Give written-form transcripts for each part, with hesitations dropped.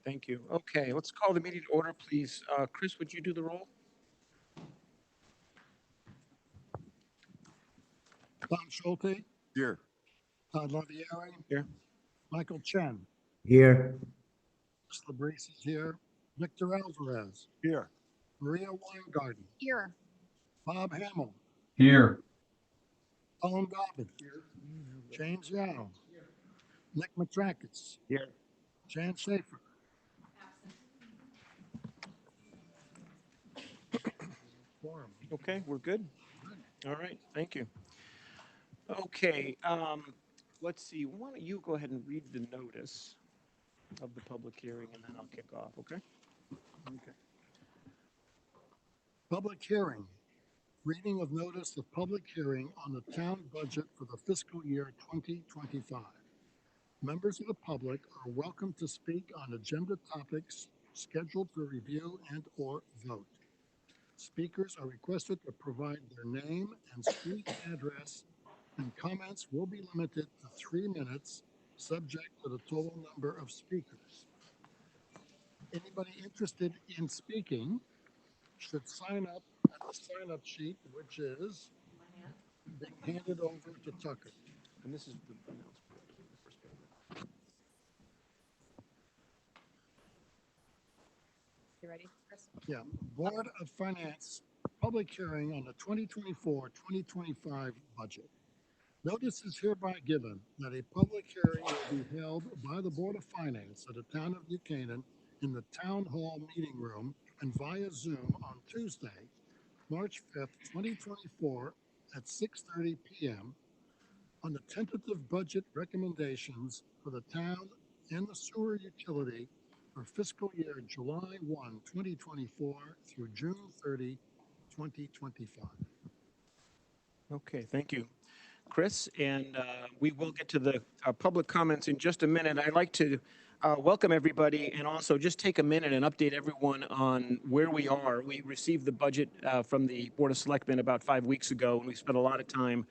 Thank you. Okay, let's call the meeting to order, please. Chris, would you do the roll? Tom Schulte, Here. Todd Lavieri, Here. Michael Chen, Here. Chris Labrise is here, Victor Alvarez, Here. Maria Weingarten, Here. Bob Hamill, Here. Owen Dobbin, James Young, Nick Matrakis, Here. Jan Schaefer. Quorum. Okay, we're good? All right, thank you. Okay, let's see. Why don't you go ahead and read the notice of the public hearing, and then I'll kick off, okay? Okay. Public hearing. Reading of notice of public hearing on the town budget for the fiscal year 2025. Members of the public are welcome to speak on agenda topics scheduled for review and/or vote. Speakers are requested to provide their name and street address, and comments will be limited to 3 minutes, subject to the total number of speakers. Anybody interested in speaking should sign up at the sign-up sheet, which is being handed over to Tucker. And this is the announcement. The first paragraph. You ready, Chris? Yeah, Board of Finance, public hearing on the 2024-2025 budget. Notice is hereby given that a public hearing will be held by the Board of Finance of the town of Buchanan in the Town Hall Meeting Room and via Zoom on Tuesday, March 5th, 2024 at 6:30 p.m. on the tentative budget recommendations for the town and the sewer utility for fiscal year July 1, 2024 through June 30, 2025. Okay, thank you, Chris. And we will get to the public comments in just a minute. I'd like to welcome everybody and also just take a minute and update everyone on where we are. We received the budget from the Board of Selectmen about 5 weeks ago, and we spent a lot of time,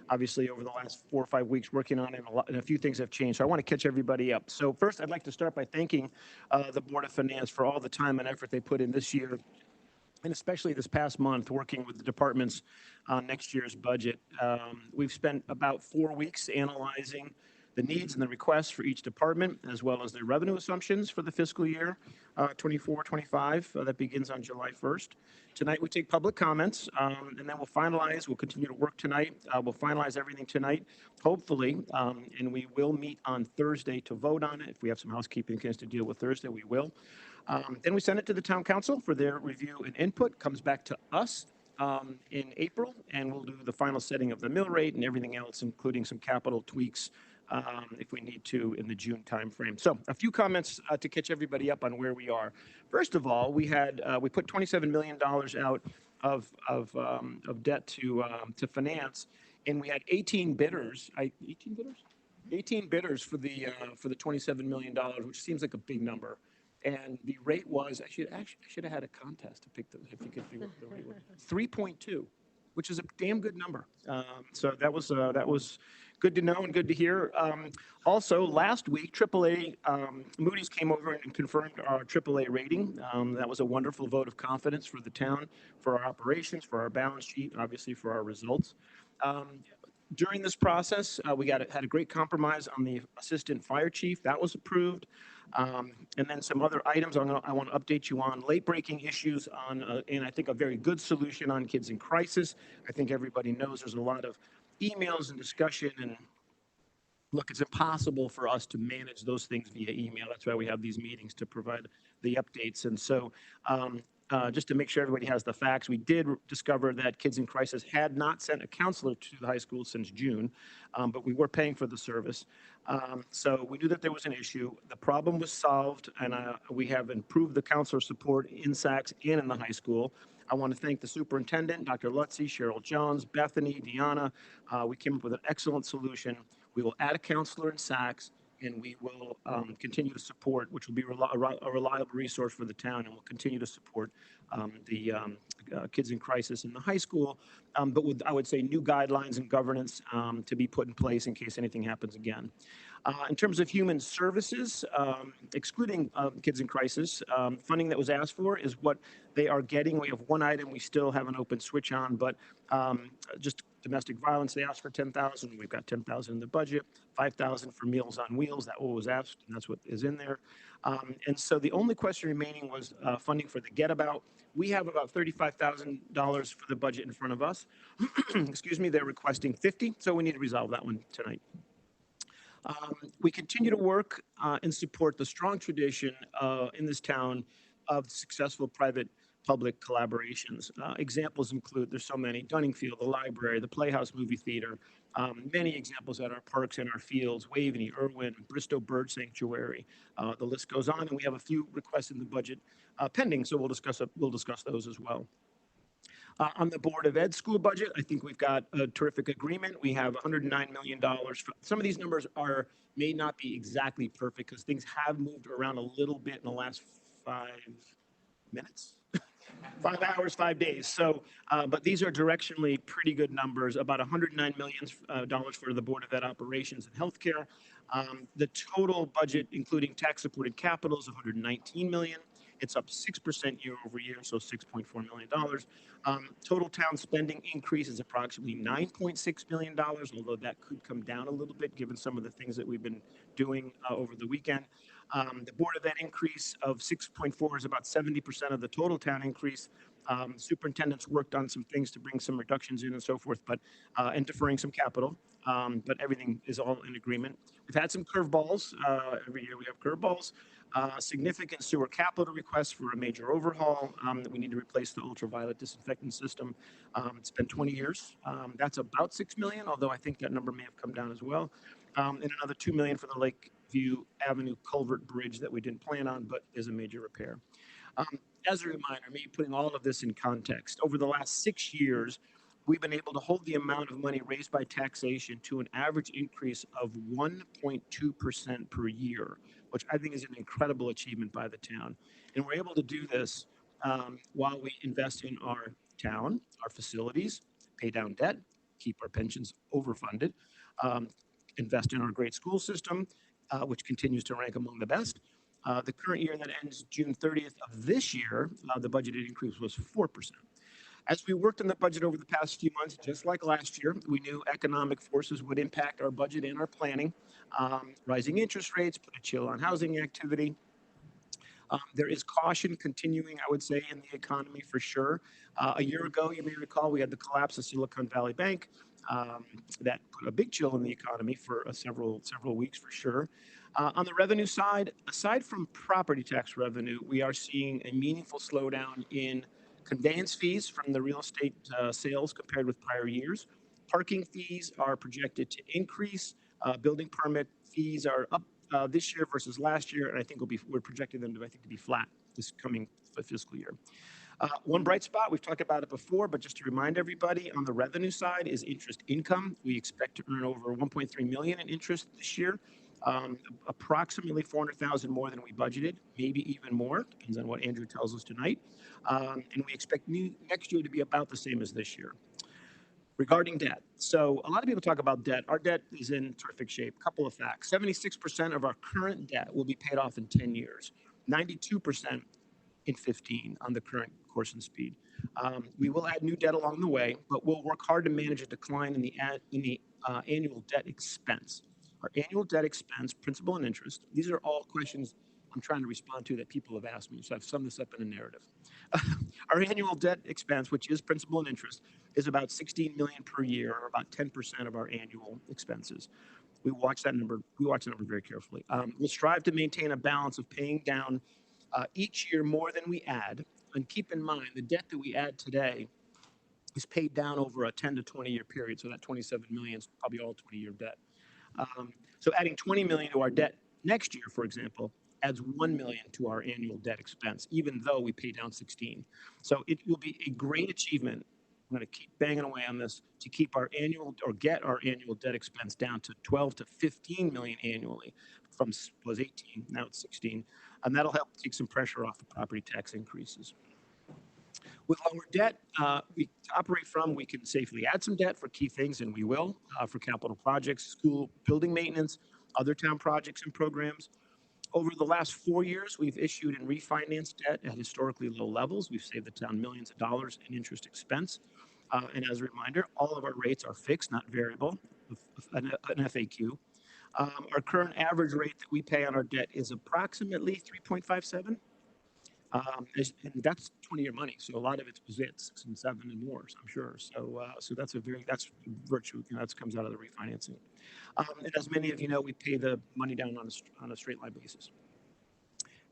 obviously, over the last 4 or 5 weeks working on it, and a few things have changed. So I want to catch everybody up. So first, I'd like to start by thanking the Board of Finance for all the time and effort they put in this year, and especially this past month, working with the departments on next year's budget. We've spent about 4 weeks analyzing the needs and the requests for each department, as well as their revenue assumptions for the fiscal year 24-25. That begins on July 1st. Tonight, we take public comments, and then we'll finalize. We'll continue to work tonight. We'll finalize everything tonight, hopefully, and we will meet on Thursday to vote on it. If we have some housekeeping things to deal with Thursday, we will. Then we send it to the town council for their review and input. Comes back to us in April, and we'll do the final setting of the mill rate and everything else, including some capital tweaks if we need to in the June timeframe. So a few comments to catch everybody up on where we are. First of all, we put $27 million out of debt to finance, and we had 18 bidders. 18 bidders? 18 bidders for the $27 million, which seems like a big number. And the rate was, I should have had a contest to pick if you could figure out the rate was 3.2, which is a damn good number. So that was good to know and good to hear. Also, last week, AAA, Moody's came over and confirmed our AAA rating. That was a wonderful vote of confidence for the town, for our operations, for our balance sheet, and obviously for our results. During this process, we had a great compromise on the assistant fire chief. That was approved. And then some other items I want to update you on. Late-breaking issues on, and I think a very good solution on kids in crisis. I think everybody knows there's a lot of emails and discussion, and look, it's impossible for us to manage those things via email. That's why we have these meetings to provide the updates. And so just to make sure everybody has the facts, we did discover that Kids in Crisis had not sent a counselor to the high school since June, but we were paying for the service. So we knew that there was an issue. The problem was solved, and we have improved the counselor support in Saks and in the high school. I want to thank the superintendent, Dr. Lutzy, Cheryl Jones, Bethany, Deanna. We came up with an excellent solution. We will add a counselor in Saks, and we will continue to support, which will be a reliable resource for the town, and we'll continue to support the kids in crisis in the high school, but with, I would say, new guidelines and governance to be put in place in case anything happens again. In terms of human services, excluding kids in crisis, funding that was asked for is what they are getting. We have one item we still have an open switch on, but just domestic violence, they asked for 10,000. We've got 10,000 in the budget, 5,000 for Meals on Wheels. That was asked, and that's what is in there. And so the only question remaining was funding for the Get About. We have about $35,000 for the budget in front of us. Excuse me, they're requesting 50, so we need to resolve that one tonight. We continue to work and support the strong tradition in this town of successful private-public collaborations. Examples include, there's so many, Dunningfield, the library, the Playhouse Movie Theater, many examples at our parks and our fields, Waveney, Irwin, Bristow Bird Sanctuary. The list goes on, and we have a few requests in the budget pending, so we'll discuss those as well. On the Board of Ed school budget, I think we've got a terrific agreement. We have $109 million. Some of these numbers may not be exactly perfect because things have moved around a little bit in the last 5 minutes. 5 hours, 5 days. So, but these are directionally pretty good numbers. About $109 million dollars for the Board of Ed operations and healthcare. The total budget, including tax-supported capital, is $119 million. It's up 6% year over year, so $6.4 million. Total town spending increase is approximately $9.6 million, although that could come down a little bit given some of the things that we've been doing over the weekend. The Board of Ed increase of 6.4 is about 70% of the total town increase. Superintendents worked on some things to bring some reductions in and so forth, but and deferring some capital, but everything is all in agreement. We've had some curveballs. Every year we have curveballs. Significant sewer capital requests for a major overhaul. That we need to replace the ultraviolet disinfectant system. It's been 20 years. That's about $6 million, although I think that number may have come down as well. And another $2 million for the Lakeview Avenue culvert bridge that we didn't plan on, but is a major repair. As a reminder, maybe putting all of this in context, over the last 6 years, we've been able to hold the amount of money raised by taxation to an average increase of 1.2% per year, which I think is an incredible achievement by the town. And we're able to do this while we invest in our town, our facilities, pay down debt, keep our pensions overfunded, invest in our great school system, which continues to rank among the best. The current year that ends June 30th of this year, the budgeted increase was 4%. As we worked on the budget over the past few months, just like last year, we knew economic forces would impact our budget and our planning. Rising interest rates put a chill on housing activity. There is caution continuing, I would say, in the economy for sure. A year ago, you may recall, we had the collapse of Silicon Valley Bank. That put a big chill in the economy for several weeks for sure. On the revenue side, aside from property tax revenue, we are seeing a meaningful slowdown in conveyance fees from the real estate sales compared with prior years. Parking fees are projected to increase. Building permit fees are up this year versus last year, and I think we're projecting them to be flat this coming fiscal year. One bright spot, we've talked about it before, but just to remind everybody, on the revenue side is interest income. We expect to earn over $1.3 million in interest this year, approximately $400,000 more than we budgeted, maybe even more, depends on what Andrew tells us tonight. And we expect next year to be about the same as this year. Regarding debt, so a lot of people talk about debt. Our debt is in terrific shape. Couple of facts: 76% of our current debt will be paid off in 10 years, 92% in 15 on the current course and speed. We will add new debt along the way, but we'll work hard to manage a decline in the annual debt expense. Our annual debt expense, principal and interest, these are all questions I'm trying to respond to that people have asked me, so I've summed this up in a narrative. Our annual debt expense, which is principal and interest, is about $16 million per year, or about 10% of our annual expenses. We watch that number very carefully. We'll strive to maintain a balance of paying down each year more than we add. And keep in mind, the debt that we add today is paid down over a 10 to 20 year period. So that 27 million is probably all 20-year debt. So adding 20 million to our debt next year, for example, adds 1 million to our annual debt expense, even though we pay down 16. So it will be a great achievement. I'm going to keep banging away on this to keep our get our annual debt expense down to 12 to 15 million annually. Was 18, now it's 16, and that'll help take some pressure off the property tax increases. With lower debt we operate from, we can safely add some debt for key things, and we will, for capital projects, school building maintenance, other town projects and programs. Over the last 4 years, we've issued and refinanced debt at historically low levels. We've saved the town millions of dollars in interest expense. And as a reminder, all of our rates are fixed, not variable, an FAQ. Our current average rate that we pay on our debt is approximately 3.57. And that's 20-year money. So a lot of it's 6 and 7 and more, I'm sure. So that's virtue, that comes out of the refinancing. And as many of you know, we pay the money down on a straight line basis.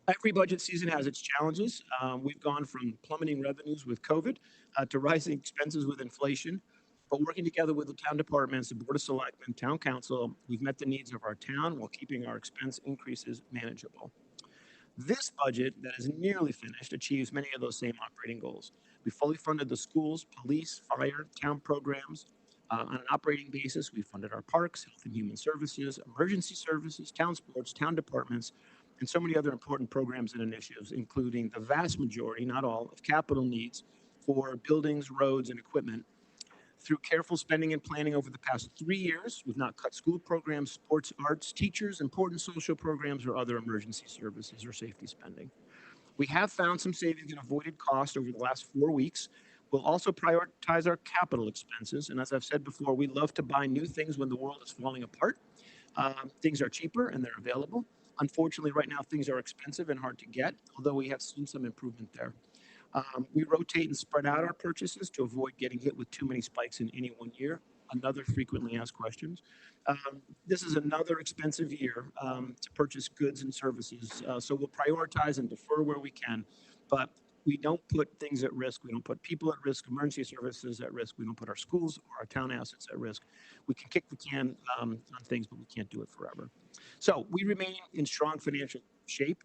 Every budget season has its challenges. We've gone from plummeting revenues with COVID to rising expenses with inflation. But working together with the town departments, the Board of Selectmen, Town Council, we've met the needs of our town while keeping our expense increases manageable. This budget that is nearly finished achieves many of those same operating goals. We fully funded the schools, police, fire, town programs. On an operating basis, we funded our parks, health and human services, emergency services, town sports, town departments, and so many other important programs and initiatives, including the vast majority, not all, of capital needs for buildings, roads, and equipment. Through careful spending and planning over the past 3 years, we've not cut school programs, sports, arts, teachers, important social programs, or other emergency services or safety spending. We have found some savings and avoided costs over the last 4 weeks. We'll also prioritize our capital expenses. And as I've said before, we love to buy new things when the world is falling apart. Things are cheaper and they're available. Unfortunately, right now, things are expensive and hard to get, although we have seen some improvement there. We rotate and spread out our purchases to avoid getting hit with too many spikes in any one year. Another frequently asked questions. This is another expensive year to purchase goods and services. So we'll prioritize and defer where we can, but we don't put things at risk. We don't put people at risk, emergency services at risk. We don't put our schools or our town assets at risk. We can kick the can on things, but we can't do it forever. So we remain in strong financial shape.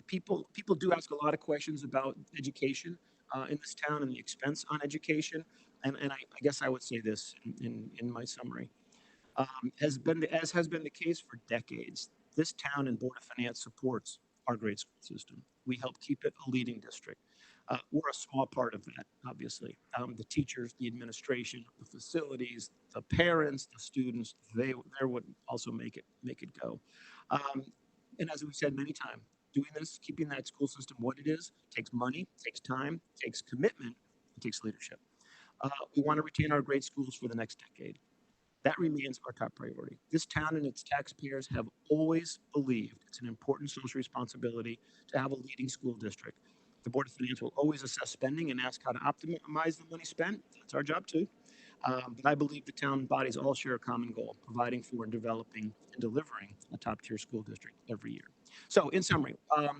People do ask a lot of questions about education in this town and the expense on education. And I guess I would say this in my summary. As has been the case for decades, this town and Board of Finance supports our great school system. We help keep it a leading district. We're a small part of that, obviously. The teachers, the administration, the facilities, the parents, the students, they're what also make it go. And as we've said many times, doing this, keeping that school system what it is, takes money, takes time, takes commitment, and takes leadership. We want to retain our great schools for the next decade. That remains our top priority. This town and its taxpayers have always believed it's an important social responsibility to have a leading school district. The Board of Finance will always assess spending and ask how to optimize the money spent. That's our job too. But I believe the town bodies all share a common goal, providing for and developing and delivering a top-tier school district every year. So in summary,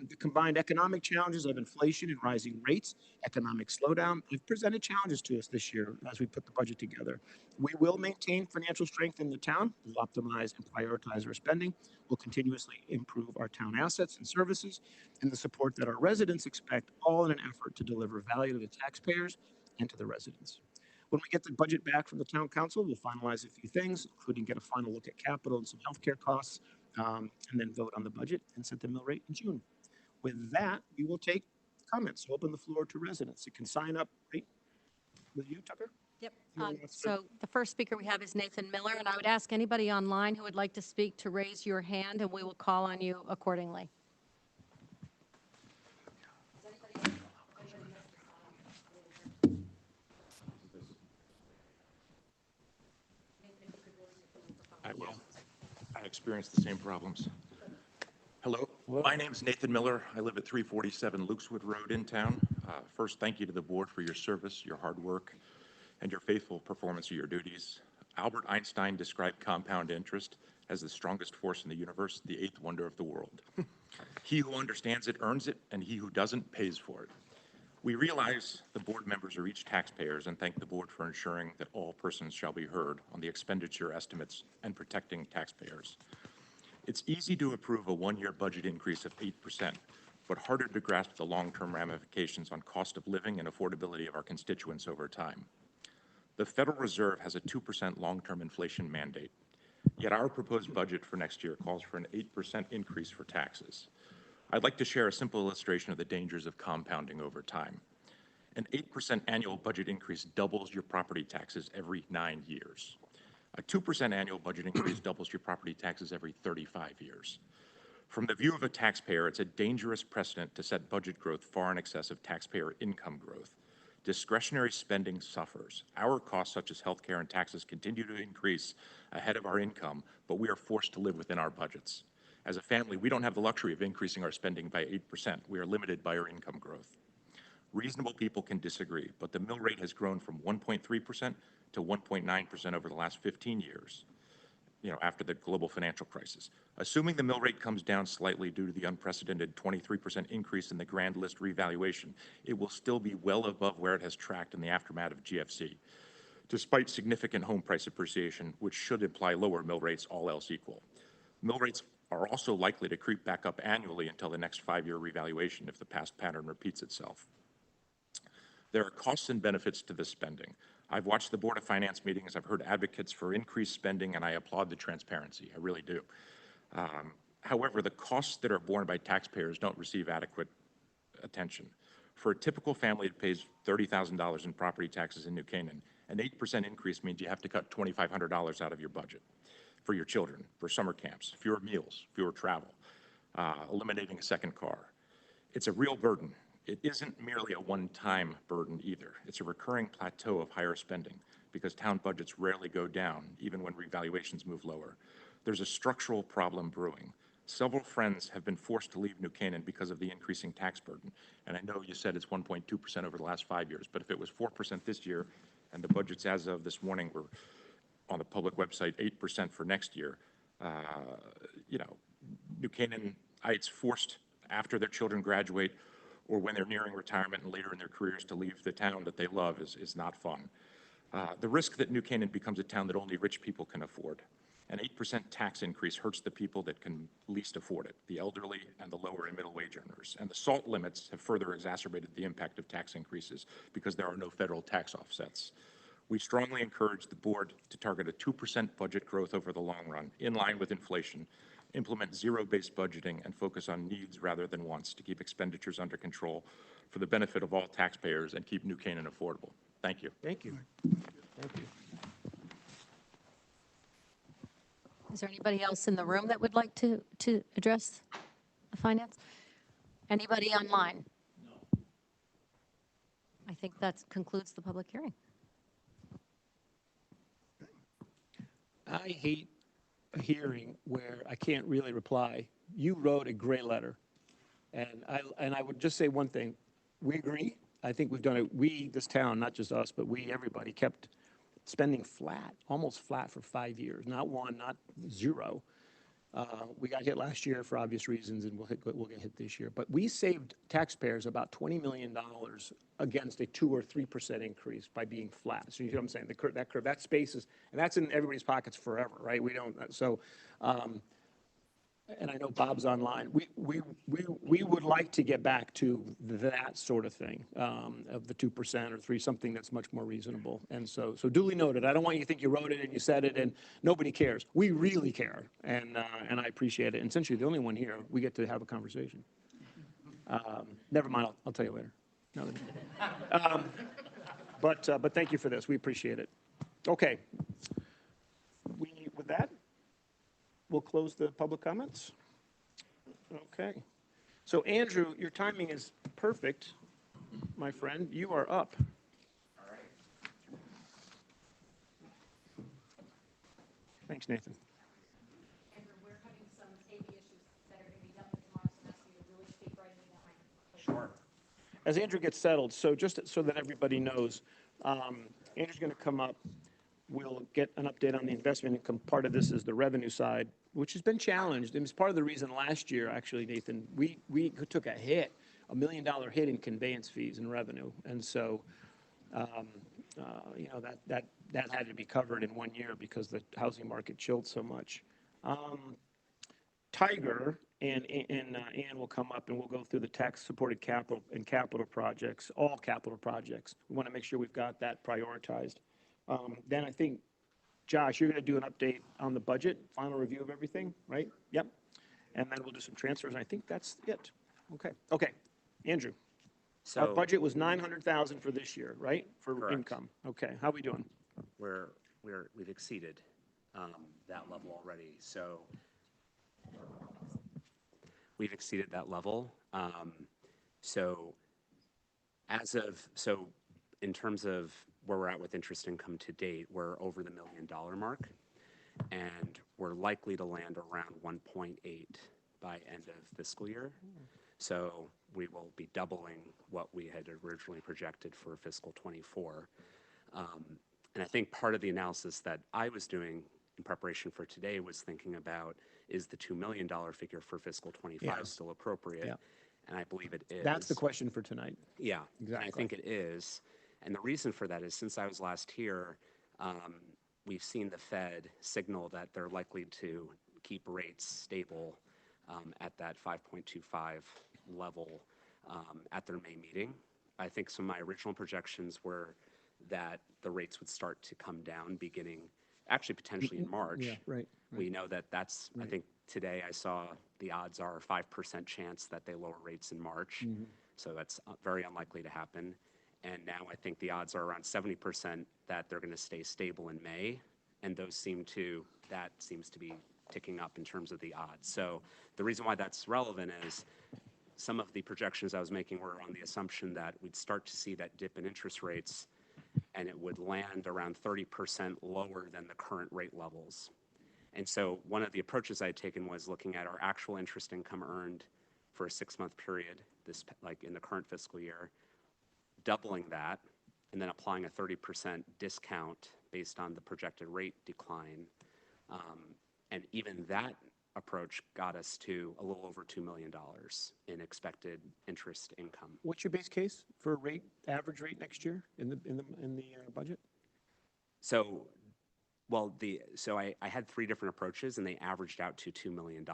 the combined economic challenges of inflation and rising rates, economic slowdown, have presented challenges to us this year as we put the budget together. We will maintain financial strength in the town. We'll optimize and prioritize our spending. We'll continuously improve our town assets and services and the support that our residents expect, all in an effort to deliver value to the taxpayers and to the residents. When we get the budget back from the town council, we'll finalize a few things, including get a final look at capital and some healthcare costs, and then vote on the budget and set the mill rate in June. With that, we will take comments. So open the floor to residents. You can sign up right with you, Tucker. Yep. So the first speaker we have is Nathan Miller, and I would ask anybody online who would like to speak to raise your hand, and we will call on you accordingly. I will. I experienced the same problems. Hello, my name is Nathan Miller. I live at 347 Lukeswood Road in town. First, thank you to the board for your service, your hard work, and your faithful performance of your duties. Albert Einstein described compound interest as the strongest force in the universe, the eighth wonder of the world. He who understands it earns it, and he who doesn't pays for it. We realize the board members are each taxpayers and thank the board for ensuring that all persons shall be heard on the expenditure estimates and protecting taxpayers. It's easy to approve a one-year budget increase of 8%, but harder to grasp the long-term ramifications on cost of living and affordability of our constituents over time. The Federal Reserve has a 2% long-term inflation mandate, yet our proposed budget for next year calls for an 8% increase for taxes. I'd like to share a simple illustration of the dangers of compounding over time. An 8% annual budget increase doubles your property taxes every 9 years. A 2% annual budget increase doubles your property taxes every 35 years. From the view of a taxpayer, it's a dangerous precedent to set budget growth far in excess of taxpayer income growth. Discretionary spending suffers. Our costs, such as healthcare and taxes, continue to increase ahead of our income, but we are forced to live within our budgets. As a family, we don't have the luxury of increasing our spending by 8%. We are limited by our income growth. Reasonable people can disagree, but the mill rate has grown from 1.3% to 1.9% over the last 15 years, after the global financial crisis. Assuming the mill rate comes down slightly due to the unprecedented 23% increase in the Grand List revaluation, it will still be well above where it has tracked in the aftermath of GFC, despite significant home price appreciation, which should imply lower mill rates, all else equal. Mill rates are also likely to creep back up annually until the next 5-year revaluation if the past pattern repeats itself. There are costs and benefits to this spending. I've watched the Board of Finance meetings. I've heard advocates for increased spending, and I applaud the transparency. I really do. However, the costs that are borne by taxpayers don't receive adequate attention. For a typical family that pays $30,000 in property taxes in New Canaan, an 8% increase means you have to cut $2,500 out of your budget for your children, for summer camps, fewer meals, fewer travel, eliminating a second car. It's a real burden. It isn't merely a one-time burden either. It's a recurring plateau of higher spending because town budgets rarely go down, even when revaluations move lower. There's a structural problem brewing. Several friends have been forced to leave New Canaan because of the increasing tax burden. And I know you said it's 1.2% over the last 5 years, but if it was 4% this year, and the budgets as of this morning were on the public website 8% for next year, New Canaanites forced after their children graduate or when they're nearing retirement and later in their careers to leave the town that they love is not fun. The risk that New Canaan becomes a town that only rich people can afford. An 8% tax increase hurts the people that can least afford it, the elderly and the lower and middle wage earners. And the SALT limits have further exacerbated the impact of tax increases because there are no federal tax offsets. We strongly encourage the board to target a 2% budget growth over the long run, in line with inflation, implement zero-based budgeting, and focus on needs rather than wants to keep expenditures under control for the benefit of all taxpayers and keep New Canaan affordable. Thank you. Thank you. Thank you. Is there anybody else in the room that would like to address the finance? Anybody online? No. I think that concludes the public hearing. I hate a hearing where I can't really reply. You wrote a great letter. And I would just say one thing. We agree. I think we've done it. We, this town, not just us, but we, everybody, kept spending flat, almost flat for 5 years. Not one, not zero. We got hit last year for obvious reasons, and we'll get hit this year. But we saved taxpayers about $20 million against a 2 or 3% increase by being flat. So you know what I'm saying? That curve, that space is, and that's in everybody's pockets forever, right? We don't. So, and I know Bob's online. We would like to get back to that sort of thing, of the 2% or 3%, something that's much more reasonable. And so duly noted. I don't want you to think you wrote it and you said it and nobody cares. We really care, and I appreciate it. And since you're the only one here, we get to have a conversation. Never mind. I'll tell you later. No, but thank you for this. We appreciate it. Okay. With that, we'll close the public comments. Okay. So Andrew, your timing is perfect, my friend. You are up. All right. Thanks, Nathan. Andrew, we're having some AV issues that are going to be dealt with tomorrow, so I'm asking you to really speak right into the mic. Sure. As Andrew gets settled, so just so that everybody knows, Andrew's going to come up. We'll get an update on the investment income. Part of this is the revenue side, which has been challenged. And it's part of the reason last year, actually, Nathan, we took a hit, $1 million hit in conveyance fees and revenue. And so, that had to be covered in 1 year because the housing market chilled so much. Tiger and Ann will come up and we'll go through the tax-supported capital and capital projects, all capital projects. We want to make sure we've got that prioritized. Then I think, Josh, you're going to do an update on the budget, final review of everything, right? Yep. And then we'll do some transfers, and I think that's it. Okay. Andrew, our budget was $900,000 for this year, right? For Correct. income. Okay, how are we doing? We've exceeded. that level already. So we've exceeded that level. So in terms of where we're at with interest income to date, we're over the $1 million mark, and we're likely to land around 1.8 by end of fiscal year. So we will be doubling what we had originally projected for fiscal '24. And I think part of the analysis that I was doing in preparation for today was thinking about, is the $2 million figure for fiscal '25 Yeah. still appropriate? Yeah. And I believe it is. That's the question for tonight. Yeah, Exactly. and I think it is. And the reason for that is, since I was last here, we've seen the Fed signal that they're likely to keep rates stable at that 5.25 level at their May meeting. I think some of my original projections were that the rates would start to come down beginning, actually potentially in March. Yeah, right. We know that that's, I think today I saw the odds are a 5% chance that they lower rates in March. So that's very unlikely to happen. And now I think the odds are around 70% that they're going to stay stable in May. And that seems to be ticking up in terms of the odds. So the reason why that's relevant is some of the projections I was making were on the assumption that we'd start to see that dip in interest rates, and it would land around 30% lower than the current rate levels. And so one of the approaches I had taken was looking at our actual interest income earned for a 6-month period, like in the current fiscal year, doubling that, and then applying a 30% discount based on the projected rate decline. And even that approach got us to a little over $2 million in expected interest income. What's your base case for average rate next year in the budget? So, I had 3 different approaches, and they averaged out to $2 million.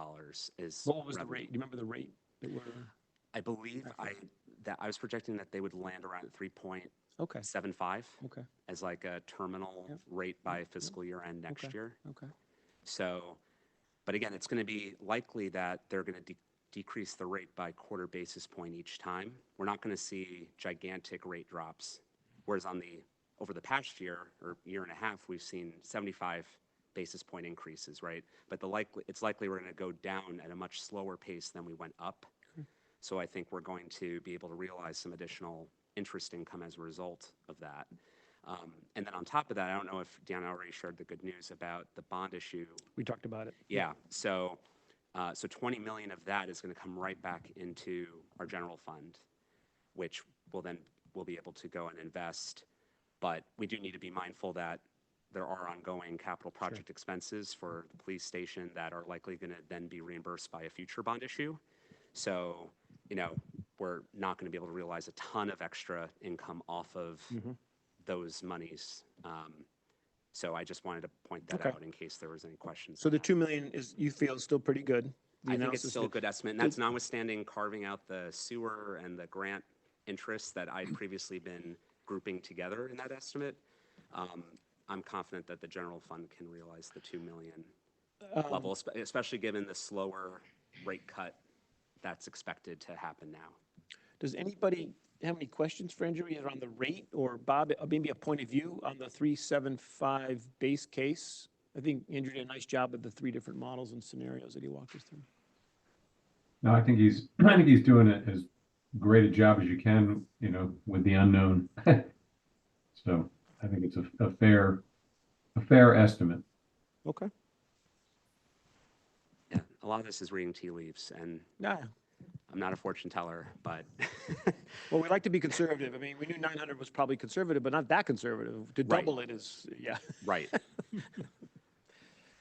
What was the rate? Do you remember the rate that were? I believe I was projecting that they would land around 3.75 Okay. as like a terminal rate by fiscal year end next year. Okay. So, but again, it's going to be likely that they're going to decrease the rate by quarter basis point each time. We're not going to see gigantic rate drops, whereas over the past year or year and a half, we've seen 75 basis point increases, right? But it's likely we're going to go down at a much slower pace than we went up. So I think we're going to be able to realize some additional interest income as a result of that. And then on top of that, I don't know if Deanna already shared the good news about the bond issue. We talked about it. Yeah, so 20 million of that is going to come right back into our general fund, which we'll be able to go and invest. But we do need to be mindful that there are ongoing capital project expenses for the police station that are likely going to then be reimbursed by a future bond issue. So, we're not going to be able to realize a ton of extra income off of those monies. So I just wanted to point that out in case there was any questions. So the 2 million you feel still pretty good? I think it's still a good estimate, and that's notwithstanding carving out the sewer and the grant interests that I'd previously been grouping together in that estimate. I'm confident that the general fund can realize the 2 million level, especially given the slower rate cut that's expected to happen now. Does anybody have any questions for Andrew either on the rate or Bob, maybe a point of view on the 375 base case? I think Andrew did a nice job of the 3 different models and scenarios that he walked us through. No, I think he's doing it as great a job as you can, with the unknown. So I think it's a fair estimate. Okay. Yeah, a lot of this is reading tea leaves, and I'm not a fortune teller, but well, we like to be conservative. I mean, we knew 900 was probably conservative, but not that conservative. To double it is, right.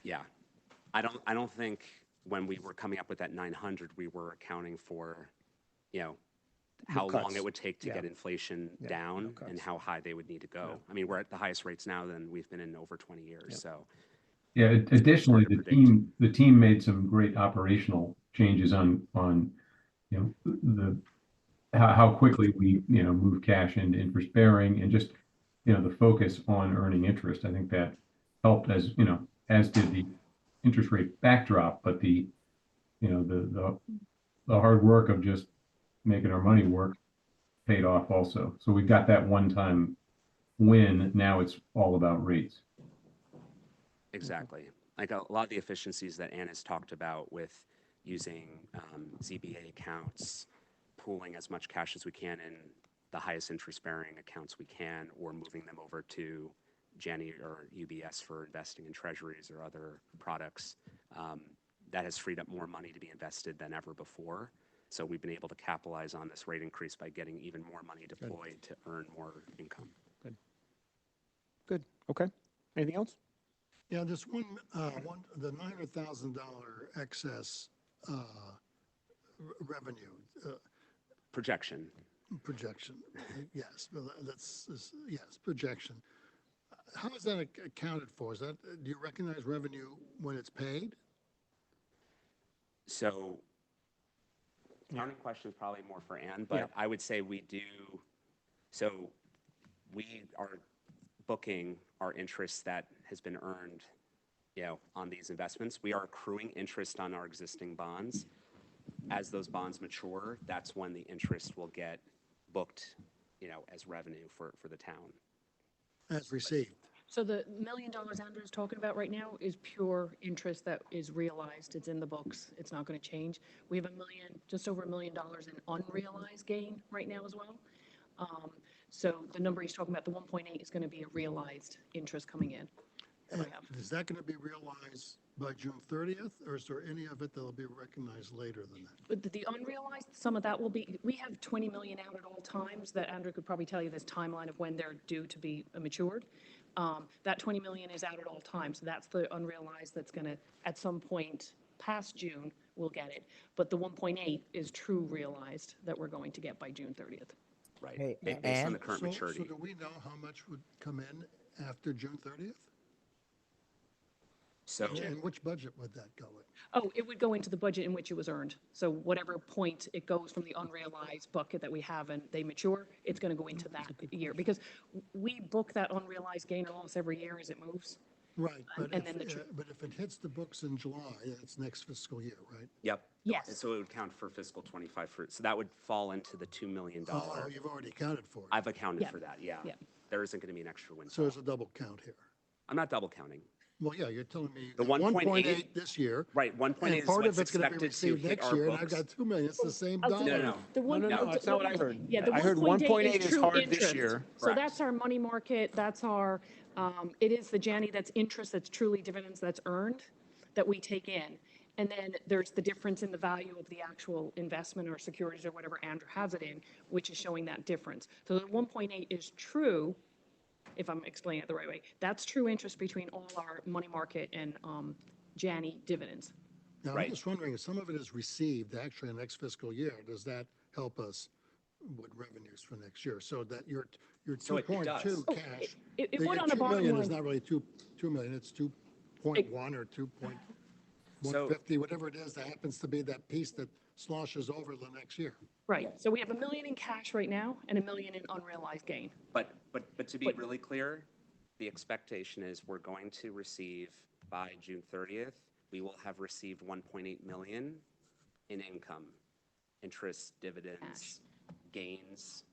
Yeah, I don't think when we were coming up with that 900, we were accounting for, how long it would take to get inflation down and how high they would need to go. I mean, we're at the highest rates now than we've been in over 20 years. So. Yeah. Additionally, the team made some great operational changes on how quickly we move cash into interest bearing and just the focus on earning interest. I think that helped as did the interest rate backdrop, but the hard work of just making our money work paid off also. So we got that one-time win. Now it's all about rates. Exactly. Like a lot of the efficiencies that Ann has talked about with using ZBA accounts, pooling as much cash as we can in the highest interest-bearing accounts we can, or moving them over to Janney or UBS for investing in treasuries or other products. That has freed up more money to be invested than ever before. So we've been able to capitalize on this rate increase by getting even more money deployed to earn more income. Good, okay. Anything else? Yeah, just the $900,000 excess revenue Projection. projection. Yes, well, yes, projection. How is that accounted for? Is that, do you recognize revenue when it's paid? So accounting question is probably more for Ann, Yeah. but I would say we do, so we are booking our interest that has been earned, on these investments. We are accruing interest on our existing bonds. As those bonds mature, that's when the interest will get booked, as revenue for the town. As received? So the $1 million Andrew's talking about right now is pure interest that is realized. It's in the books. It's not going to change. We have just over $1 million in unrealized gain right now as well. So the number he's talking about, the 1.8, is going to be a realized interest coming in. that we have. Is that going to be realized by June 30th, or is there any of it that'll be recognized later than that? But the unrealized, some of that will be, we have 20 million out at all times that Andrew could probably tell you this timeline of when they're due to be matured. That 20 million is out at all times. So that's the unrealized that's going to, at some point past June, we'll get it. But the 1.8 is true realized that we're going to get by June 30th. Right, Hey, based on and- the current So maturity. do we know how much would come in after June 30th? So, And which budget would that go in? Oh, it would go into the budget in which it was earned. So whatever point it goes from the unrealized bucket that we have and they mature, it's going to go into that year. Because we book that unrealized gain almost every year as it moves. Right, but And then the but if it hits the books in July, that's next fiscal year, right? yep. Yes. And so it would count for fiscal 25 so that would fall into the $2 million. Oh, you've already accounted for it. I've accounted Yeah. for that, yeah. Yeah. There isn't going to be an extra So windfall. there's a double count here. I'm not double counting. Well, yeah, you're telling me The 1.8 1.8 this year. Right, 1.8 And is part of what's it's going to be expected to received hit next our year, and I've books. got 2 million. It's the same Oh, dollar. No. The one, No, that's not what I heard. Yeah, the I heard 1.8 is true hard this interest. year. So Correct. that's our money market, that's our, it is the Janney that's interest, that's truly dividends that's earned, that we take in. And then there's the difference in the value of the actual investment or securities or whatever Andrew has it in, which is showing that difference. So the 1.8 is true, if I'm explaining it the right way. That's true interest between all our money market and Janney dividends. Now, I'm Right. just wondering, if some of it is received actually in next fiscal year, does that help us with revenues for next year? So that your So it 2.2 does. Oh, cash. it your would on the 2 bottom million is line. not really 2 million, it's 2.1 or 2.150, whatever it is, that happens to be that piece that sloshes over the next year. Right, so we have $1 million in cash right now and $1 million in unrealized gain. But to be But- really clear, the expectation is we're going to receive by June 30th, we will have received 1.8 million in income, interest, dividends, gains.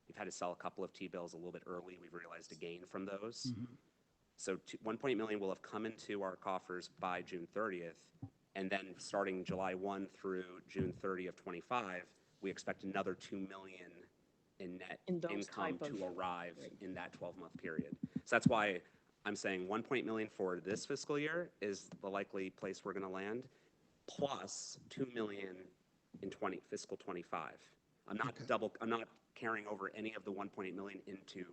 We've had to sell a couple of T-bills a little bit early. We've realized a gain from those. So 1.8 million will have come into our coffers by June 30th. And then starting July 1 through June 30 of 25, we expect another 2 million in net In those income type of- to arrive in that 12-month period. So that's why I'm saying 1.8 million for this fiscal year is the likely place we're going to land, plus 2 million in fiscal 25. I'm not carrying over any of the 1.8 million into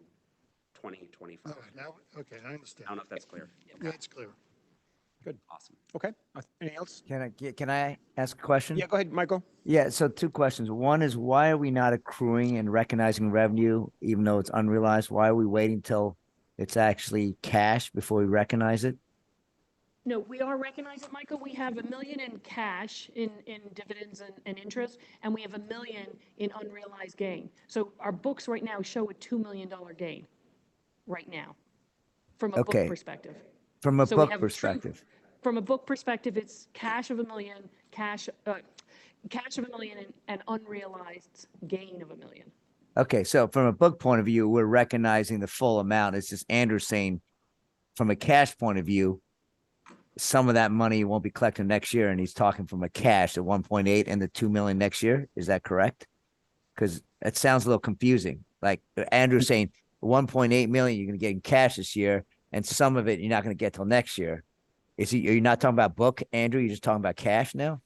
2025. All right, now, okay, I I understand. don't know if that's clear. That's clear. Awesome. Okay, anything else? Can I ask a question? Yeah, go ahead, Michael. Yeah, so two questions. One is, why are we not accruing and recognizing revenue even though it's unrealized? Why are we waiting till it's actually cash before we recognize it? No, we are recognizing, Michael, we have $1 million in cash in dividends and interest, and we have $1 million in unrealized gain. So our books right now show a $2 million gain right now, from a book Okay. perspective. From a So we book have true- perspective. From a book perspective, it's cash of $1 million, cash of $1 million and unrealized gain of $1 million. Okay, so from a book point of view, we're recognizing the full amount. It's just Andrew saying, from a cash point of view, some of that money won't be collected next year, and he's talking from a cash, the 1.8 and the 2 million next year. Is that correct? Because it sounds a little confusing. Like Andrew's saying, 1.8 million you're going to get in cash this year, and some of it you're not going to get till next year. Are you not talking about book, Andrew? You're just talking about cash now?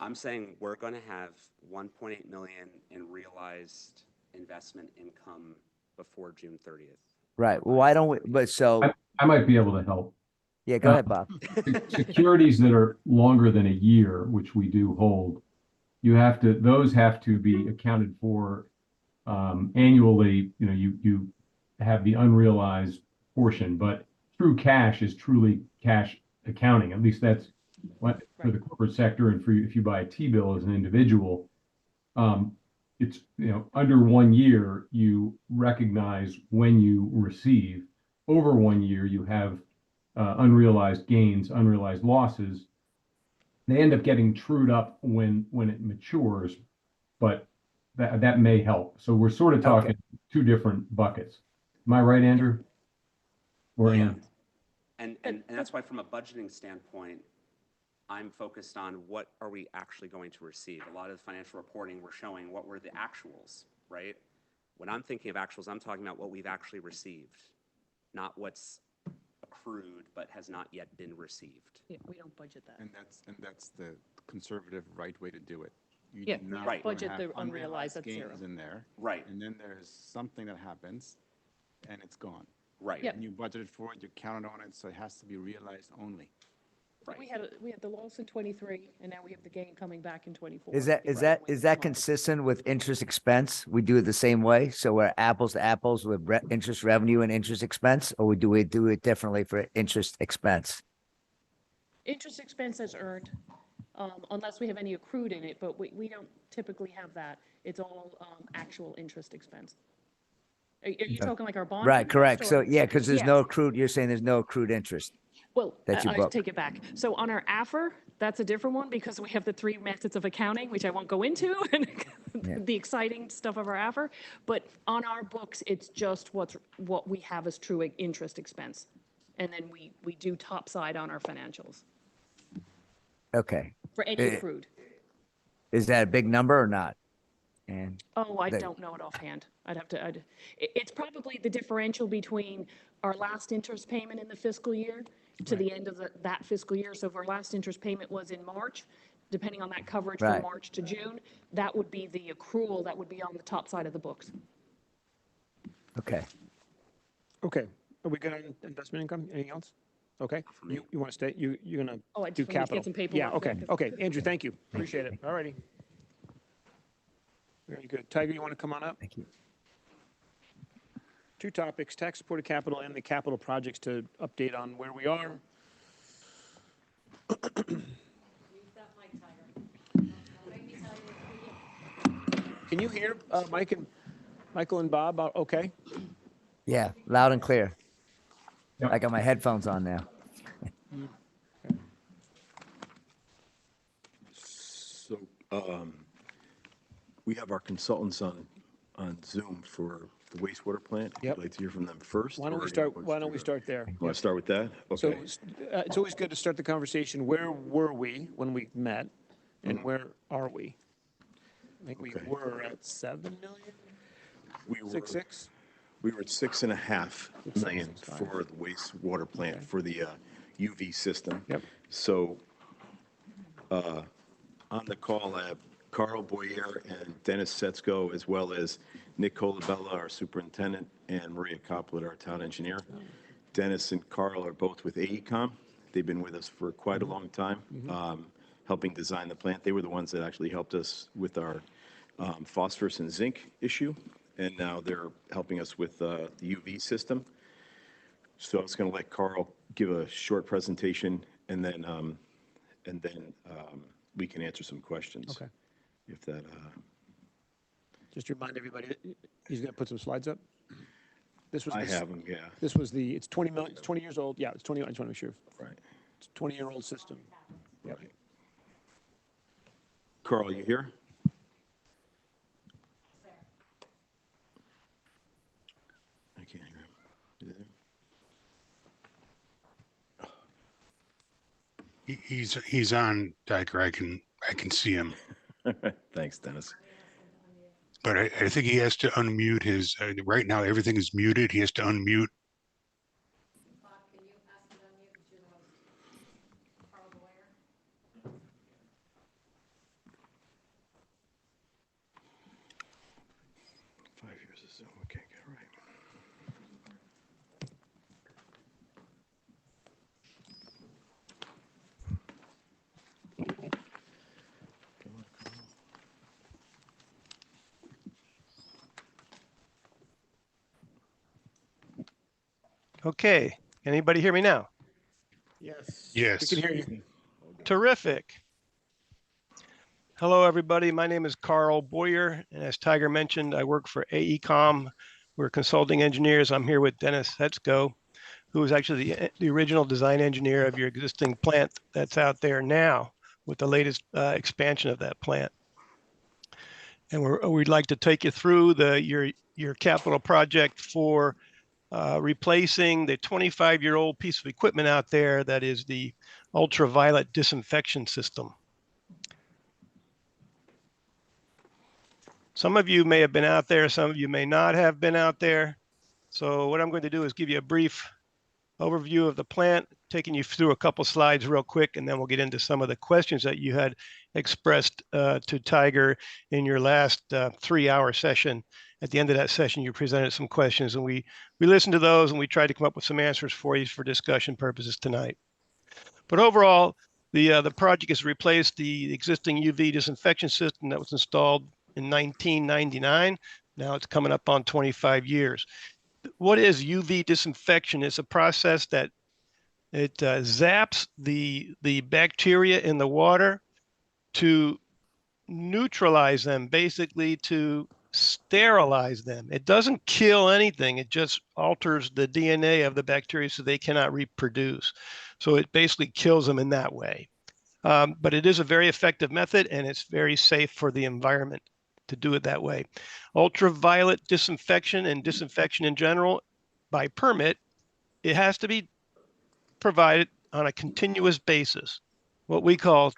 I'm saying we're going to have 1.8 million in realized investment income before June 30th. Right. Well, why don't we? But so, I might be able to help. yeah, go ahead, Bob. Securities that are longer than a year, which we do hold, those have to be accounted for annually. You know, you have the unrealized portion, but true cash is truly cash accounting. At least that's what for the corporate sector, and if you buy a T-bill as an individual, it's, you know, under 1 year you recognize when you receive. Over 1 year you have unrealized gains, unrealized losses. They end up getting trued up when it matures, but that may help. So we're sort of talking two different buckets. Am I right, Andrew? Or Ann? And that's why from a budgeting standpoint, I'm focused on what are we actually going to receive. A lot of the financial reporting we're showing what were the actuals, right? When I'm thinking of actuals, I'm talking about what we've actually received, not what's accrued but has not yet been received. Yeah, we don't budget that. And that's the conservative right way to do it. You Yeah, do not right. wanna Budget have the unrealized at zero. gains in there. Right. And then there's something that happens and it's gone. Right. Yep. And you budgeted for it, you counted on it, so it has to be realized only. Right. We had the loss in 23, and now we have the gain coming back in 24. Is that consistent with interest expense? We do it the same way, so we're apples to apples with interest revenue and interest expense, or we do it differently for interest expense? Interest expense as earned, unless we have any accrued in it, but we don't typically have that. It's all actual interest expense. Are you talking like our bond? Right, interest, correct. So or- yeah, because there's Yeah. no accrued. You're saying there's no accrued interest. Well, that you I book. take it back. So on our AFR, that's a different one because we have the three methods of accounting, which I won't go into, and the exciting stuff of our AFR. But on our books, it's just what we have as true interest expense. And then we do top side on our financials Okay, for any accrued. is that a big number or not? And Oh, I They- don't know it offhand. It's probably the differential between our last interest payment in the fiscal year to the end of that fiscal year. So if our last interest payment was in March, depending on that coverage from Right. March to June, that would be the accrual that would be on the top side of the books. okay, Okay, are we good on investment income? Anything else? Okay, For me. you want to stay, you're going Oh, I to do just wanted to get capital? some paperwork. Yeah, okay, Yeah. okay. Andrew, thank you. Appreciate it. All righty. Very good. Tiger, you want to come on up? thank you. Two topics, tax supported capital and the capital projects to update on where we are. Can you hear Michael and Bob? Okay. Yeah, loud and clear. Yep. I got my headphones on now. So, we have our consultants on Zoom for the wastewater plant. Yep. I'd like to hear from them first. Why don't or we do you start, want why to don't we start there? Want to start with that? So Okay. it's always good to start the conversation, where were we when we met and where are we? I think we Okay. were at 7 million, We were- 6.6? We were at 6.5 million 6.5. for the wastewater plant, for the UV system. Yep. So, on the call, I have Carl Boyer and Dennis Setsko, as well as Nick Colabella, our superintendent, and Maria Coppola, our town engineer. Dennis and Carl are both with AECom. They've been with us for quite a long time, helping design the plant. They were the ones that actually helped us with our phosphorus and zinc issue, and now they're helping us with the UV system. So I was going to let Carl give a short presentation, and then we can answer some questions. Okay. If that, Just to remind everybody, he's going to put some slides up. This was I the- have them, yeah, This was it's 20 million, it's 20 years old. Yeah, it's 20, I just want to make sure. right. It's a 20-year-old system. Yep. Right. Carl, you here? I can't hear him. You there? He's on, Tiger. I can see him, Thanks, Dennis. but I think he has to unmute his. Right now, everything is muted. He has to unmute. 5 years of Zoom, we can't get it right. Okay, anybody hear me now? Yes. Yes. We can hear you. Terrific. Hello, everybody. My name is Carl Boyer, and as Tiger mentioned, I work for AECOM. We're consulting engineers. I'm here with Dennis Hetzko, who is actually the original design engineer of your existing plant that's out there now with the latest expansion of that plant. And we'd like to take you through your capital project for replacing the 25-year-old piece of equipment out there that is the ultraviolet disinfection system. Some of you may have been out there, some of you may not have been out there. So what I'm going to do is give you a brief overview of the plant, taking you through a couple slides real quick, and then we'll get into some of the questions that you had expressed to Tiger in your last 3-hour session. At the end of that session, you presented some questions, and we listened to those, and we tried to come up with some answers for you for discussion purposes tonight. But overall, the project has replaced the existing UV disinfection system that was installed in 1999. Now it's coming up on 25 years. What is UV disinfection? It's a process that it zaps the bacteria in the water to neutralize them, basically to sterilize them. It doesn't kill anything. It just alters the DNA of the bacteria so they cannot reproduce. So it basically kills them in that way. But it is a very effective method, and it's very safe for the environment to do it that way. Ultraviolet disinfection and disinfection in general, by permit, it has to be provided on a continuous basis, what we call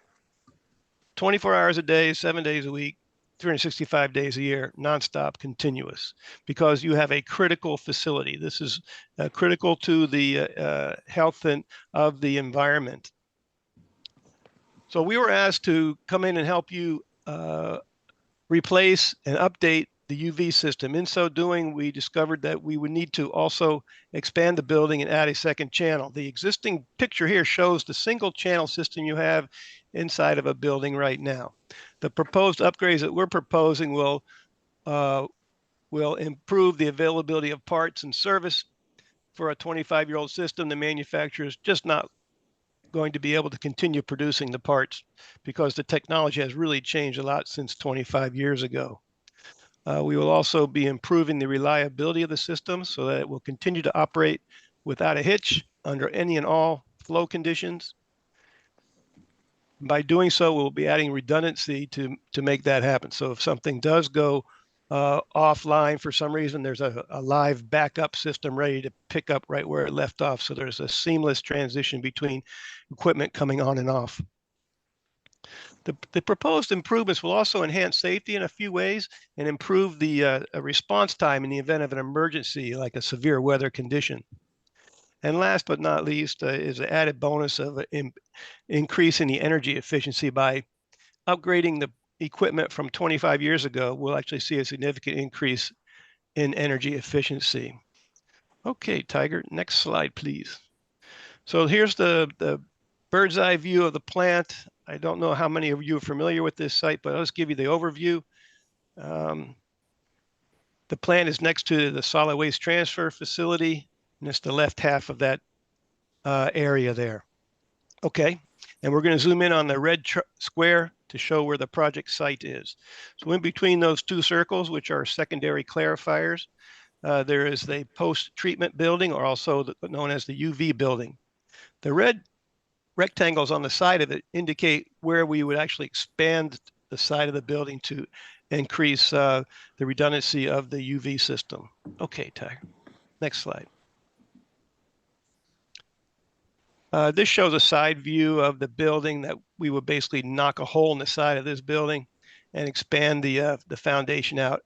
24 hours a day, 7 days a week, 365 days a year, nonstop, continuous, because you have a critical facility. This is critical to the health of the environment. So we were asked to come in and help you replace and update the UV system. In so doing, we discovered that we would need to also expand the building and add a second channel. The existing picture here shows the single channel system you have inside of a building right now. The proposed upgrades that we're proposing will improve the availability of parts and service for a 25-year-old system. The manufacturer is just not going to be able to continue producing the parts because the technology has really changed a lot since 25 years ago. We will also be improving the reliability of the system so that it will continue to operate without a hitch under any and all flow conditions. By doing so, we'll be adding redundancy to make that happen. So if something does go offline for some reason, there's a live backup system ready to pick up right where it left off. So there's a seamless transition between equipment coming on and off. The proposed improvements will also enhance safety in a few ways and improve the response time in the event of an emergency, like a severe weather condition. And last but not least is an added bonus of increasing the energy efficiency by upgrading the equipment from 25 years ago. We'll actually see a significant increase in energy efficiency. Okay, Tiger, next slide, please. So here's the bird's eye view of the plant. I don't know how many of you are familiar with this site, but I'll just give you the overview. The plant is next to the solid waste transfer facility, and it's the left half of that area there. Okay, and we're going to zoom in on the red square to show where the project site is. So in between those two circles, which are secondary clarifiers, there is the post-treatment building, or also known as the UV building. The red rectangles on the side of it indicate where we would actually expand the side of the building to increase the redundancy of the UV system. Okay, Tiger, next slide. This shows a side view of the building that we would basically knock a hole in the side of this building and expand the foundation out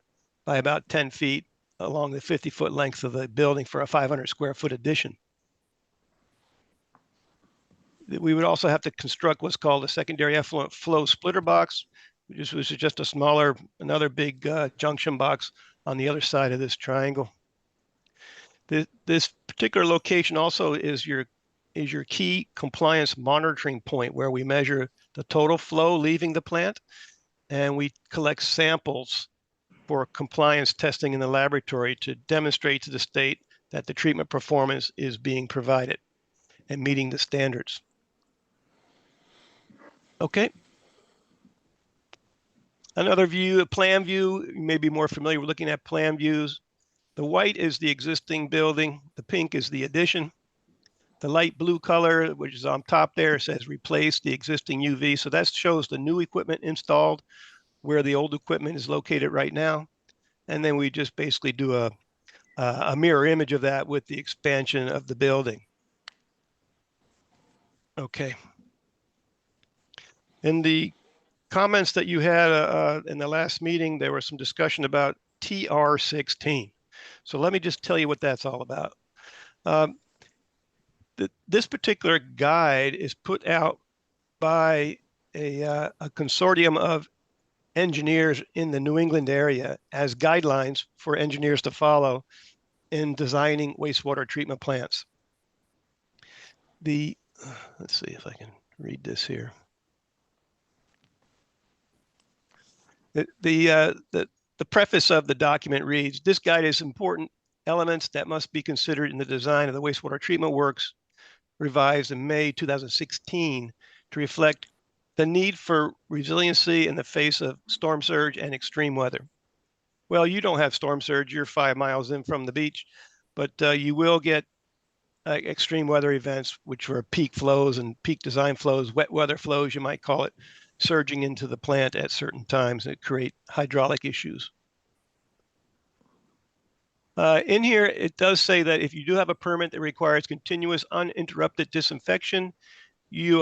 by about 10 feet along the 50-foot length of the building for a 500 square foot addition. We would also have to construct what's called a secondary effluent flow splitter box, which is just a smaller, another big junction box on the other side of this triangle. This particular location also is your key compliance monitoring point, where we measure the total flow leaving the plant, and we collect samples for compliance testing in the laboratory to demonstrate to the state that the treatment performance is being provided and meeting the standards. Okay. Another view, a plan view, you may be more familiar with looking at plan views. The white is the existing building. The pink is the addition. The light blue color, which is on top there, says replace the existing UV. So that shows the new equipment installed where the old equipment is located right now. And then we just basically do a mirror image of that with the expansion of the building. Okay. In the comments that you had in the last meeting, there was some discussion about TR16. So let me just tell you what that's all about. This particular guide is put out by a consortium of engineers in the New England area as guidelines for engineers to follow in designing wastewater treatment plants. Let's see if I can read this here. The preface of the document reads, "This guide is important elements that must be considered in the design of the wastewater treatment works, revised in May 2016 to reflect the need for resiliency in the face of storm surge and extreme weather." Well, you don't have storm surge. You're 5 miles in from the beach, but you will get extreme weather events, which are peak flows and peak design flows, wet weather flows, you might call it, surging into the plant at certain times that create hydraulic issues. In here, it does say that if you do have a permit that requires continuous uninterrupted disinfection, you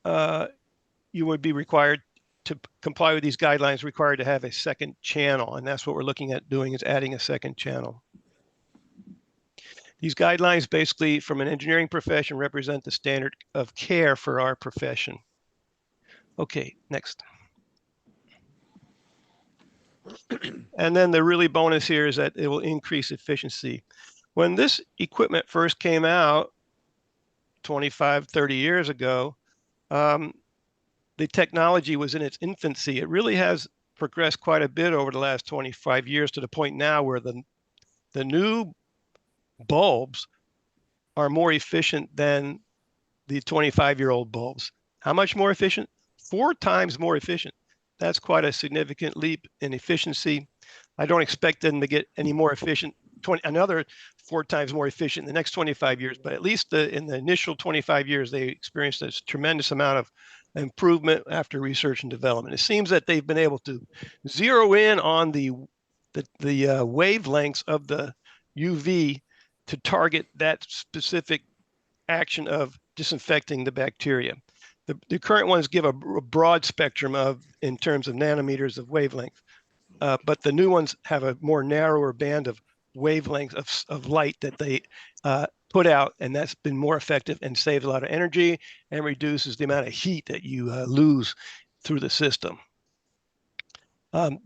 would be required to comply with these guidelines, required to have a second channel. And that's what we're looking at doing, is adding a second channel. These guidelines basically, from an engineering profession, represent the standard of care for our profession. Okay, next. And then the really bonus here is that it will increase efficiency. When this equipment first came out 25, 30 years ago, the technology was in its infancy. It really has progressed quite a bit over the last 25 years to the point now where the new bulbs are more efficient than the 25-year-old bulbs. How much more efficient? 4 times more efficient. That's quite a significant leap in efficiency. I don't expect them to get any more efficient, another 4 times more efficient in the next 25 years, but at least in the initial 25 years, they experienced a tremendous amount of improvement after research and development. It seems that they've been able to zero in on the wavelengths of the UV to target that specific action of disinfecting the bacteria. The current ones give a broad spectrum in terms of nanometers of wavelength, but the new ones have a more narrower band of wavelength of light that they put out, and that's been more effective and saves a lot of energy and reduces the amount of heat that you lose through the system.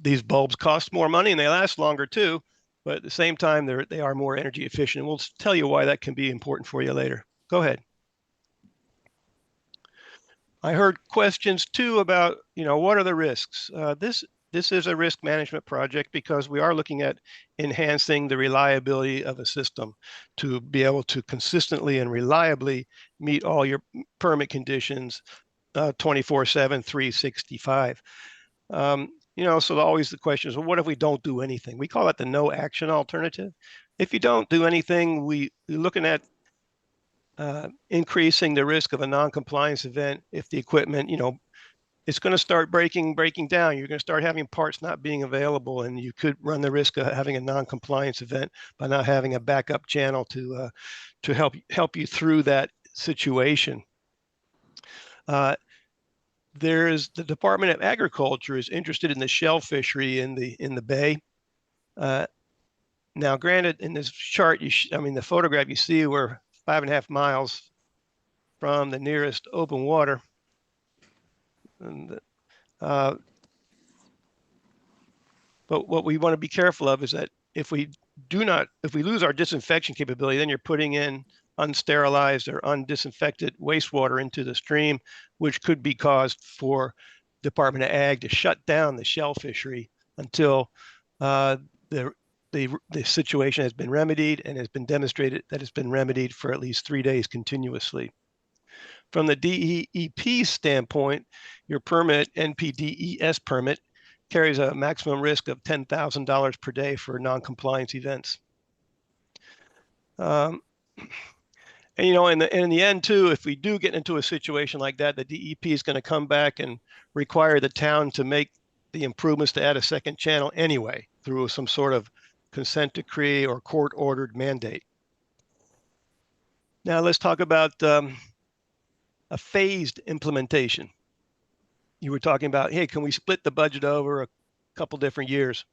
These bulbs cost more money and they last longer too, but at the same time, they are more energy efficient. And we'll tell you why that can be important for you later. Go ahead. I heard questions too about, what are the risks? This is a risk management project because we are looking at enhancing the reliability of a system to be able to consistently and reliably meet all your permit conditions 24/7, 365. So always the question is, well, what if we don't do anything? We call it the no action alternative. If you don't do anything, we're looking at increasing the risk of a non-compliance event. If the equipment, it's going to start breaking down, you're going to start having parts not being available, and you could run the risk of having a non-compliance event by not having a backup channel to help you through that situation. There's the Department of Agriculture is interested in the shell fishery in the bay. Now, granted, in this chart, I mean, the photograph you see, we're 5.5 miles from the nearest open water. And, but what we want to be careful of is that if we lose our disinfection capability, then you're putting in unsterilized or undisinfected wastewater into the stream, which could be caused for Department of Ag to shut down the shell fishery until the situation has been remedied and has been demonstrated that it's been remedied for at least 3 days continuously. From the DEP standpoint, your permit, NPDES permit, carries a maximum risk of $10,000 per day for non-compliance events. And you know, in the end too, if we do get into a situation like that, the DEP is going to come back and require the town to make the improvements to add a second channel anyway through some sort of consent decree or court-ordered mandate. Now let's talk about a phased implementation. You were talking about, hey, can we split the budget over a couple different years?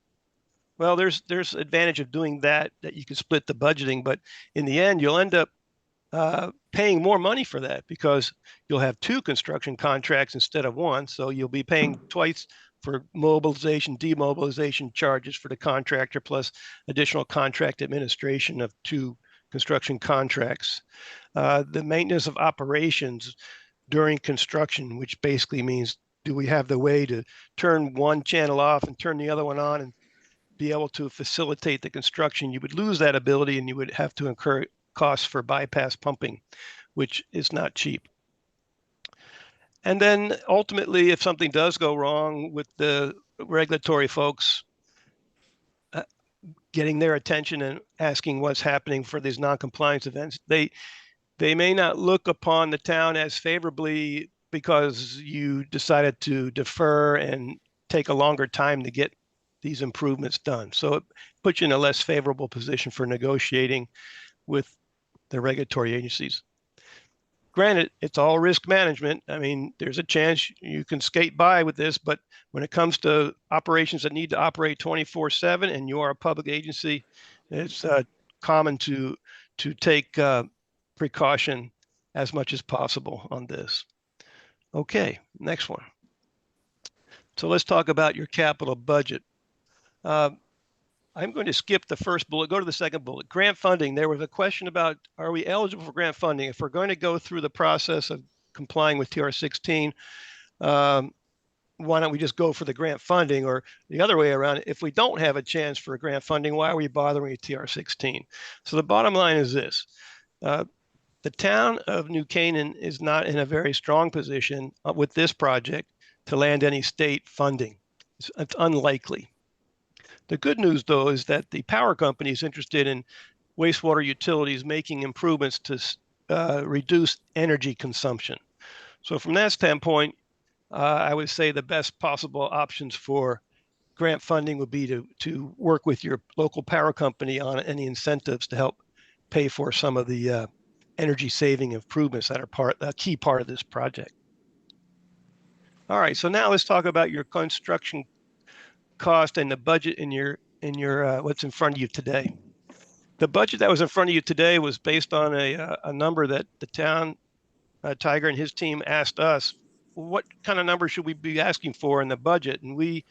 Well, there's advantage of doing that you can split the budgeting, but in the end, you'll end up paying more money for that because you'll have 2 construction contracts instead of 1. So you'll be paying twice for mobilization, demobilization charges for the contractor, plus additional contract administration of 2 construction contracts. The maintenance of operations during construction, which basically means, do we have the way to turn one channel off and turn the other one on and be able to facilitate the construction? You would lose that ability and you would have to incur costs for bypass pumping, which is not cheap. And then ultimately, if something does go wrong with the regulatory folks, getting their attention and asking what's happening for these non-compliance events, they may not look upon the town as favorably because you decided to defer and take a longer time to get these improvements done. So it puts you in a less favorable position for negotiating with the regulatory agencies. Granted, it's all risk management. I mean, there's a chance you can skate by with this, but when it comes to operations that need to operate 24/7 and you are a public agency, it's common to take precaution as much as possible on this. Okay, next one. So let's talk about your capital budget. I'm going to skip the first bullet, go to the second bullet. Grant funding. There was a question about, are we eligible for grant funding? If we're going to go through the process of complying with TR16, why don't we just go for the grant funding? Or the other way around, if we don't have a chance for grant funding, why are we bothering with TR16? So the bottom line is this. The town of New Canaan is not in a very strong position with this project to land any state funding. It's unlikely. The good news, though, is that the power company is interested in wastewater utilities making improvements to reduce energy consumption. So from that standpoint, I would say the best possible options for grant funding would be to work with your local power company on any incentives to help pay for some of the energy saving improvements that are a key part of this project. All right, so now let's talk about your construction cost and the budget in your what's in front of you today. The budget that was in front of you today was based on a number that the town, Tiger and his team asked us, what kind of number should we be asking for in the budget? And we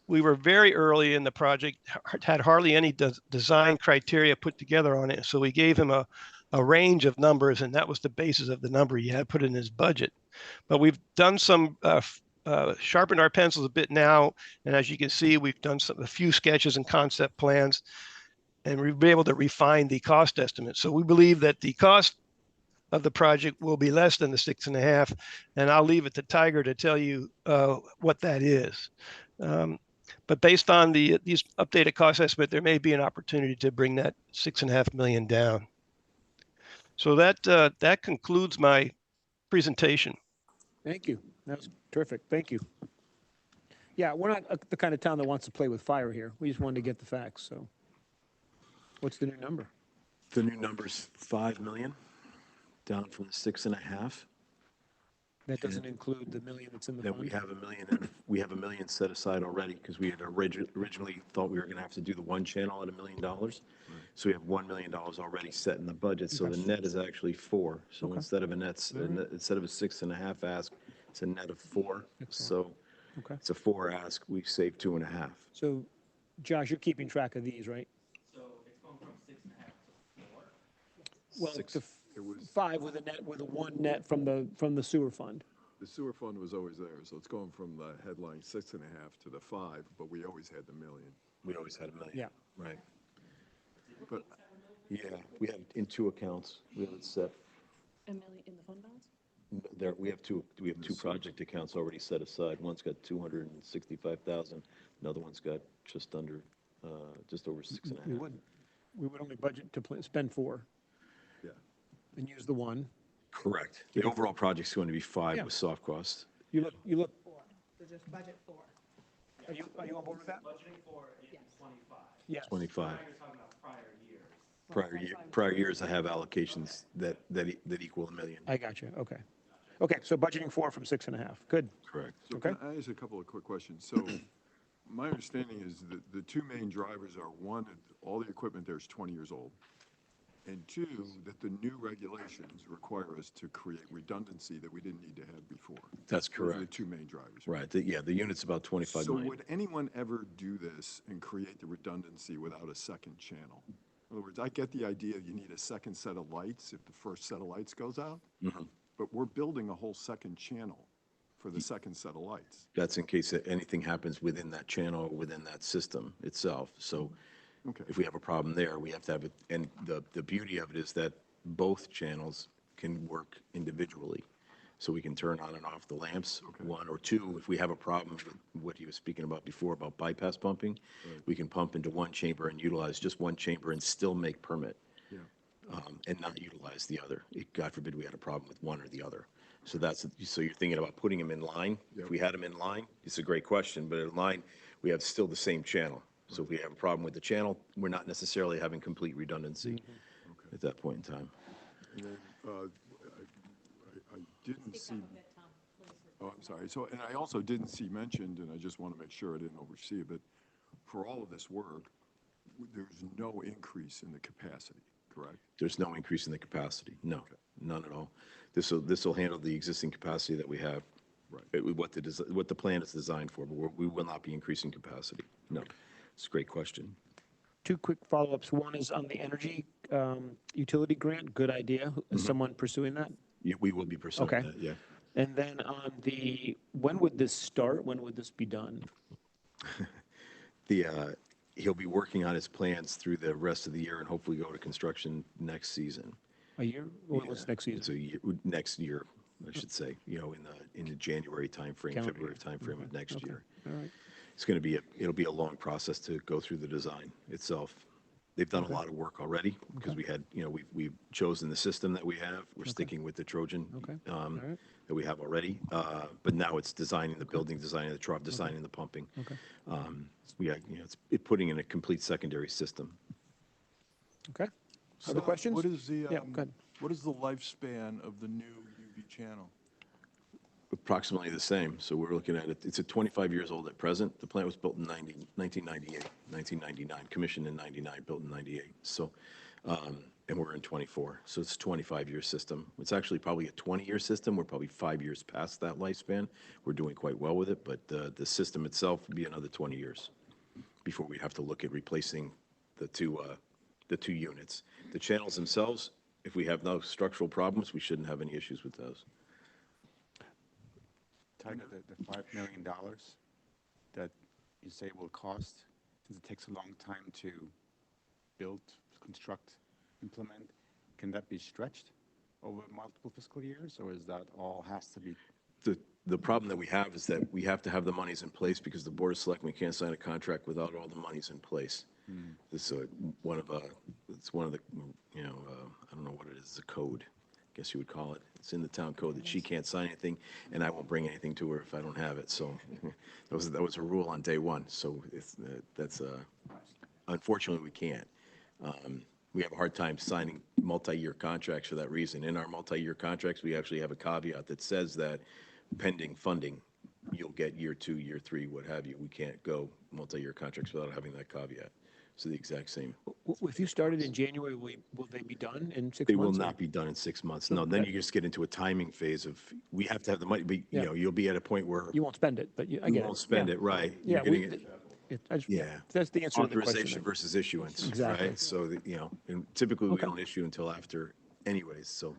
were very early in the project, had hardly any design criteria put together on it. So we gave him a range of numbers, and that was the basis of the number he had put in his budget. But we've done some sharpened our pencils a bit now, and as you can see, we've done a few sketches and concept plans, and we've been able to refine the cost estimate. So we believe that the cost of the project will be less than the 6.5, and I'll leave it to Tiger to tell you what that is. But based on these updated cost estimate, there may be an opportunity to bring that $6.5 million down. So that concludes my presentation. Thank you. That was terrific. Thank you. Yeah, we're not the kind of town that wants to play with fire here. We just wanted to get the facts. So what's the new number? The new number's $5 million. down from the 6.5. That doesn't include the million that's in the Then we fund? have we have $1 million set aside already because we had originally thought we were going to have to do the one channel at $1 million. So we have $1 million already set in the budget. So the net is actually 4. So instead of instead of a 6.5 ask, it's a net of 4. So Okay. it's a 4 ask. We've saved 2.5. So, Josh, you're keeping track of these, right? So it's going from 6.5 to 4. Well, Six. to 5 with a 1 net from the sewer fund. The sewer fund was always there, so it's going from the headline 6.5 to the 5, but we always had the million. We always had $1 million. Yeah. Right. But Yeah, we have in 2 accounts. We have it set. $1 million in the fund balance? There, we have two project accounts already set aside. One's got 265,000. Another one's got just under, just over 6.5. We would only budget to spend 4 yeah, and use the 1. Correct. The overall project's going to be 5 Yeah. with soft costs. You look, So just budget 4. are you on board with that? Budgeting for is 25. Yes. 25. Now you're talking about prior years. Prior years, I have allocations that equal $1 million. I got you, okay. Okay, so budgeting 4 from 6.5, good. Correct. so Okay. can I ask a couple of quick questions? So my understanding is that the 2 main drivers are, one, that all the equipment there is 20 years old, and 2, that the new regulations require us to create redundancy that we didn't need to have before. That's Those are the correct. 2 main drivers. Right, the unit's about 25 So million. would anyone ever do this and create the redundancy without a second channel? In other words, I get the idea you need a second set of lights if the first set of lights goes out, but we're building a whole second channel for the second set of lights. That's in case anything happens within that channel or within that system itself. So Okay. if we have a problem there, we have to have it. And the beauty of it is that both channels can work individually. So we can turn on and off the lamps, 1 or 2. If we have a problem with what he was speaking about before about bypass pumping, we can pump into one chamber and utilize just one chamber and still make permit. Yeah. And not utilize the other. God forbid we had a problem with one or the other. So so you're thinking about putting them in line. If we had them in line, it's a great question, but in line, we have still the same channel. So if we have a problem with the channel, we're not necessarily having complete redundancy at that point in time. And then I didn't see. Oh, I'm sorry. So, and I also didn't see mentioned, and I just want to make sure I didn't oversee it, but for all of this work, there's no increase in the capacity, correct? There's no increase in the capacity. No, none at all. This will handle the existing capacity that we have. Right. What the plan is designed for, but we will not be increasing capacity. No. It's a great question. 2 quick follow-ups. One is on the energy utility grant, good idea. Is someone pursuing that? We will be pursuing Okay. that, yeah. And then on when would this start? When would this be done? He'll be working on his plans through the rest of the year and hopefully go to construction next season. A year? Or what's next season? So next year, I should say, in the January timeframe, Calendar February year. timeframe of next year. All right. It's it'll be a long process to go through the design itself. They've done a lot of work already because we had, we've chosen the system that we have. We're sticking with the Trojan right. that we have already. But now it's designing the building, designing the trough, designing the pumping. Okay. It's putting in a complete secondary system. Okay. Other questions? What is the, Yeah, go ahead. what is the lifespan of the new UV channel? Approximately the same. So we're looking at it. It's at 25 years old at present. The plant was built in 1998, 1999, commissioned in 99, built in 98. So, and we're in 24. So it's a 25-year system. It's actually probably a 20-year system. We're probably 5 years past that lifespan. We're doing quite well with it, but the system itself would be another 20 years before we have to look at replacing the two units. The channels themselves, if we have no structural problems, we shouldn't have any issues with those. Tiger, the $5 million that you say will cost, since it takes a long time to build, construct, implement, can that be stretched over multiple fiscal years, or is that all has to be? The problem that we have is that we have to have the monies in place because the Board of Selectmen can't sign a contract without all the monies in place. This is one of the, I don't know what it is, the code, I guess you would call it. It's in the town code that she can't sign anything, and I won't bring anything to her if I don't have it. So that was a rule on day one. So that's unfortunately we can't. we have a hard time signing multi-year contracts for that reason. In our multi-year contracts, we actually have a caveat that says that pending funding, you'll get year 2, year 3, what have you. We can't go multi-year contracts without having that caveat. So the exact same. If you started in January, will they be done in 6 They will months? or- not be done in 6 months. No, then you just get into a timing phase of, we have to have the money, but, you know, you'll be at a point where You won't spend it, but I you get it. won't spend Yeah. it, right? Yeah, You're getting it. yeah. That's the answer to the question. Authorization versus issuance, Exactly. right? So, you know, and typically we Okay. don't issue until after anyways, so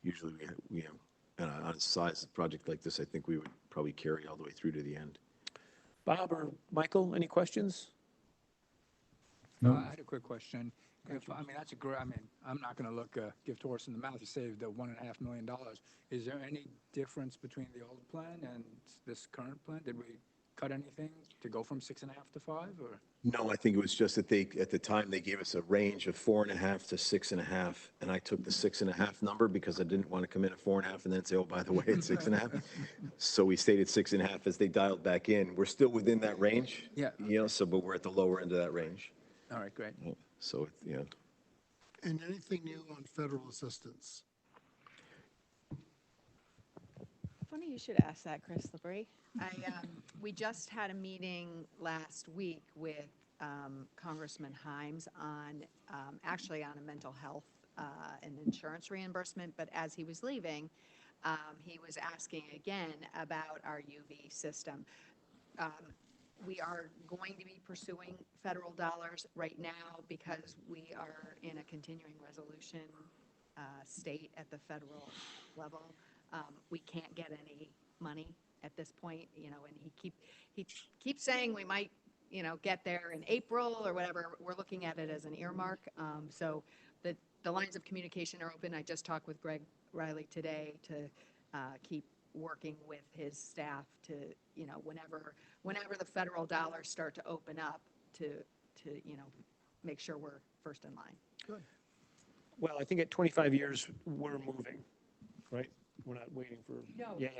usually we have, and on a size project like this, I think we would probably carry all the way through to the end. Bob or Michael, any questions? No. I had a quick question. I mean, that's a great, I mean, I'm not going to look a gift horse in the mouth. You saved $1.5 million. Is there any difference between the old plan and this current plan? Did we cut anything to go from 6.5 to 5 or? No, I think it was just that they, at the time, they gave us a range of 4.5 to 6.5, and I took the 6.5 number because I didn't want to come in at 4.5 and then say, oh, by the way, it's 6.5. So we stayed at 6.5 as they dialed back in. We're still within that range. Yeah. You know, so, but we're at the lower end of that range. All right, great. So, you know, And anything new on federal assistance? Funny you should ask that, Chris Labrie. We just had a meeting last week with Congressman Himes on, actually on a mental health and insurance reimbursement, but as he was leaving, he was asking again about our UV system. We are going to be pursuing federal dollars right now because we are in a continuing resolution state at the federal level. We can't get any money at this point, you know, and he keeps saying we might, you know, get there in April or whatever. We're looking at it as an earmark. So the lines of communication are open. I just talked with Greg Riley today to keep working with his staff to, you know, whenever the federal dollars start to open up to, you know, make sure we're first in line. Good. Well, I think at 25 years, we're moving, right? We're not waiting for, No. yeah.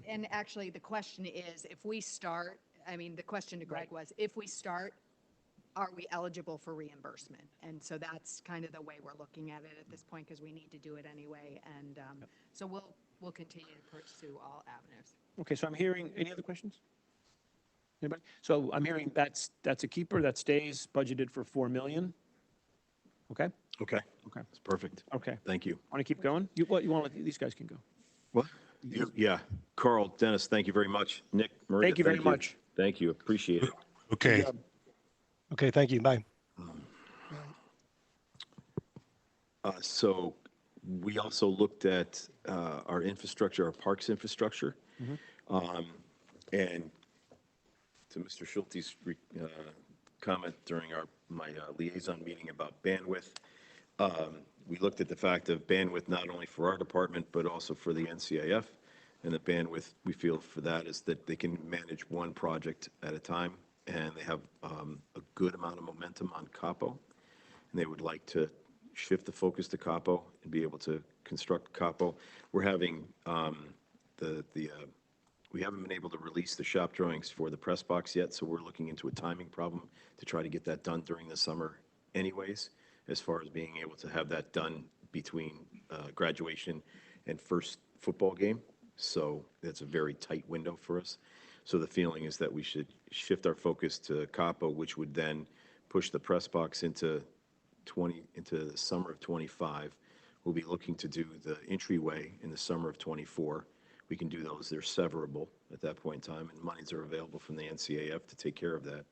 And actually, the question is, if we start, I mean, the question to Greg was, if we start, are we eligible for reimbursement? And so that's kind of the way we're looking at it at this point, because we need to do it anyway. And so we'll continue to pursue all avenues. Okay, so I'm hearing, any other questions? Anybody? So I'm hearing that's a keeper, that stays budgeted for 4 million. Okay? okay. Okay. That's perfect. Okay. Thank you. Want to keep going? You want to let, these guys can go. What? Yeah. Carl, Dennis, thank you very much. Nick, Maria, Thank you very much. Thank you. Appreciate it. Okay. Okay, thank you. Bye. So we also looked at our infrastructure, our parks infrastructure. And to Mr. Schulte's comment during my liaison meeting about bandwidth, we looked at the fact of bandwidth not only for our department, but also for the NCIF. And the bandwidth we feel for that is that they can manage one project at a time, and they have a good amount of momentum on Capo. And they would like to shift the focus to Capo and be able to construct Capo. We're having we haven't been able to release the shop drawings for the press box yet, so we're looking into a timing problem to try to get that done during the summer anyways, as far as being able to have that done between graduation and first football game. So that's a very tight window for us. So the feeling is that we should shift our focus to Capo, which would then push the press box into the summer of 25. We'll be looking to do the entryway in the summer of 24. We can do those, they're severable at that point in time, and monies are available from the NCAF to take care of that.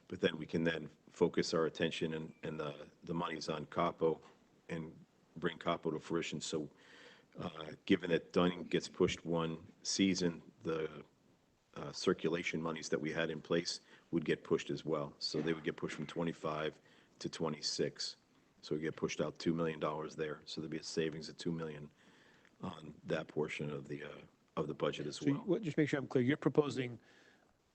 But then we can then focus our attention and the monies on Capo and bring Capo to fruition. So given that Dunning gets pushed one season, the circulation monies that we had in place would get pushed as well. So they would get pushed from 25 to 26. So we get pushed out $2 million there. So there'd be a savings of $2 million on that portion of the budget as well. So just make sure I'm clear, you're proposing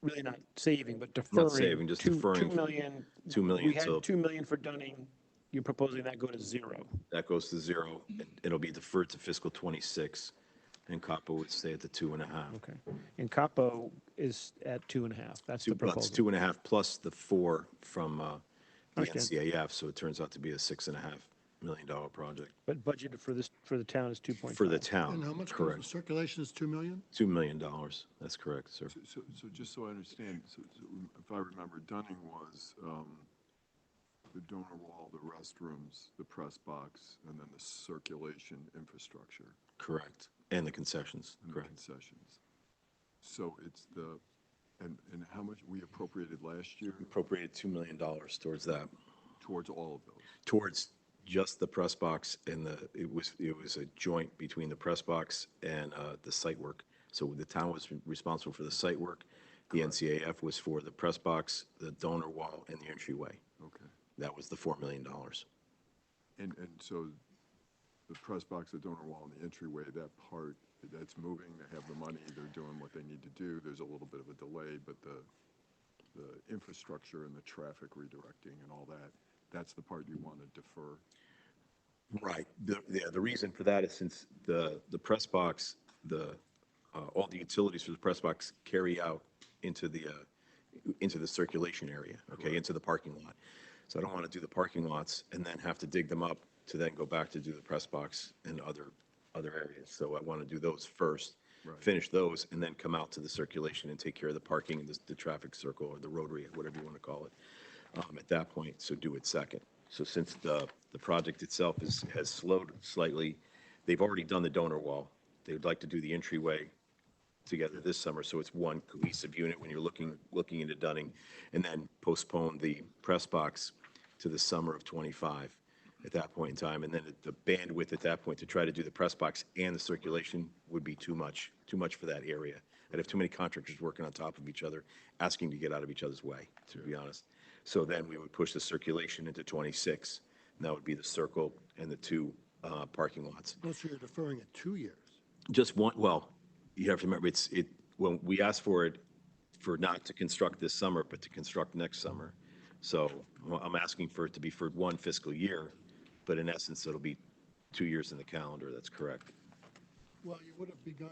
really not saving, but deferring. Not saving, just deferring. 2 million. 2 million, We had so- 2 million for Dunning. You're proposing that go to 0. That goes to 0. And it'll be deferred to fiscal 26, and Capo would stay at the 2.5. Okay. And Capo is at 2.5. That's the That's proposal. 2.5 plus the 4 from understand. NCAF, so it turns out to be a $6.5 million project But budgeted for this, for the town is 2.5. for the And town. how much goes, Correct. circulation is 2 million? $2 million. That's correct, sir. So just so I understand, so if I remember, Dunning was the donor wall, the restrooms, the press box, and then the circulation infrastructure Correct. And the concessions. and the Correct. concessions. So it's and how much we appropriated last year Appropriated $2 million towards that. towards all of those? Towards just the press box and it was a joint between the press box and the site work. So the town was responsible for the site work. The NCAF was for the press box, the donor wall, and the entryway. Okay. That was the $4 million. And so the press box, the donor wall, and the entryway, that part, that's moving, they have the money, they're doing what they need to do. There's a little bit of a delay, but the infrastructure and the traffic redirecting and all that, that's the part you want to defer. Right. The reason for that is since the press box, all the utilities for the press box carry out into the circulation area, okay, into the parking lot. So I don't want to do the parking lots and then have to dig them up to then go back to do the press box and other areas. So I want to do those first, finish those, and then come out to the circulation and take care of the parking and the traffic circle or the rotary, whatever you want to call it, at that point. So do it second. So since the project itself has slowed slightly, they've already done the donor wall. They would like to do the entryway together this summer, so it's one cohesive unit when you're looking into Dunning, and then postpone the press box to the summer of '25 at that point in time. And then the bandwidth at that point to try to do the press box and the circulation would be too much for that area. I'd have too many contractors working on top of each other, asking to get out of each other's way, to be honest. So then we would push the circulation into '26, and that would be the circle and the two parking lots. Oh, so you're deferring it 2 years? Just one, well, you have to remember, when we asked for it, for not to construct this summer, but to construct next summer. So I'm asking for it to be for one fiscal year, but in essence, it'll be 2 years in the calendar. That's correct. Well, you would have begun,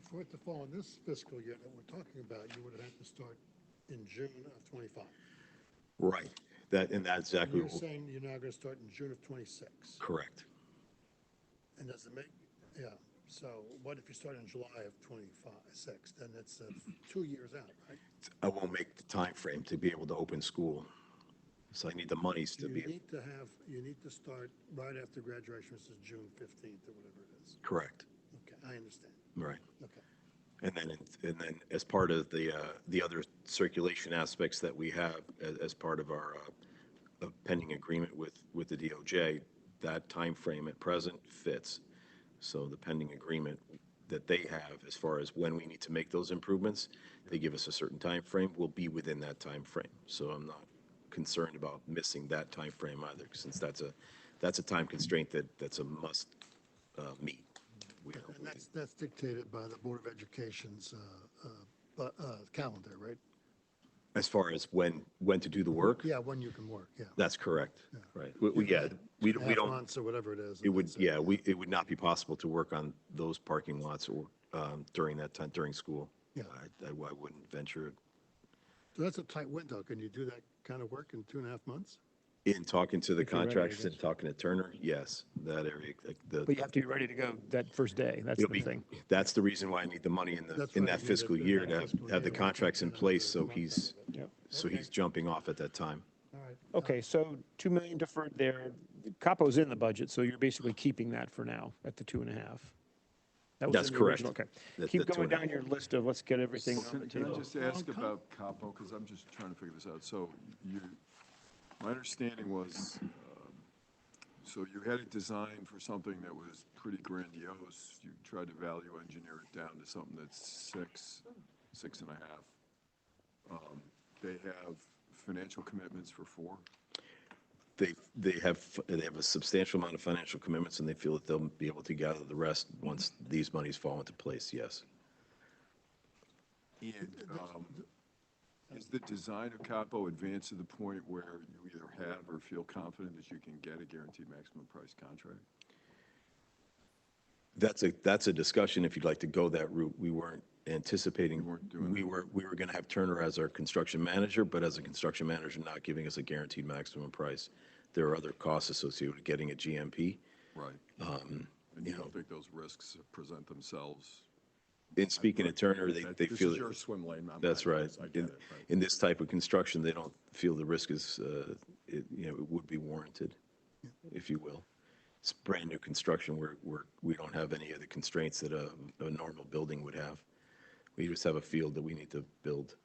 for it to fall in this fiscal year that we're talking about, you would have had to start in June of '25. Right. That's exactly You're saying you're now going to start in June of '26. correct. And does it make, yeah, so what if you start in July of '26? Then it's 2 years out, right? I won't make the time frame to be able to open school. So I need the monies to You be need to start right after graduation, which is June 15th or whatever it is. correct. Okay, I understand. Right. Okay. And then as part of the other circulation aspects that we have as part of our pending agreement with the DOJ, that time frame at present fits. So the pending agreement that they have as far as when we need to make those improvements, they give us a certain time frame, will be within that time frame. So I'm not concerned about missing that time frame either, since that's a time constraint that's a must meet. And that's dictated by the Board of Education's calendar, right? As far as when to do the work? Yeah, when you can work, yeah. That's correct, right. We Half don't, months or whatever it is. it would, yeah, it would not be possible to work on those parking lots or during that time, during school. Yeah. I wouldn't venture it. So that's a tight window. Can you do that kind of work in 2.5 months? In talking to the If you're ready, I contractors and guess. talking to Turner, yes, that area, But you have to be ready to go that first day. That's it'll the be, thing. that's the reason why I need the money in That's in right, that you need fiscal it in year that to fiscal have the year. contracts in place, so Yep. he's jumping off at that time. All right. Okay, so 2 million deferred there. Capo's in the budget, so you're basically keeping that for now at the 2.5. That was That's in the correct. original, okay. The Keep going 2.5. down your list of, let's get everything on the Can I table. just ask about Capo, because I'm just trying to figure this out. So my understanding was, so you had it designed for something that was pretty grandiose. You tried to value engineer it down to something that's 6.5. They have financial commitments for 4. They have a substantial amount of financial commitments, and they feel that they'll be able to gather the rest once these monies fall into place, yes. And is the design of Capo advanced to the point where you either have or feel confident that you can get a guaranteed maximum price contract? That's a discussion if you'd like to go that route. We weren't anticipating, we were going to have Turner as our construction manager, but as a construction manager, not giving us a guaranteed maximum price. There are other costs associated with getting a GMP. Right. And you don't think those risks present themselves? In speaking to Turner, they This feel. is your swim lane. That's right. I get it, right. In this type of construction, they don't feel the risk is, it would be warranted, if you will. It's brand new construction where we don't have any of the constraints that a normal building would have. We just have a field that we need to build,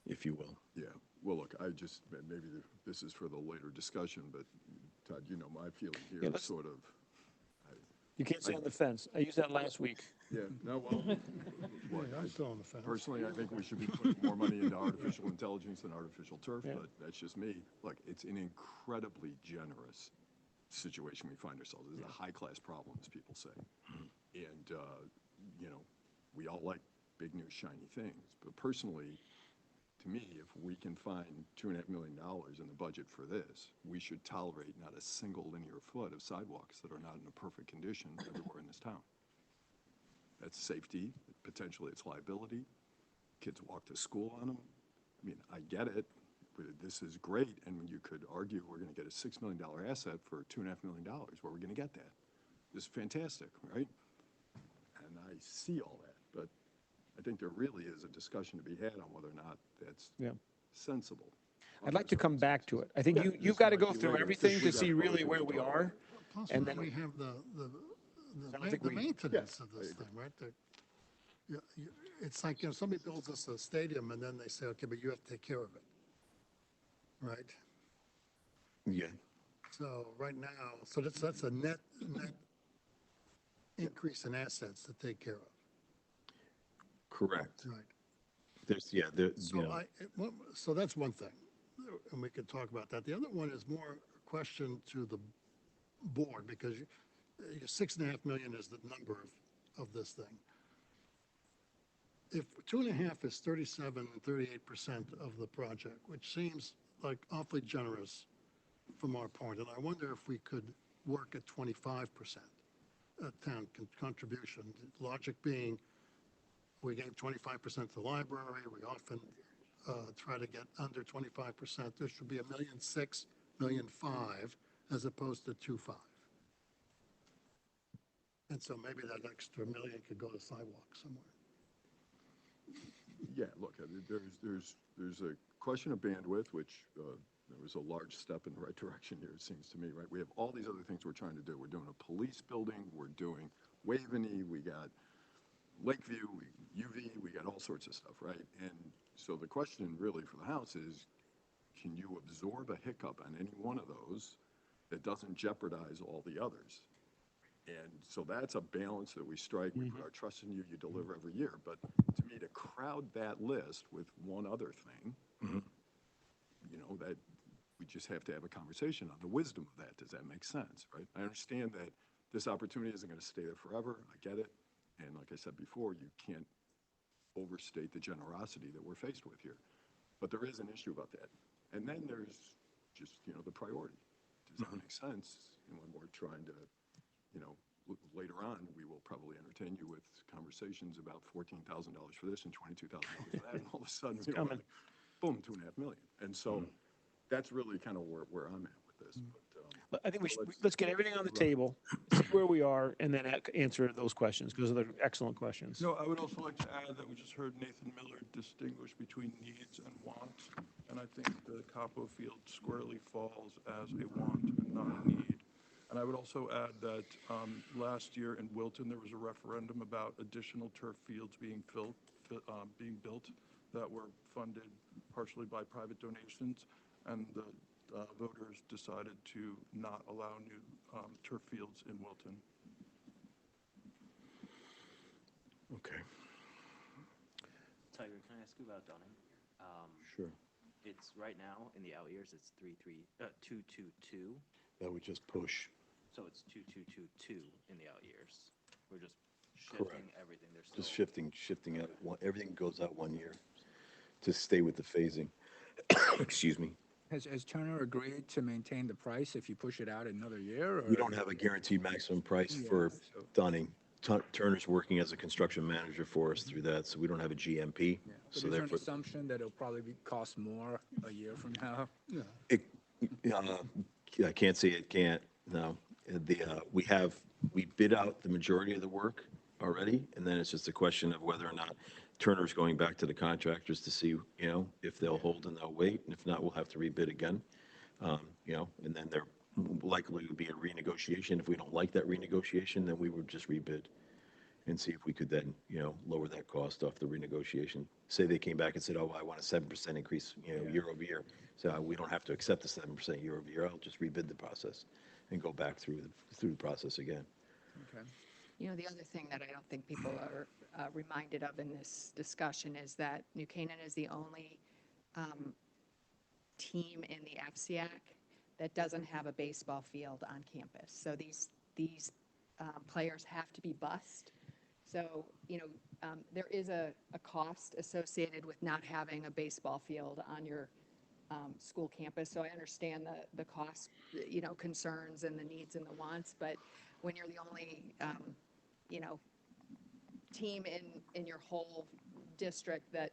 if you will. Yeah, well, look, maybe this is for the later discussion, but Todd, you know, my feeling here is sort of. You can't stay on the fence. I used that last week. Yeah, no, well, look, I'm still on the fence. personally, I think we should be putting more money into artificial intelligence than artificial turf, but that's just me. Look, it's an incredibly generous situation we find ourselves. This is a high-class problem, as people say. And, you know, we all like big, new, shiny things. But personally, to me, if we can find $2.5 million in the budget for this, we should tolerate not a single linear foot of sidewalks that are not in a perfect condition everywhere in this town. That's safety, potentially it's liability. Kids walk to school on them. I mean, I get it. This is great, and you could argue we're going to get a $6 million asset for $2.5 million. Where are we going to get that? This is fantastic, right? And I see all that, but I think there really is a discussion to be had on whether or not that's sensible. I'd like to come back to it. I think you've got to go through everything to see really where we are. Plus, And then we have the maintenance of this thing, right? It's like, you know, somebody builds us a stadium and then they say, okay, but you have to take care of it, right? Yeah. So right now, so that's a net increase in assets to take care of. Correct. Right. So that's one thing, and we could talk about that. The other one is more a question to the board, because your $6.5 million is the number of this thing. If 2.5 is 37 and 38% of the project, which seems like awfully generous from our point, and I wonder if we could work at 25% town contribution. Logic being, we gave 25% to the library. We often try to get under 25%. There should be $1.6 million, $1.5 million, as opposed to 2.5. And so maybe that extra $1 million could go to sidewalks somewhere. Yeah, look, there's a question of bandwidth, which there was a large step in the right direction here, it seems to me, right? We have all these other things we're trying to do. We're doing a police building, we're doing Waveney, we got Lakeview, UV, we got all sorts of stuff, right? And so the question really for the House is, can you absorb a hiccup on any one of those that doesn't jeopardize all the others? And so that's a balance that we strike. We put our trust in you, you deliver every year. But to me, to crowd that list with one other thing, you know, that we just have to have a conversation on the wisdom of that. Does that make sense, right? I understand that this opportunity isn't going to stay there forever. I get it. And like I said before, you can't overstate the generosity that we're faced with here. But there is an issue about that. And then there's just, you know, the priority. Does that make sense? And when we're trying to, you know, later on, we will probably entertain you with conversations about $14,000 for this and $22,000 for that. And all of a sudden, you know, like, boom, $2.5 million. And so that's really kind of where I'm at with this. But, I think let's get everything on the table, see where we are, and then answer those questions, because they're excellent questions. No, I would also like to add that we just heard Nathan Miller distinguish between needs and wants, and I think the Capo field squarely falls as a want and not a need. And I would also add that last year in Wilton, there was a referendum about additional turf fields being built that were funded partially by private donations, and the voters decided to not allow new turf fields in Wilton. Okay. Tiger, can I ask you about Dunning? Sure. It's right now in the out years, it's 222. That would just push. So it's 2222 in the out years. We're just shifting Correct. everything. There's Just shifting out. Everything goes out 1 year to stay with the phasing. Excuse me. Has Turner agreed to maintain the price if you push it out another year? Or? We don't have a guaranteed maximum price for so- Dunning. Turner's working as a construction manager for us through that, so we don't have a GMP. But So is there an therefore, assumption that it'll probably cost more a year from now? Yeah. I can't say it can't, no. We bid out the majority of the work already, and then it's just a question of whether or not Turner's going back to the contractors to see, if they'll hold and they'll wait, and if not, we'll have to rebid again. And then there likely would be a renegotiation. If we don't like that renegotiation, then we would just rebid and see if we could then, lower that cost off the renegotiation. Say they came back and said, oh, I want a 7% increase, year over year. So we don't have to accept the 7% year over year. I'll just rebid the process and go back through the process again. Okay. The other thing that I don't think people are reminded of in this discussion is that New Canaan is the only team in the FCIAC that doesn't have a baseball field on campus. So these players have to be bused. So, there is a cost associated with not having a baseball field on your school campus. So I understand the cost, concerns and the needs and the wants, but when you're the only, team in your whole district that,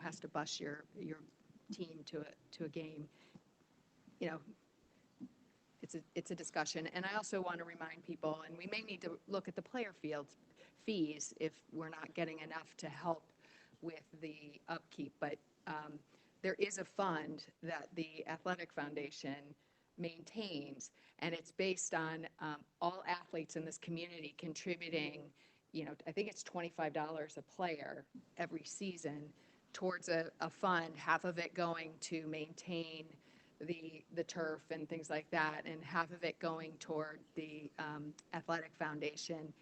has to bus your team to a game, it's a discussion. And I also want to remind people, and we may need to look at the player field fees if we're not getting enough to help with the upkeep, but there is a fund that the Athletic Foundation maintains, and it's based on all athletes in this community contributing, I think it's $25 a player every season towards a fund, half of it going to maintain the turf and things like that, and half of it going toward the Athletic Foundation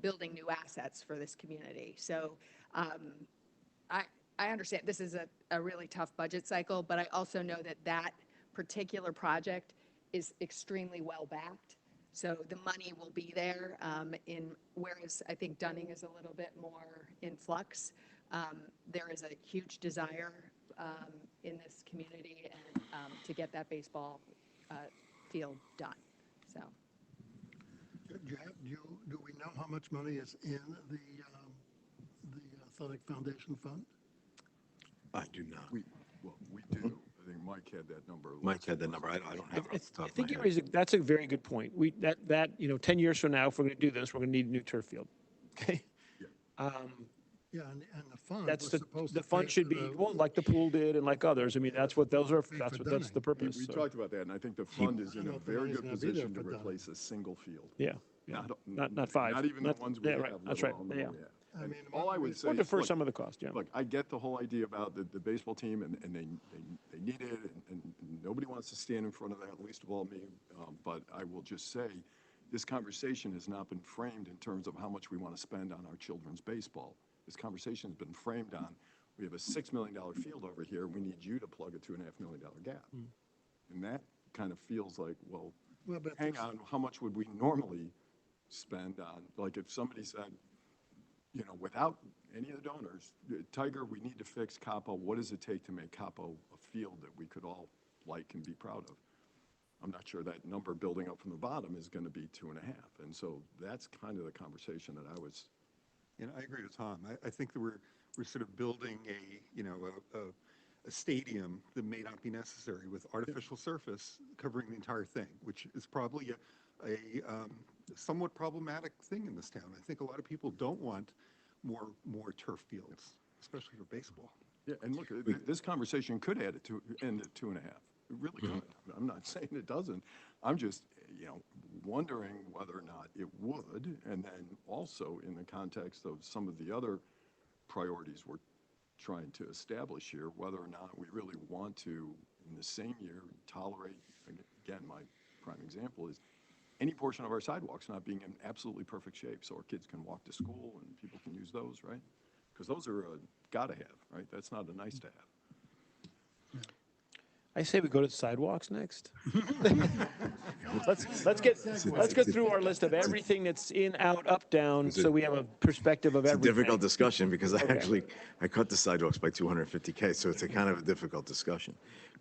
building new assets for this community. So I understand this is a really tough budget cycle, but I also know that particular project is extremely well backed. So the money will be there, whereas I think Dunning is a little bit more in flux. There is a huge desire in this community and to get that baseball field done. So. Do we know how much money is in the Athletic Foundation Fund? I do not. We do. I think Mike had that number. Mike had that number. I don't have it off the top I of think my you head. raise that's a very good point. 10 years from now, if we're going to do this, we're going to need a new turf field. Okay. Yeah, and the fund That's was the supposed the to fund pay should for be, the- well, like the pool did and like others. I mean, that's what that's for the Dunning. purpose. We so. talked about that, and I think the fund is I in don't a know if the very money's good gonna be there position to for Dunning. replace a single field. Yeah. Not five. Not even the ones we yeah, have, right. let That's right. alone the Yeah. one we have. I And mean, all I would say Or is, defer look, some of the cost, yeah. Look, I get the whole idea about the baseball team, and they need it, and nobody wants to stand in front of that, least of all me. But I will just say, this conversation has not been framed in terms of how much we want to spend on our children's baseball. This conversation has been framed on, we have a $6 million field over here, we need you to plug a $2.5 million gap. And that kind of feels like, well, but hang on, how much would we normally spend on, like if somebody said, without any of the donors, Tiger, we need to fix Capo. What does it take to make Capo a field that we could all like and be proud of? I'm not sure that number building up from the bottom is going to be 2.5. And so that's kind of the conversation that I was. I agree with Tom. I think that we're sort of building a stadium that may not be necessary with artificial surface covering the entire thing, which is probably a somewhat problematic thing in this town. I think a lot of people don't want more turf fields, especially for baseball. Yeah, and look, this conversation could end at 2.5. It really could. I'm not saying it doesn't. I'm just, wondering whether or not it would, and then also in the context of some of the other priorities we're trying to establish here, whether or not we really want to, in the same year, tolerate, again, my prime example is any portion of our sidewalks not being in absolutely perfect shape so our kids can walk to school and people can use those, right? Because those are a gotta have, right? That's not a nice to have. I say we go to the sidewalks next. Let's get through our list of everything that's in, out, up, down, so we have a perspective of It's a everything. difficult discussion because Okay. I cut the sidewalks by 250K, so it's a kind of a difficult discussion.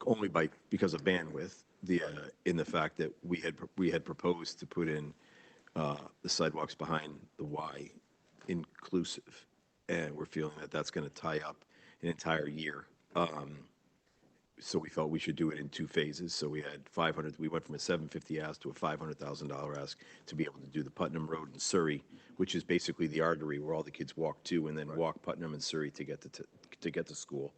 Only because of bandwidth, in the fact that we had proposed to put in the sidewalks behind the Y inclusive, and we're feeling that that's going to tie up an entire year. So we felt we should do it in two phases. So we had 500, we went from a 750 ask to a $500,000 ask to be able to do the Putnam Road in Surrey, which is basically the artery where all the kids walk to, and then walk Putnam and Surrey to get to school.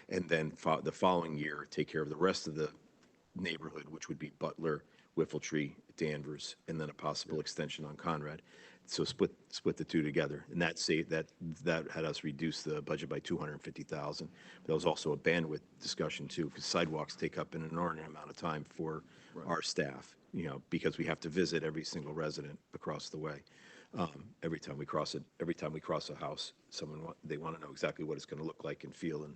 And then the following year, take care of the rest of the neighborhood, which would be Butler, Whiffletree, Danvers, and then a possible extension on Conrad. So split the two together, and that had us reduce the budget by 250,000. But that was also a bandwidth discussion too, because sidewalks take up an inordinate amount of time for our staff. Because we have to visit every single resident across the way. Every time we cross a house, they want to know exactly what it's going to look like and feel, and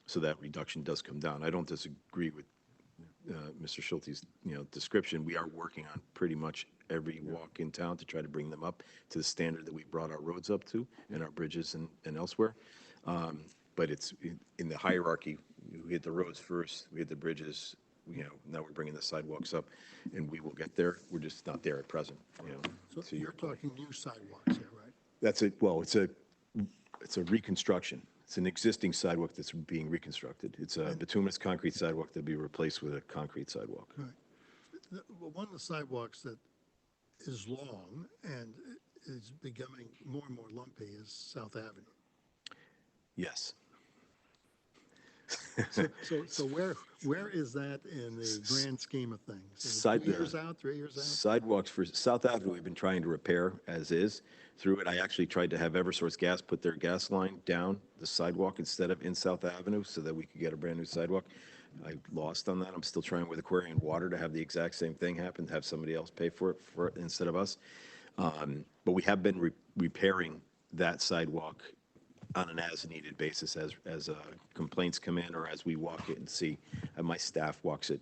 so that reduction does come down. I don't disagree with Mr. Schulte's description. We are working on pretty much every walk in town to try to bring them up to the standard that we brought our roads up to and our bridges and elsewhere. But it's in the hierarchy. We hit the roads first, we hit the bridges. Now we're bringing the sidewalks up, and we will get there. We're just not there at present. So you're talking new sidewalks here, right? That's it. Well, it's a reconstruction. It's an existing sidewalk that's being reconstructed. It's a bituminous concrete sidewalk that'll be replaced with a concrete sidewalk. Right. One of the sidewalks that is long and is becoming more and more lumpy is South Avenue. Yes. So where is that in the grand scheme of things? Is it 2 years out, 3 years out? Sidewalks for South Avenue, we've been trying to repair as is. Through it, I actually tried to have Eversource Gas put their gas line down the sidewalk instead of in South Avenue so that we could get a brand new sidewalk. I lost on that. I'm still trying with Aquarian Water to have the exact same thing happen, to have somebody else pay for it instead of us. But we have been repairing that sidewalk on an as-needed basis as complaints come in or as we walk it and see. And my staff walks it,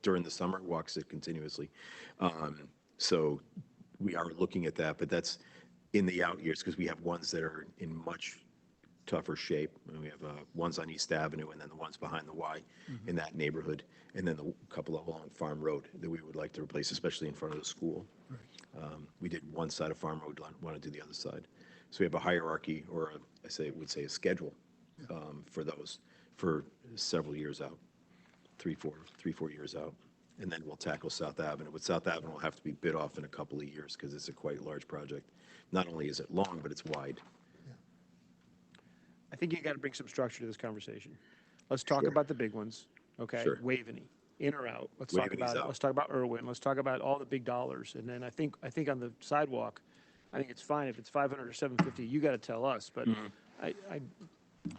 during the summer, walks it continuously. So we are looking at that, but that's in the out years because we have ones that are in much tougher shape. And we have ones on East Avenue and then the ones behind the Y in that neighborhood, and then the couple along Farm Road that we would like to replace, especially in front of the school. We did one side of Farm Road, want to do the other side. So we have a hierarchy, or I would say a schedule for those for several years out, three, four years out. And then we'll tackle South Avenue. But South Avenue will have to be bid off in a couple of years because it's a quite large project. Not only is it long, but it's wide. I think you got to bring some structure to this conversation. Let's talk about the big ones, okay? Sure. Waveney, in or out. Let's talk Waveney's about it. out. Let's talk about Irwin. Let's talk about all the big dollars. And then I think on the sidewalk, I think it's fine if it's 500 or 750. You got to tell us, but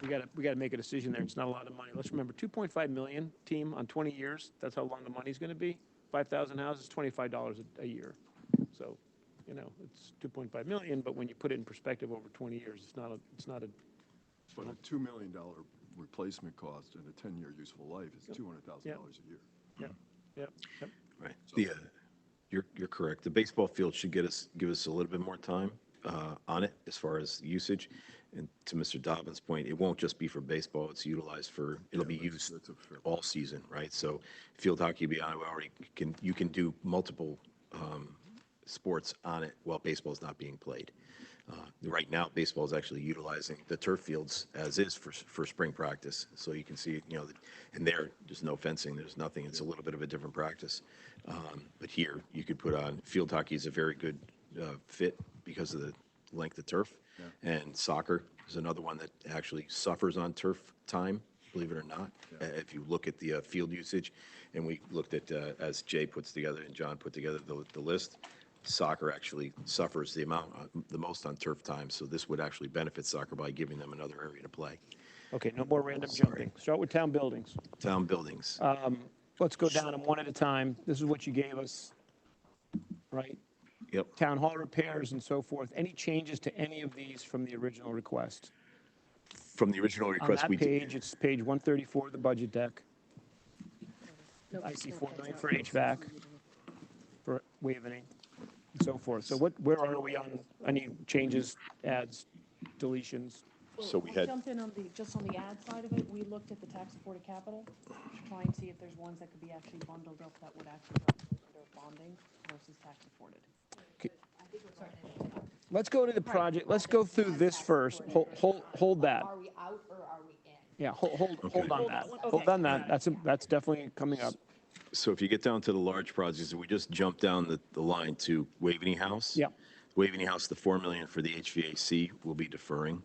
we got to make a decision there. It's not a lot of money. Let's remember 2.5 million team on 20 years. That's how long the money's going to be. 5,000 houses, $25 a year. So, it's 2.5 million. But when you put it in perspective over 20 years, it's not a. But a $2 million replacement cost and a 10-year useful life is $200,000 a year. Yeah. Right. You're correct. The baseball field should give us a little bit more time on it as far as usage. And to Mr. Dobbins' point, it won't just be for baseball. It's utilized it'll be used all season, right? So field hockey, you can do multiple sports on it while baseball is not being played. Right now, baseball is actually utilizing the turf fields as is for spring practice. So you can see, and there's no fencing, there's nothing. It's a little bit of a different practice. But here, you could put on, field hockey is a very good fit because of the length of turf. And soccer is another one that actually suffers on turf time, believe it or not. If you look at the field usage, and we looked at, as Jay puts together and John put together the list, soccer actually suffers the most on turf time. So this would actually benefit soccer by giving them another area to play. Okay, no more random jumping. Start with town buildings. Town buildings. Let's go down them one at a time. This is what you gave us, right? Yep. Town hall repairs and so forth. Any changes to any of these from the original request? From the original On request, that we did. page, it's page 134 of the budget deck. I see 4 million for HVAC, for Waveney, and so forth. So where are we on any changes, adds, deletions? So we I'll had, jump in on just on the ad side of it, we looked at the tax supported capital to try and see if there's ones that could be actually bundled up that would actually consider bonding versus tax supported. Let's go to the project, let's go through this first. Hold that. Are we out or are we in? Yeah, hold on that. Okay. Hold on that. That's definitely coming up. so if you get down to the large projects, if we just jump down the line to Waveney House. Yeah. Waveney House, the 4 million for the HVAC will be deferring.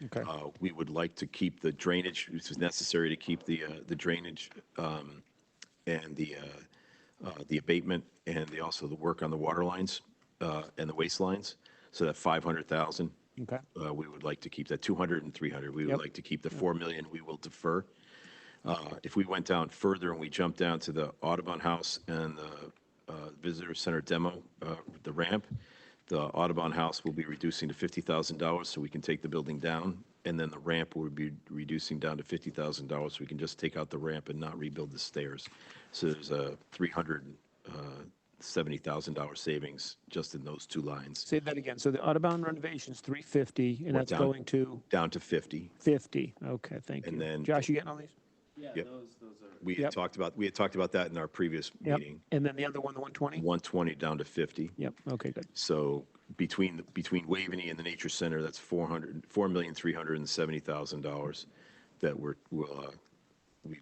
Okay. We would like to keep the drainage, which is necessary to keep the drainage and the abatement and also the work on the water lines and the waste lines. So that 500,000. Okay. We would like to keep that 200 and 300. We would like to keep the 4 million. We will defer. If we went down further and we jumped down to the Audubon House and the Visitor Center demo, the ramp, the Audubon House will be reducing to $50,000 so we can take the building down. And then the ramp will be reducing down to $50,000 so we can just take out the ramp and not rebuild the stairs. So there's a $370,000 savings just in those two lines. Say that again. So the Audubon renovation's 350, and We're that's down- going to Down to 50. 50. Okay, thank you. And then- Josh, you getting all these? Yeah, Yep. those are. We had talked about that in our previous Yep. meeting. And then the other one, the 120? 120 down to 50. Yep, okay, good. So between Waveney and the Nature Center, that's $4,370,000 that we'd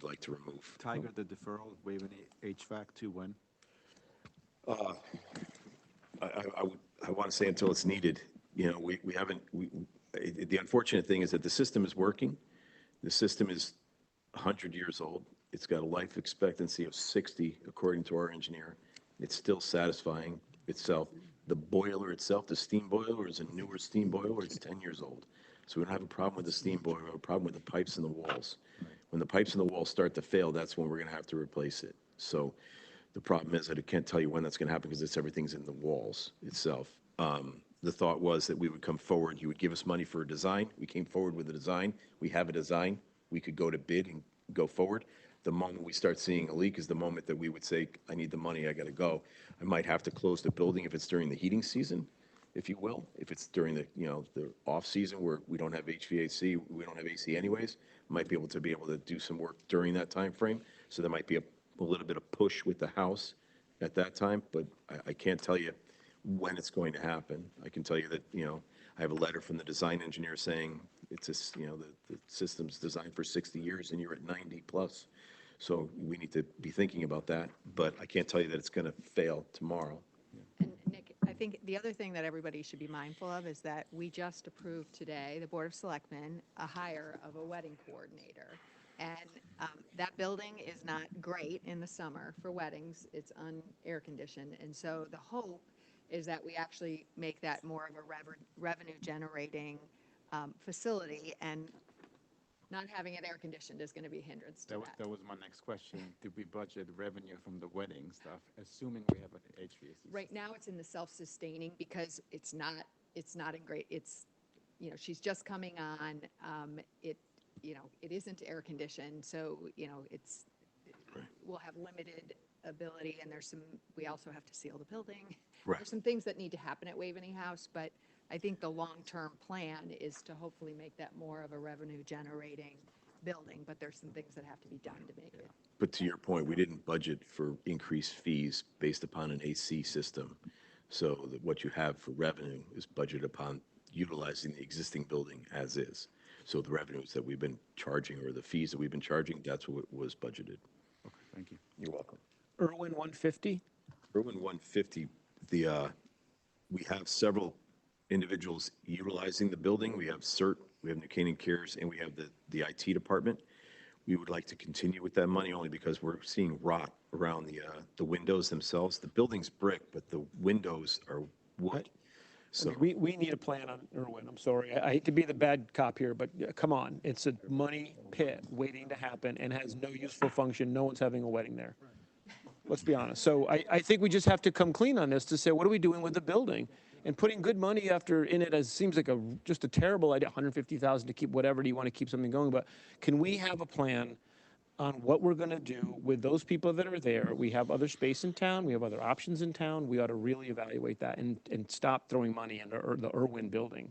like to remove. Tiger, the deferral, Waveney HVAC to when? I want to say until it's needed. You know, we haven't, the unfortunate thing is that the system is working. The system is 100 years old. It's got a life expectancy of 60, according to our engineer. It's still satisfying itself. The boiler itself, the steam boiler, is a newer steam boiler. It's 10 years old. So we don't have a problem with the steam boiler. We have a problem with the pipes in the walls. When the pipes in the walls start to fail, that's when we're going to have to replace it. So the problem is that I can't tell you when that's going to happen because everything's in the walls itself. The thought was that we would come forward. You would give us money for a design. We came forward with a design. We have a design. We could go to bid and go forward. The moment we start seeing a leak is the moment that we would say, I need the money, I got to go. I might have to close the building if it's during the heating season, if you will. If it's during the off season where we don't have HVAC, we don't have AC anyways, might be able to do some work during that time frame. So there might be a little bit of push with the house at that time, but I can't tell you when it's going to happen. I can tell you that, I have a letter from the design engineer saying it's the system's designed for 60 years and you're at 90 plus. So we need to be thinking about that, but I can't tell you that it's going to fail tomorrow. And Nick, I think the other thing that everybody should be mindful of is that we just approved today, the Board of Selectmen, a hire of a wedding coordinator. And that building is not great in the summer for weddings. It's un-air conditioned. And so the hope is that we actually make that more of a revenue generating facility, and not having it air conditioned is going to be a hindrance to that. That was my next question. Did we budget revenue from the wedding stuff, assuming we have an HVAC? Right now, it's in the self-sustaining because it's not in great, she's just coming on. It isn't air conditioned, so, we'll have limited ability, and we also have to seal the building. Right. There's some things that need to happen at Waveney House, but I think the long-term plan is to hopefully make that more of a revenue-generating building, but there's some things that have to be done to make it. But to your point, we didn't budget for increased fees based upon an AC system. So that what you have for revenue is budgeted upon utilizing the existing building as is. So the revenues that we've been charging, or the fees that we've been charging, that's what was budgeted. Okay, thank you. You're welcome. Irwin 150? Irwin 150, we have several individuals utilizing the building. We have CERT, we have New Canaan Cares, and we have the IT department. We would like to continue with that money only because we're seeing rot around the windows themselves. The building's brick, but the windows are wood. So We need a plan on Irwin. I'm sorry. I hate to be the bad cop here, but come on. It's a money pit waiting to happen and has no useful function. No one's having a wedding there. Let's be honest. So I think we just have to come clean on this to say, what are we doing with the building? And putting good money after in it as seems like just a terrible idea, 150,000 to keep whatever, do you want to keep something going? But can we have a plan on what we're going to do with those people that are there? We have other space in town, we have other options in town, we ought to really evaluate that and stop throwing money into the Irwin building.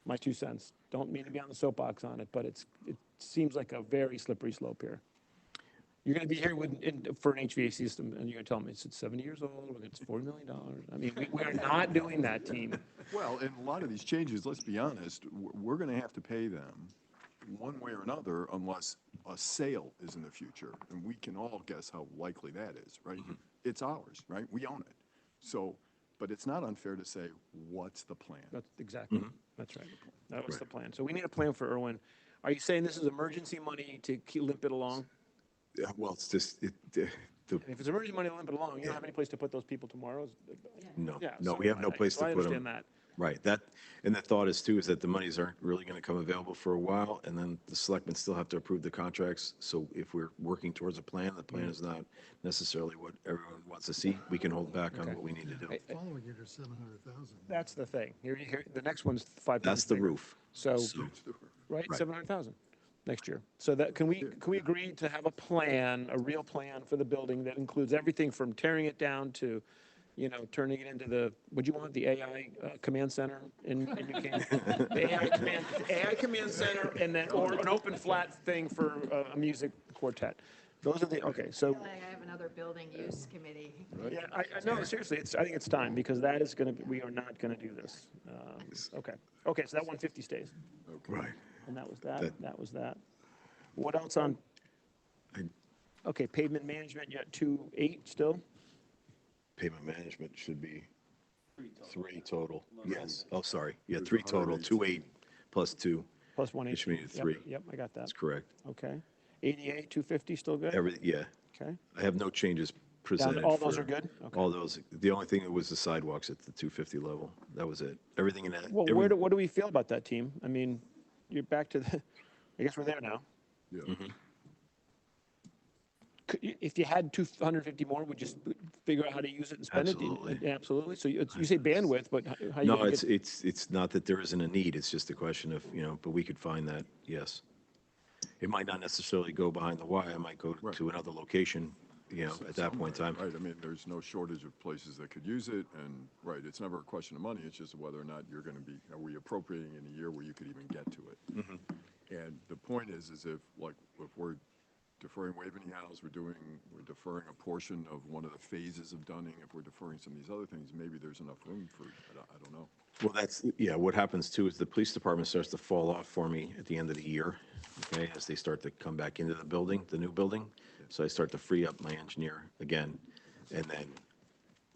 My 2 cents. Don't mean to be on the soapbox on it, but it seems like a very slippery slope here. You're going to be here for an HVAC system, and you're going to tell me it's 70 years old, it's $40 million. I mean, we're not doing that, team. Well, and a lot of these changes, let's be honest, we're going to have to pay them one way or another unless a sale is in the future. And we can all guess how likely that is, right? It's ours, right? We own it. So, but it's not unfair to say, what's the plan? That's exactly, that's right. That was the plan. So we need a plan for Irwin. Are you saying this is emergency money to limp it along? Yeah, well, it's just, If it's emergency money to limp it along, you don't have any place to put those people tomorrow? no, Yeah, no, so we have no place so to I put them. understand that. Right, and the thought is too, is that the monies aren't really going to come available for a while, and then the selectmen still have to approve the contracts. So if we're working towards a plan, the plan is not necessarily what everyone wants to see, we can hold back on what we need to do. Following year, 700,000. That's the thing. Here, the next one's 5 times That's the bigger. roof. So, So- right, Right. 700,000 next year. So that, can we agree to have a plan, a real plan for the building that includes everything from tearing it down to, turning it into would you want the AI command center in New Canaan? The AI command center, and then, or an open flat thing for a music quartet. Those are okay, so. I have another building use committee. Yeah, I know, seriously, I think it's time, because that is going to, we are not going to do this. Okay, so that 150 stays. Right. And that was that was that. What else on? Okay, pavement management, you got 2.8 still? Payment management should be 3 total. Yes, oh, sorry, yeah, 3 total, 2.8 plus 2. Plus 1.8. Which means 3. Yep, I got that. That's correct. Okay. 88, 250 still good? Yeah. Okay. I have no changes presented. all those for are good? Okay. All those, the only thing that was the sidewalks at the 250 level. That was it. Everything in that. Well, what do we feel about that, team? I mean, you're back to I guess we're there now. Yeah. If you had 250 more, would you figure out how to use it and spend Absolutely. it? Absolutely. So you say bandwidth, but how you No, gonna it's, get- it's not that there isn't a need. It's just a question of, but we could find that, yes. It might not necessarily go behind the Y. I might go to another location, at that point in time. Right, I mean, there's no shortage of places that could use it, and, right, it's never a question of money, it's just whether or not you're gonna be, are we appropriating in a year where you could even get to it? And the point is if we're deferring Waveney House, we're deferring a portion of one of the phases of Dunning, if we're deferring some of these other things, maybe there's enough room for, I don't know. Well, what happens too is the police department starts to fall off for me at the end of the year, okay, as they start to come back into the building, the new building. So I start to free up my engineer again, and then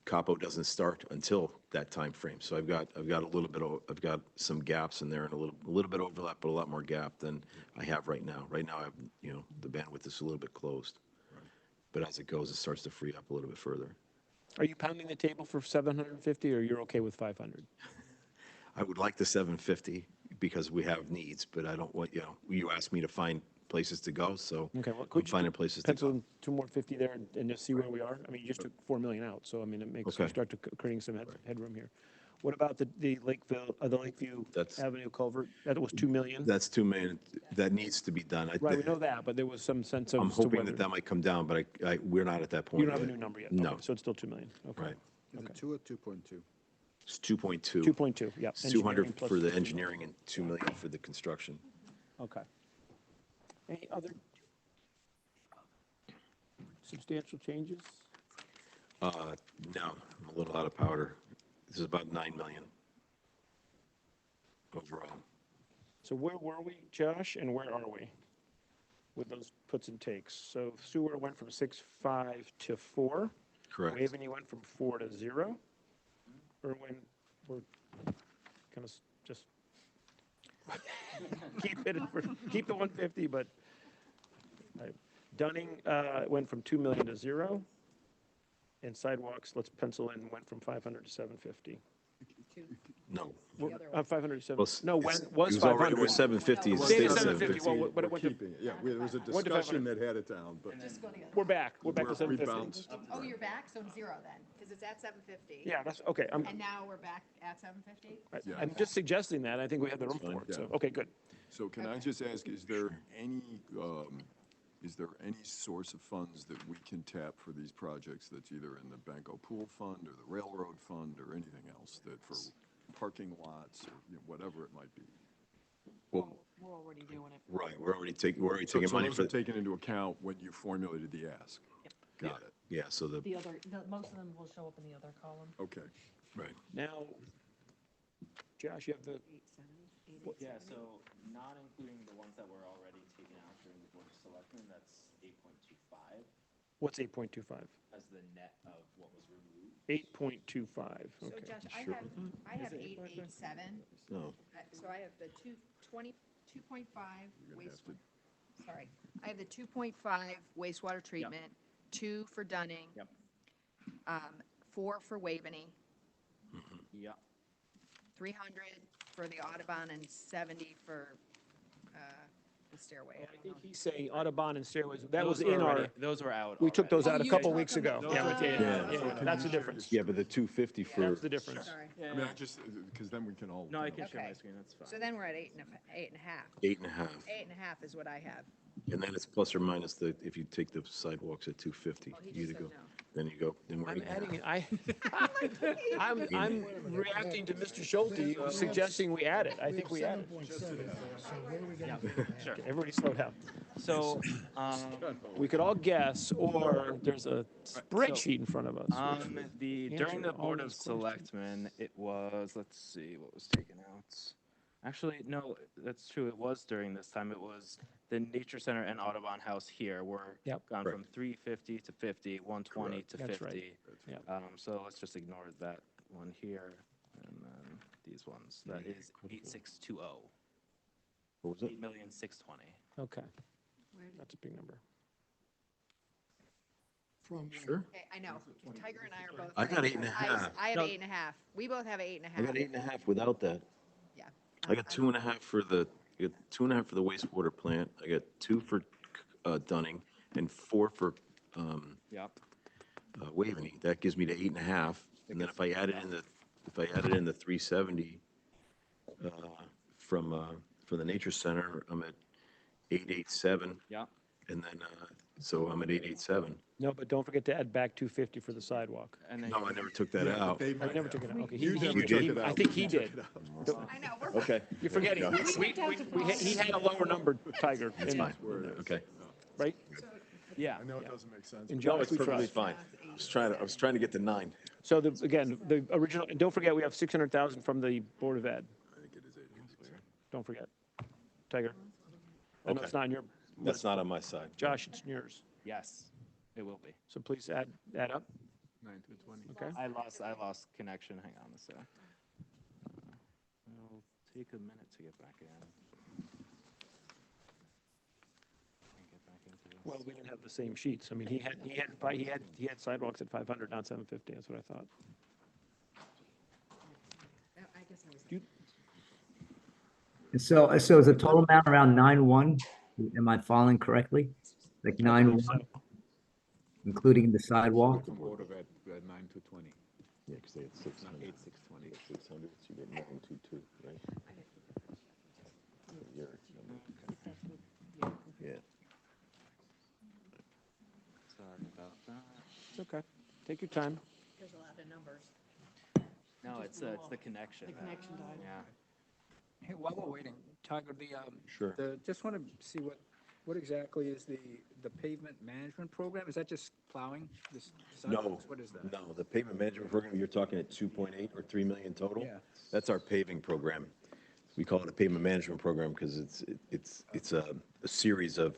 Capo doesn't start until that time frame. So I've got I've got some gaps in there and a little bit of overlap, but a lot more gap than I have right now. Right now, I have, the bandwidth is a little bit closed. But as it goes, it starts to free up a little bit further. Are you pounding the table for 750, or you're okay with 500? I would like the 750 because we have needs, but I don't want, you asked me to find places to go, so Okay, well, I'm could you finding places to pencil go. in 2 more 50 there and just see where we are? I mean, you just took 4 million out, so I mean, it makes, Okay. start to creating some headroom here. What about the Lakeview That's- Avenue culvert? That was 2 million? That's 2 million. That needs to be done. Right, we know that, but there was some sense of. I'm as to hoping whether- that might come down, but we're not at that point You don't have a yet. new number yet? No. Okay, so it's still 2 million? Okay. Right. Is it 2 or 2.2? It's 2.2. 2.2, yep. It's 200 Engineering plus for the 50. engineering and 2 million for the construction. Okay. Any other substantial changes? No, I'm a little out of powder. This is about 9 million overall. So where were we, Josh, and where are we with those puts and takes? So sewer went from 6.5 to 4. Correct. Waveney went from 4 to 0. Irwin, we're kind of just keep the 150, but Dunning went from 2 million to 0. And sidewalks, let's pencil in, went from 500 to 750. No. On 507. Well, s- No, it's- when, was it was already- 500. It was 750, it Stayed stayed at at 750, 750. well, but it We're went to, keeping it, yeah, there was a Went to discussion 500. that had it down, but we're back to we 750. bounced. Oh, you're back, so zero then, because it's at 750. Yeah, that's, okay, And now we're back at 750? Yeah. I'm just suggesting that, I think we have the room for it, so, Yeah. okay, good. So can I just ask, is there any source of funds that we can tap for these projects that's either in the Banco Pool Fund or the Railroad Fund or anything else that for parking lots or whatever it might be? Well, We're already doing it. right, we're already taking So money those for, are taken into account when you formulated the ask? Got it. yeah, so the, Most of them will show up in the other column. Okay. right. Now, Josh, you have the, Yeah, so not including the ones that were already taken out during the Board of Selectmen, that's 8.25 what's 8.25? as the net of what was removed. 8.25, So okay. Josh, I have 887. No. So I have the 2.5 wastewater, sorry. I have the 2.5 wastewater treatment, 2 for Dunning. Yep. 4 for Waveney, Yeah. 300 for the Audubon, and 70 for the stairway. I think he's saying Audubon and stairways, that Those was were in already- our, Those were out. we took those Oh, out a you couple took weeks them? ago. Those Yeah, were taken out. yeah, that's the difference. Yeah, but the 250 for, That's the difference. Sorry. I mean, I just, because then we can all. No, I can share my Okay. screen, that's fine. So then we're at 8.5. 8.5. 8.5 is what I have. And then it's plus or minus the, if you take the sidewalks at 250, Oh, he you just either said go, no. then you go, then we're I'm 8.5. adding, I'm reacting to Mr. Schulte suggesting we add it. I think we add it. 7.7, so what are we gonna do? Sure. Okay, everybody slow down. So, We could all guess, or there's a spreadsheet in front of us. during the answer all Board of those questions. Selectmen, it was, let's see, what was taken out? Actually, no, that's true, it was during this time, it was the Nature Center and Audubon House here were Yep. gone from 350 to 50, 120 to That's 50. right. Yep. So let's just ignore that one here, and then these ones, that is 8620. What was it? 8,620,000. Okay, that's a big number. From, Sure. Okay, I know. Tiger and I are both. I got right. 8.5. I have No. 8.5. We both have 8.5. I got 8.5 without that. Yeah. I got 2.5 for the, I got 2.5 for the wastewater plant. I got 2 for Dunning and 4 for Yep. Waveney. That gives me to 8.5. And then if I added in the 370 from the Nature Center, I'm at 887. Yep. And then, so I'm at 887. No, but don't forget to add back 250 for the sidewalk. And then No, I never took that out. I never took it out. Okay, You he never did. took it out. I think he did. I know. We're Okay. You're forgetting. No. He had a lower number, Tiger. That's in- fine. Okay. Right? Yeah. I know it doesn't make sense. In No, Josh, it's we perfectly trust. fine. I was trying to get to 9. So again, the original, and don't forget, we have 600,000 from the Board of Ed. I think it is 886. Don't forget. Tiger? I know Okay. it's not in your, That's not on my side. Josh, it's in yours. Yes, it will be. So please add up, 9 to 20. okay? I lost connection. Hang on a sec. It'll take a minute to get back in. Get back into this. Well, we didn't have the same sheets. I mean, he had sidewalks at 500, not 750, that's what I thought. I guess I was. So is the total amount around 9.1? Am I following correctly? Like 9.1, including the sidewalk? The Board of Ed, 9 to 20. Yeah, because they had 600. 8,620. 600, so you get 922, right? Yeah. Sorry about that. It's okay. Take your time. There's a lot of numbers. No, it's the connection. The connection died. Yeah. Hey, while we're waiting, Tiger, Sure. just want to see what exactly is the pavement management program? Is that just plowing this No, sidewalks? What is that? no, the pavement management program, you're talking at 2.8 or 3 million total? Yeah. That's our paving program. We call it a pavement management program because it's a series of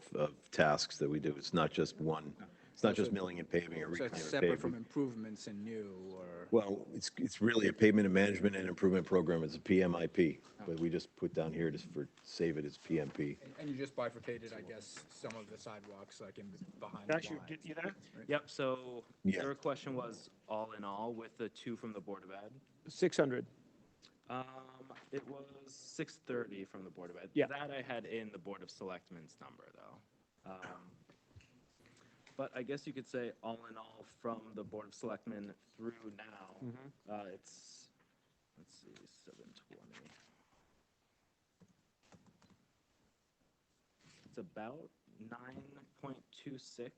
tasks that we do. It's not just one, it's not just milling and paving or So reclaiming it's and separate from paving. improvements and new or? Well, it's really a pavement and management and improvement program. It's a PMIP, but we just put down here just save it as PMP. And you just bifurcated, I guess, some of the sidewalks like in behind the Josh, lines. you there? Yep, so Yeah. your question was all in all with the 2 from the Board of Ed? 600. It was 6:30 from the Board of Ed. Yeah. That I had in the Board of Selectmen's number, though. But I guess you could say, all in all, from the Board of Selectmen through now, it's, let's see, 720. It's about 9.26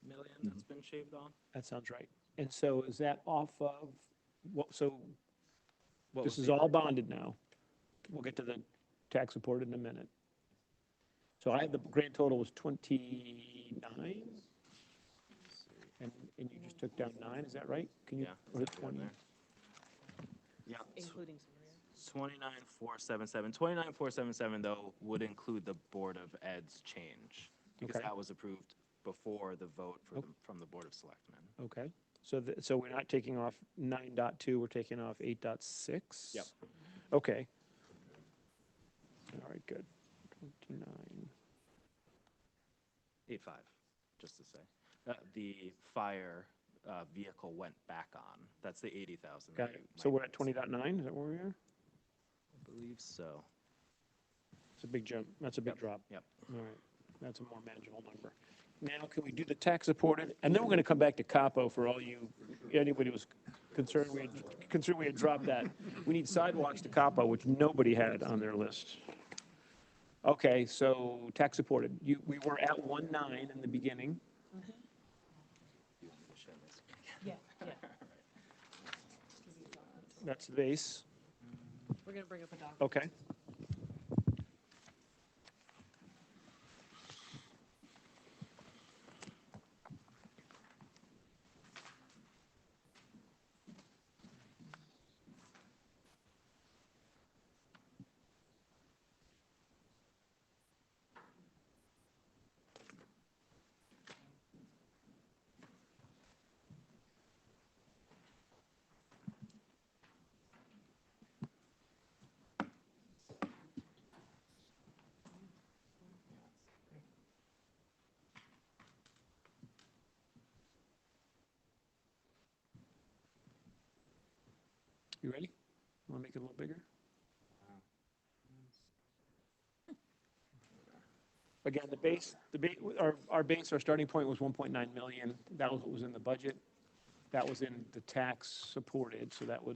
million that's been shaved off. That sounds right. And so is that off of, what, so What this was is the- all bonded now. We'll get to the tax support in a minute. So I had the grand total was 29? And you just took down 9, is that right? Can you, Yeah, or it's down 20? there. Yeah. Including 29,477. 29,477, though, would include the Board of Ed's change, because Okay. that was approved before the vote for from the Board of Selectmen. Okay, so, so we're not taking off 9.2, we're taking off 8.6? Yep. Okay. All right, good. 29. 8.5, just to say. The fire vehicle went back on. That's the 80,000. Got it. So we're at 20.9, is that where we are? I believe so. It's a big jump, that's a big drop. Yep. All right, that's a more manageable number. Now, can we do the tax supported? And then we're gonna come back to capo for all you, anybody was concerned we had dropped that. We need sidewalks to capo, which nobody had on their list. Okay, so tax supported, we were at 1.9 in the beginning. Yeah, yeah. That's the base, We're gonna bring up a document. okay. You ready? Want to make it a little bigger? Again, the base, our base, our starting point was 1.9 million. That was what was in the budget. That was in the tax supported, so that would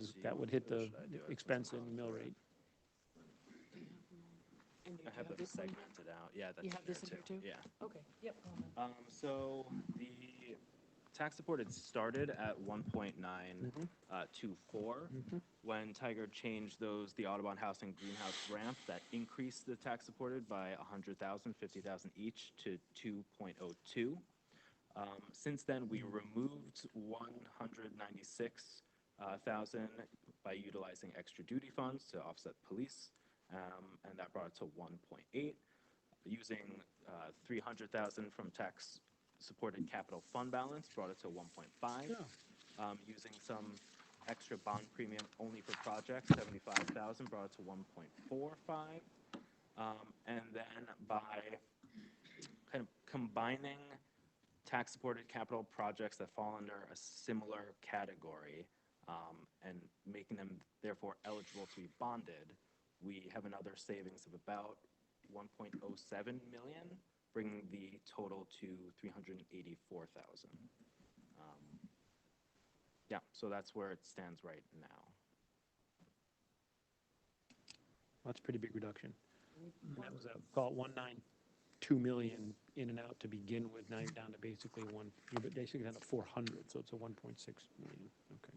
hit the expense and mill rate. And do I you have them this one? segmented out. Yeah, that's You have this in there here too? Yeah. Okay, yep. So the tax supported started at 1.924. When Tiger changed the Audubon House and Greenhouse ramp, that increased the tax supported by 100,000, 50,000 each to 2.02. Since then, we removed 196,000 by utilizing extra duty funds to offset police, and that brought it to 1.8. Using 300,000 from tax supported capital fund balance brought it to 1.5. Using some extra bond premium only for projects, 75,000 brought it to 1.45. And then by kind of combining tax supported capital projects that fall under a similar category and making them therefore eligible to be bonded, we have another savings of about 1.07 million, bringing the total to 384,000. Yeah, so that's where it stands right now. That's a pretty big reduction. And that was call it 192 million in and out to begin with, now you're down to basically you're basically down to 400, so it's a 1.6 million, okay.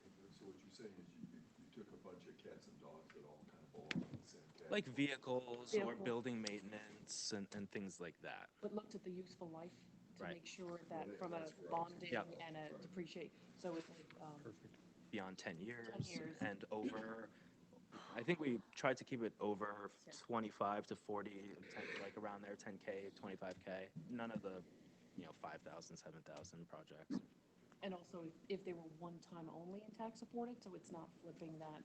So what you're saying is you took a bunch of cats and dogs that all kind of belong in the same category. Like vehicles or Vehicle. building maintenance and things like that. But looked at the useful life to Right. make sure that from a bonding Yep. and a depreciate, so it's like, Beyond 10 years, 10 years. and over, I think we tried to keep it over 25 to 40, like around there, 10K, 25K. None of the, 5,000, 7,000 projects. and also if they were one time only in tax supported, so it's not flipping that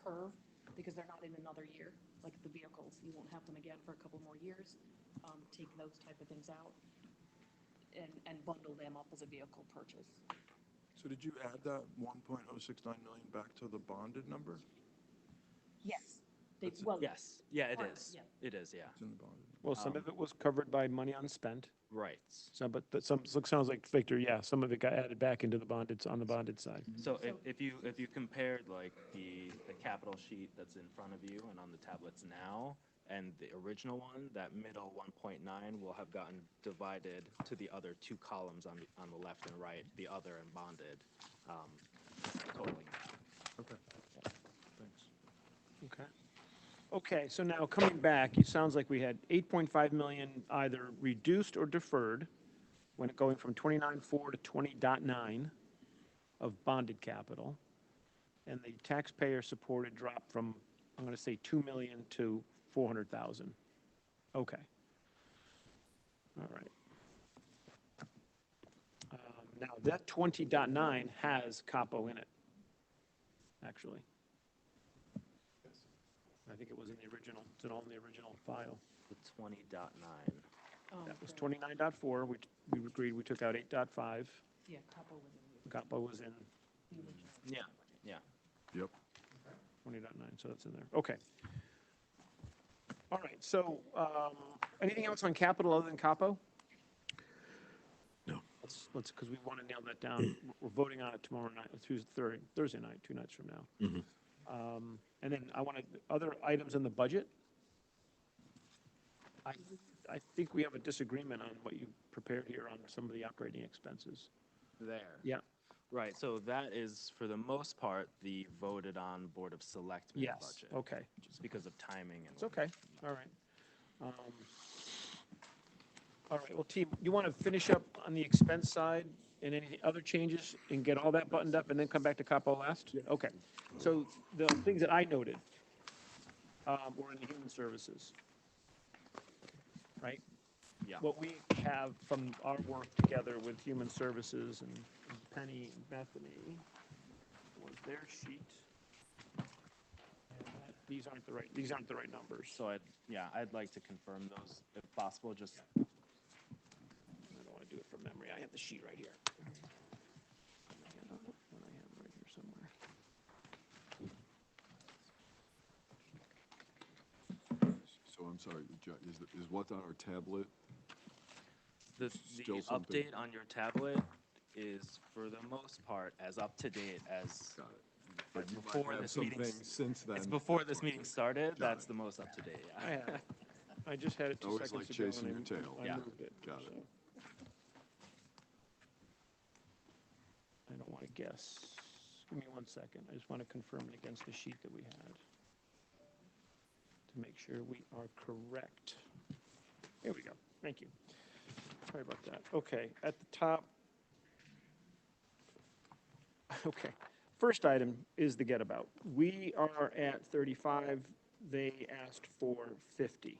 curve because they're not in another year, like the vehicles, you won't have them again for a couple more years. Take those type of things out and bundle them up as a vehicle purchase. So did you add that 1.069 million back to the bonded number? Yes. Yes, yeah, it part of it, is. yeah. It is, yeah. It's in the bonded. Well, some of it was covered by money unspent. Right. Some, but sounds like, Victor, yeah, some of it got added back into the bonded, on the bonded side. So if you compared like the capital sheet that's in front of you and on the tablets now, and the original one, that middle 1.9 will have gotten divided to the other two columns on the left and right, the other and bonded, totaling. Okay. Thanks. Okay. Okay, so now coming back, it sounds like we had 8.5 million either reduced or deferred when it going from 29.4 to 20.9 of bonded capital. And the taxpayer supported dropped from, I'm going to say 2 million to 400,000. Okay. All right. Now that 20.9 has capo in it, actually. I think it was in the original, it's in all in the original file. The 20.9. That was 29.4, we agreed, we took out 8.5. Yeah, capo was in Capo was in the original. Yeah, yeah. Yep. 20.9, so that's in there. Okay. All right, so anything else on capital other than capo? No. Let's, because we want to nail that down. We're voting on it tomorrow night, Thursday night, 2 nights from now. Mhm. And then I want to, other items in the budget. I think we have a disagreement on what you prepared here on some of the operating expenses. There. Yeah. Right, so that is, for the most part, the voted on Board of Selectmen Yes, budget. okay. Just because of timing and. It's okay, all right. All right, well, team, you want to finish up on the expense side and any other changes and get all that buttoned up and then come back to capo last? Okay, so the things that I noted were in the human services, right? Yeah. What we have from our work together with human services and Penny and Bethany was their sheet. And these aren't the right numbers. So I'd like to confirm those if possible, just. I don't want to do it from memory. I have the sheet right here. I have it right here somewhere. So I'm sorry, is what's on our tablet? The Still something? update on your tablet is, for the most part, as up to date as But you might before have this some meeting. things since then. It's before this meeting started. Got That's it. the most up to date. I have it. I just had it 2 Always seconds like ago. chasing and your tail. I Yeah. moved it. Got it. so. I don't want to guess. Give me 1 second. I just want to confirm it against the sheet that we had to make sure we are correct. Here we go. Thank you. Sorry about that. Okay, at the top. Okay, first item is the get about. We are at 35. They asked for 50.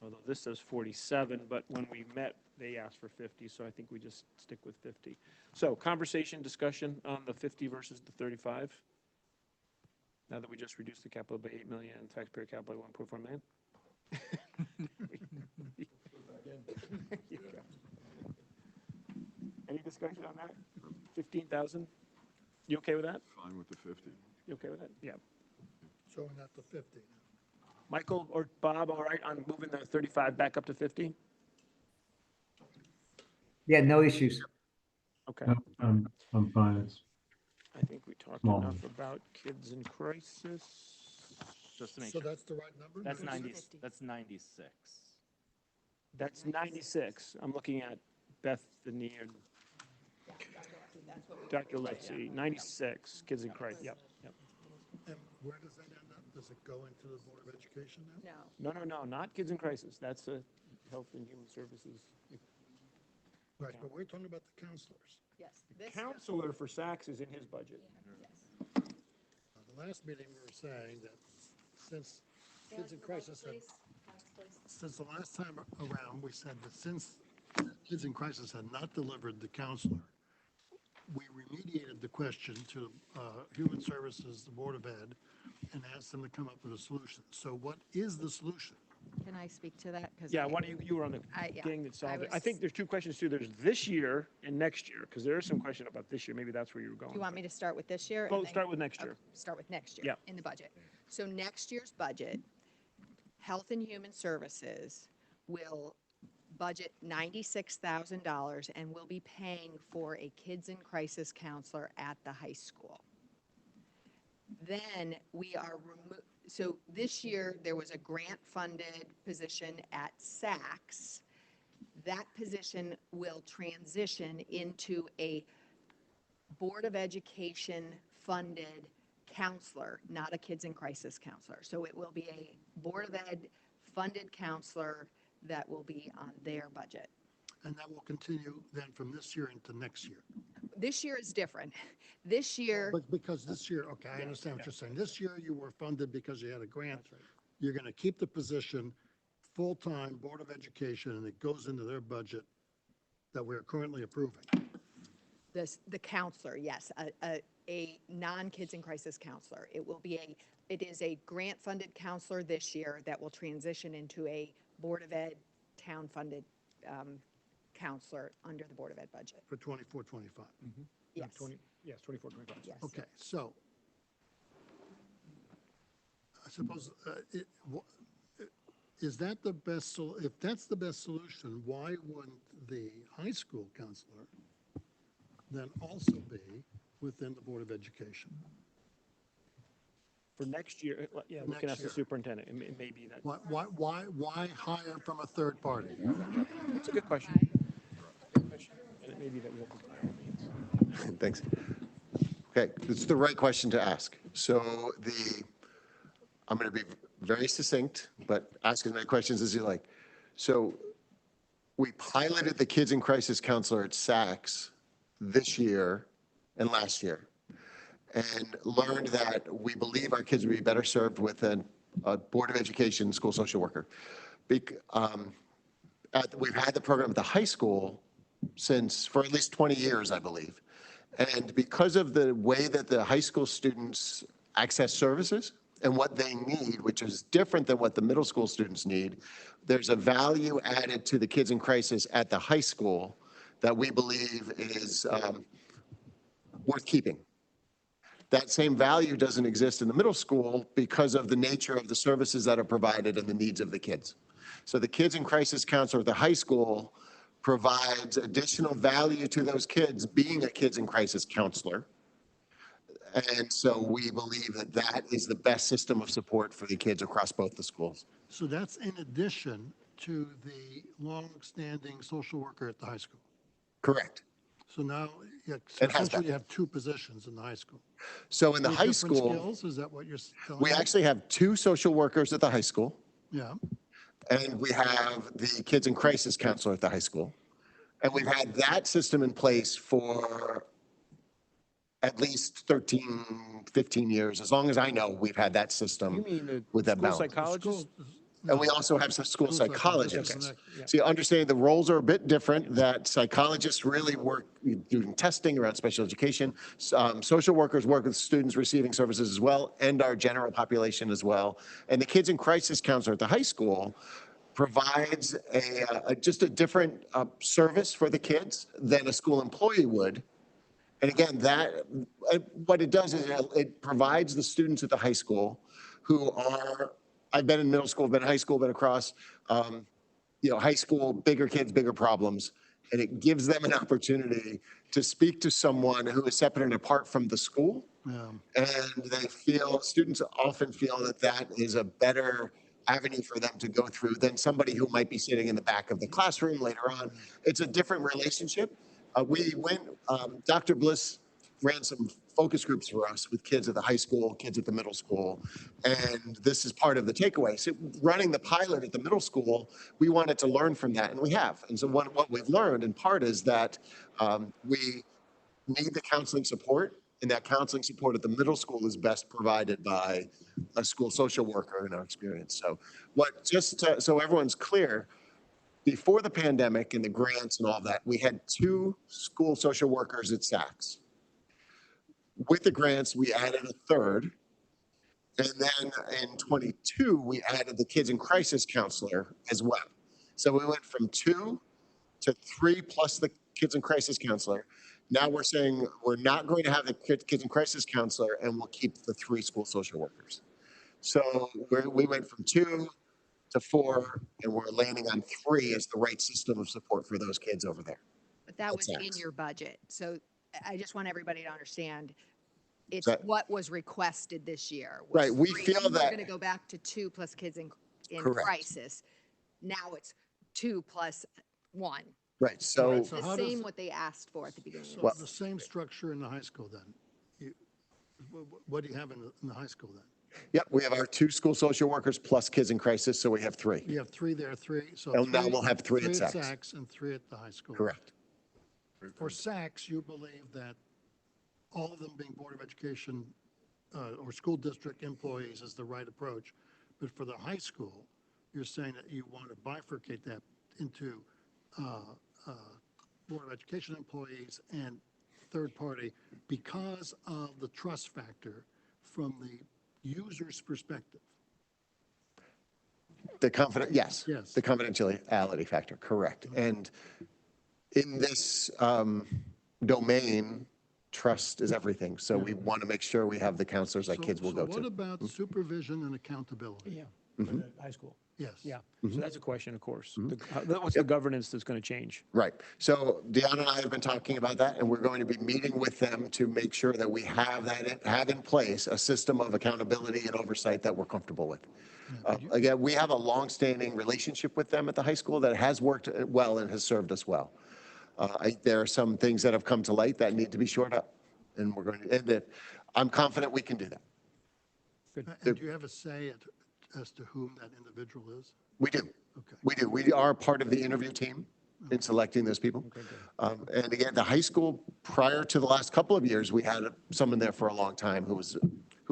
Although this says 47, but when we met, they asked for 50, so I think we just stick with 50. So conversation, discussion on the 50 versus the 35? Now that we just reduced the capital by 8 million and taxpayer capital by 1.4 million? There you go. Any discussion on that? 15,000? You okay with that? Fine with the 50. You okay with that? Yeah. Showing that to 50 now. Michael or Bob, all right on moving the 35 back up to 50? Yeah, no issues. Okay. No, I'm fine. It's I think we talked Small. enough about kids in crisis. Just to make So sure. that's the right number? That's 96? 90. That's 96. That's 96. I'm looking at Bethany and Dr. Lipsy. 96, kids in crisis. Yep, yep. And where does that end up? Does it go into the Board of Education now? No, not kids in crisis. That's a Health and Human Services. Right, but we're talking about the counselors. Yes. Counselor for Saks is in his budget. The last meeting, we were saying that since kids in crisis had, since the last time around, we said that since kids in crisis had not delivered the counselor, we remediated the question to Human Services, the Board of Ed, and asked them to come up with a solution. So what is the solution? Can I speak to that? 'Cause Yeah, why don't you were on the yeah, gang that solved it. I was- think there's two questions too. There's this year and next year, because there is some question about this year. Maybe that's where you were going. Do you want me to start with this year? and Well, then- start with next okay, year. Start with next year. Yeah. In the budget. So next year's budget, Health and Human Services will budget $96,000 and will be paying for a kids in crisis counselor at the high school. Then we are so this year there was a grant-funded position at SACS. That position will transition into a Board of Education funded counselor, not a kids in crisis counselor. So it will be a Board of Ed funded counselor that will be on their budget. And that will continue then from this year into next year. This year is different. This year, But because this year, okay, I understand what you're saying. This year you were funded because you had a grant. You're going to keep the position full-time Board of Education, and it goes into their budget that we're currently approving. the counselor, yes, a non-kids in crisis counselor. It is a grant-funded counselor this year that will transition into a Board of Ed town-funded counselor under the Board of Ed budget. For 24, 25. Yes. 24, 25. Yes. Okay, so I suppose, is that the best, if that's the best solution, why wouldn't the high school counselor then also be within the Board of Education? For next year, yeah, we Next can ask the year. superintendent. It may be that. Why hire from a third party? That's a good question. And it may be that we have to by all means. Thanks. Okay, it's the right question to ask. So I'm going to be very succinct, but ask as many questions as you like. So we piloted the Kids in Crisis Counselor at SACS this year and last year, and learned that we believe our kids would be better served with a Board of Education school social worker. We've had the program at the high school for at least 20 years, I believe. And because of the way that the high school students access services and what they need, which is different than what the middle school students need, there's a value added to the kids in crisis at the high school that we believe is worth keeping. That same value doesn't exist in the middle school because of the nature of the services that are provided and the needs of the kids. So the kids in crisis counselor at the high school provides additional value to those kids being a kids in crisis counselor. And so we believe that that is the best system of support for the kids across both the schools. So that's in addition to the long-standing social worker at the high school? Correct. So now, It has essentially been. you have two positions in the high school. So in the With high different school, skills, is that what you're telling we me? actually have 2 social workers at the high school, Yeah, and we have the kids in crisis counselor at the high school. And we've had that system in place for at least 13, 15 years. As long as I know, we've had that system You mean the with that school balance. psychologist? And we also have some school School psychologists. psychologists. Yeah. So you understand the roles are a bit different, that psychologists really work doing testing around special education. Social workers work with students receiving services as well, and our general population as well. And the kids in crisis counselor at the high school provides just a different service for the kids than a school employee would. And again, what it does is it provides the students at the high school who are, I've been in middle school, been in high school, been across, high school, bigger kids, bigger problems. And it gives them an opportunity to speak to someone who is separate and apart from the school. yeah. And students often feel that that is a better avenue for them to go through than somebody who might be sitting in the back of the classroom later on. It's a different relationship. Dr. Bliss ran some focus groups for us with kids at the high school, kids at the middle school, and this is part of the takeaway. So running the pilot at the middle school, we wanted to learn from that, and we have. And so what we've learned in part is that we need the counseling support, and that counseling support at the middle school is best provided by a school social worker in our experience. So so everyone's clear, before the pandemic and the grants and all that, we had 2 school social workers at SACS. With the grants, we added a third, And then in 22, we added the kids in crisis counselor as well. So we went from 2 to 3 plus the kids in crisis counselor. Now we're saying we're not going to have the kids in crisis counselor, and we'll keep the 3 school social workers. So we went from 2 to 4, and we're landing on 3 as the right system of support for those kids over there. But that was in That's your budget. So I just want everybody to understand, it's That- what was requested this year. was Right, we 3. feel You were that- gonna go back to 2 plus kids in Correct. crisis. Now it's 2 plus 1. Right, so It's So the how does- same what they asked for at the beginning. So of the the same structure in the high school then? What do you have in the high school then? yep, we have our 2 school social workers plus kids in crisis, so we have 3. You have 3 there, 3, so. And now 3 we'll have 3 at Saks. Saks and 3 at the high school. Correct. For Saks, you believe that all of them being Board of Education or school district employees is the right approach. But for the high school, you're saying that you want to bifurcate that into Board of Education employees and third party because of the trust factor from the user's perspective. Yes. Yes. The confidentiality factor, correct. And in this domain, trust is everything. So we want to make sure we have the counselors that kids will go So what to. about supervision and accountability? Yeah, Mhm. for the high school. Yes. Yeah, Mhm. so that's a question, of course. What's the governance that's going to change? Right. So Deanna and I have been talking about that, and we're going to be meeting with them to make sure that we have in place a system of accountability and oversight that we're comfortable with. Again, we have a longstanding relationship with them at the high school that has worked well and has served us well. There are some things that have come to light that need to be shored up, and we're going to, and that I'm confident we can do that. And do you have a say as to whom that individual is? We do. Okay. We do. We are part of the interview team in selecting those people. And again, the high school, prior to the last couple of years, we had someone there for a long time who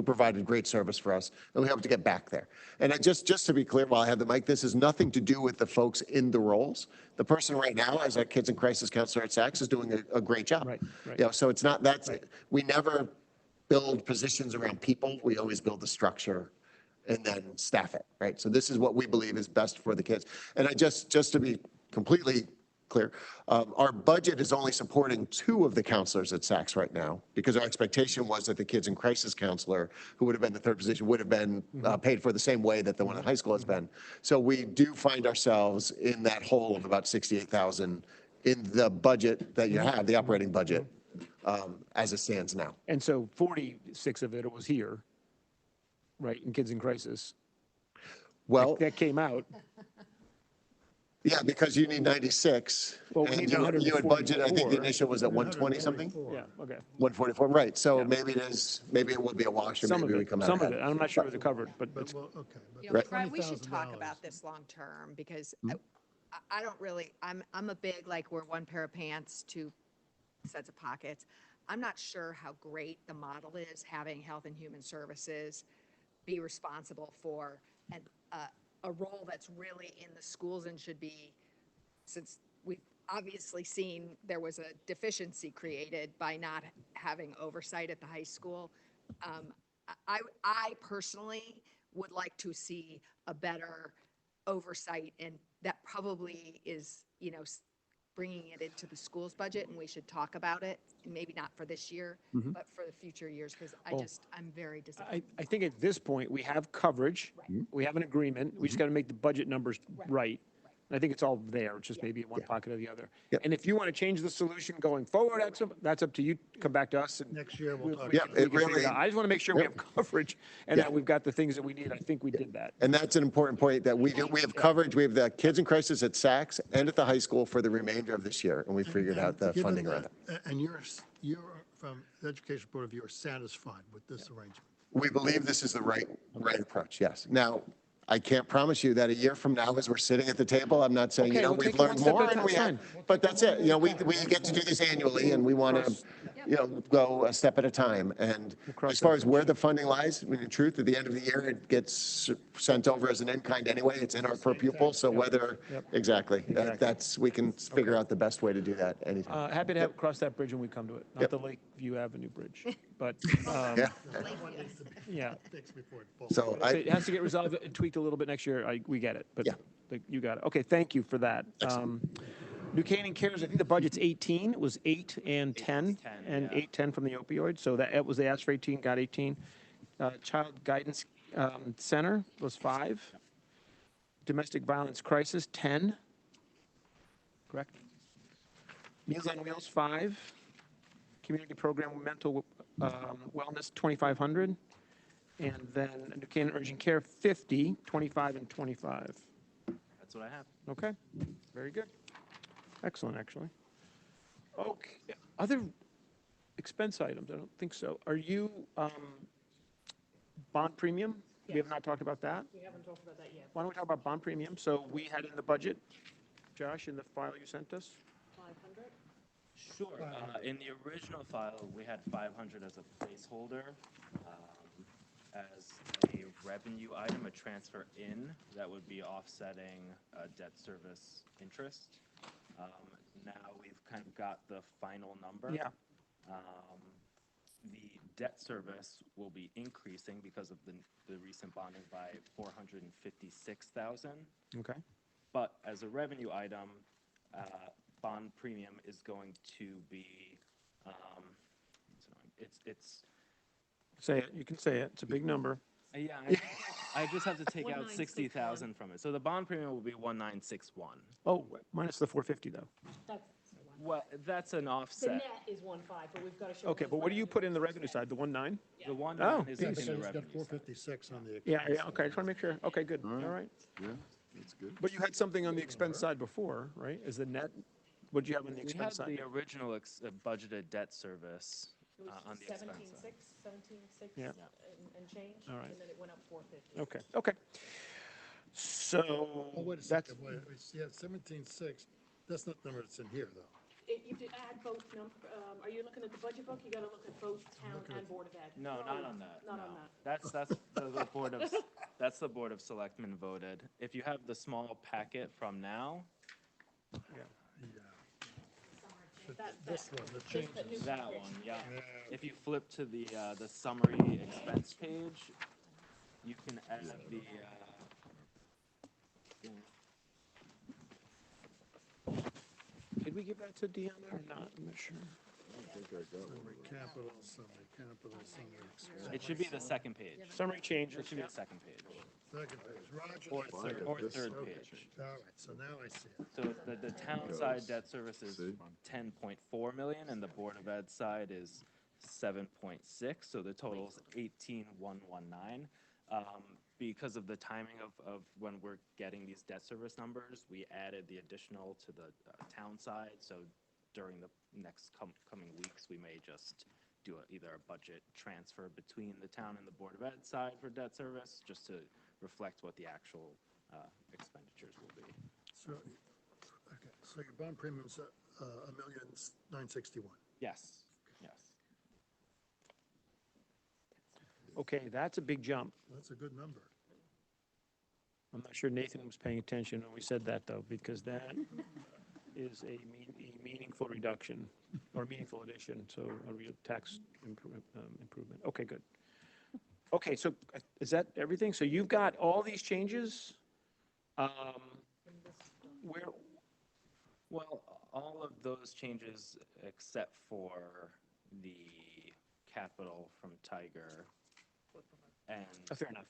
provided great service for us, and we hope to get back there. And just to be clear, while I have the mic, this has nothing to do with the folks in the roles. The person right now, as our kids in crisis counselor at Saks, is doing a great job. Right. You know, so it's not, we never build positions around people. We always build the structure and then staff it, right? So this is what we believe is best for the kids. And just to be completely clear, our budget is only supporting 2 of the counselors at Saks right now, because our expectation was that the kids in crisis counselor, who would have been the 3rd position, would have been paid for the same way that the one at high school has been. So we do find ourselves in that hole of about 68,000 in the budget that you have, the operating budget, as it stands now. And so 46 of it was here, right, in Kids in Crisis. Well, That came out. yeah, because you need 96. Well, we and need you had budget, I think the 144. initial was at 120 something? Yeah, okay. 144, right. So maybe it will be a wash, or Some of maybe we it, come out some of ahead. it. I'm not sure it was covered, but it's, Well, okay. But You know, Right. Brett, we should talk $20,000. about this long-term, because I don't really, I'm a big, like, we're one pair of pants, 2 sets of pockets. I'm not sure how great the model is, having Health and Human Services be responsible for a role that's really in the schools and should be, since we've obviously seen there was a deficiency created by not having oversight at the high school. I personally would like to see a better oversight, and that probably is, you know, bringing it into the school's budget, and we should talk about it, maybe not for this year, Mhm. but for the future years, because Well, I'm very disappointed. I think at this point, we have coverage. We have an agreement. We just got to make the budget numbers right. And I think it's all there, it's just maybe in one pocket or the other. And if you want to change the solution going forward, that's up to you. Come back to us and. Next year, we'll talk. Yeah, we it can figure really- out. I just want to make sure we Yep. have coverage and Yeah. that we've got the things that we need. I think we did that. And that's an important point, that we have coverage. We have the kids in crisis at Saks and at the high school for the remainder of this year, and we figured out the Given funding around it. And you're, from the education point of view, are satisfied with this arrangement? We believe this is the right approach, yes. Now, I can't promise you that a year from now, as we're sitting at the table, I'm not saying, Okay, we'll we've take it one learned step more at a and we time. have, but that's it. You know, we get to do this annually, and we want to, go a step at a time. And cross as far that as where the funding lies, I mean, in truth, at the end of the year, it gets sent over as an in-kind anyway. It's in our per pupil, so whether, Yep. exactly, Exactly. that's, we can figure out the best way to do that anytime. Happy to cross that bridge when we come to it, not the Lakeview Avenue Bridge, but, Yeah. yeah. Fixed before it falls. So So it has to get resolved and tweaked a little bit next year. We get it, but Yeah. you got it. Okay, thank you for that. New Canaan Cares, I think the budget's 18. It was 8 and 10, and 8, 10 from the opioid. So that was, they asked for 18, got 18. Child Guidance Center was 5. Domestic Violence Crisis, 10. Correct? Meals on Wheels, 5. Community Program Mental Wellness, 2,500. And then New Canaan Urgent Care, 50, 25, and 25. That's what I have. Okay, very good. Excellent, actually. Okay, other expense items, I don't think so. Are you, bond premium? We have not talked about that? We haven't talked about that yet. Why don't we talk about bond premium? So we had in the budget, Josh, in the file you sent us? 500? Sure. In the original file, we had 500 as a placeholder, as a revenue item, a transfer in that would be offsetting debt service interest. Now we've kind of got the final number. Yeah. The debt service will be increasing because of the recent bonding by 456,000. Okay. But as a revenue item, bond premium is going to be, it's Say it, you can say it. It's a big number. yeah, I just have to take out 60,000 from it. So the bond premium will be 1961. Oh, minus the 450 though. That's, Well, that's an the offset. net is 1.5, but we've got to show. Okay, but what do you put in the revenue side, the 1.9? The 19 Oh, is geez. in So the he's got revenue. 456 on the. Yeah, expense yeah, okay, I just want to make sure. Okay, good, all right. Yeah, that's good. But you had something on the expense side before, right? Is the net, what do you have on the We had expense side? the original budgeted debt service on the expense side. 17.6 Yeah. and change, All right. and then it went up 450. Okay, okay. So, Oh, wait a that's, second, wait, yeah, 17.6, that's not the number that's in here, though. You have to add both are you looking at the budget book? You got to look at both town and Board of Ed. No, not on that. Not no. on that. That's the board of that's the Board of Selectmen voted. If you have the small packet from now, This one, the changes. that one, yeah. If you flip to the summary expense page, you can add the. did we give that to Deanna or not? I'm not sure. Summary capital, summary expense. It should be the second page. Summary changes. It should be the second page. Second page, Roger. Or third, or this. third Okay. page. All right, so now I see it. So the town side debt service is 10.4 million, and the Board of Ed side is 7.6, so the total is 18,119. Because of the timing of when we're getting these debt service numbers, we added the additional to the town side, so during the next coming weeks, we may just do either a budget transfer between the town and the Board of Ed side for debt service, just to reflect what the actual expenditures will be. So, okay, so your bond premium's $1,961,000. Yes, yes. Okay, that's a big jump. That's a good number. I'm not sure Nathan was paying attention when we said that though, because that is a meaningful reduction or meaningful addition, so a real tax improvement. Okay, good. Okay, so is that everything? So you've got all these changes? Where, Well, all of those changes except for the capital from Tiger and. fair enough.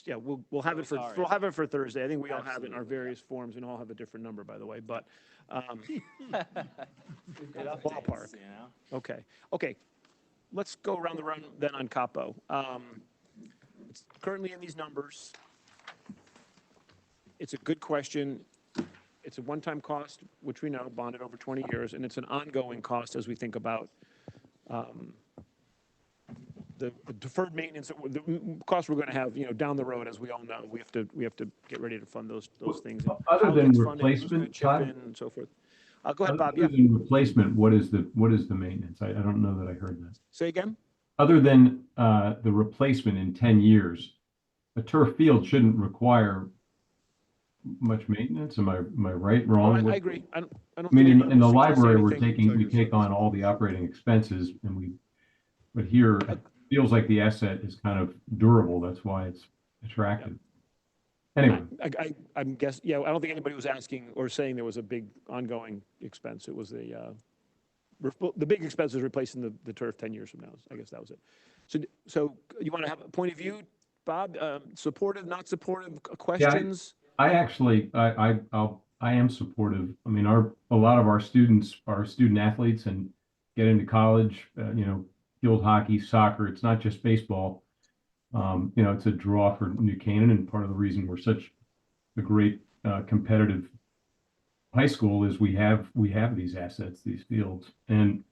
Yeah. We'll have it for, Sorry. we'll have it for Thursday. I think we all have it in our Absolutely, various forms and all have a different number, by the way, but, It updates, ballpark. you know? okay. Okay, let's go around the run then on Capo. It's currently in these numbers. It's a good question. It's a one-time cost, which we know, bonded over 20 years, and it's an ongoing cost as we think about the deferred maintenance, the costs we're going to have, down the road, as we all know. We have to get ready to fund those things. and Other how it than gets funded, who's gonna replacement, chip Todd? in, and so forth. Go ahead, Bob. Other Yeah. than replacement, what is the maintenance? I don't know that I heard that. Say again? Other than the replacement in 10 years, a turf field shouldn't require much maintenance. Am I right, Oh, wrong? I agree. I don't I think mean, anyone in the was suggesting library, anything. we take on all the operating expenses but here it feels like the asset is kind of durable. That's why it's attractive. Anyway, I'm guessing, yeah, I don't think anybody was asking or saying there was a big ongoing expense. It was the big expense was replacing the turf 10 years from now. I guess that was it. So you want to have a point of view, Bob? Supportive, not supportive, questions? I actually, I am supportive. I mean, a lot of our students are student athletes and get into college, field hockey, soccer. It's not just baseball. It's a draw for New Canaan, and part of the reason we're such a great competitive high school is we have these assets, these fields. And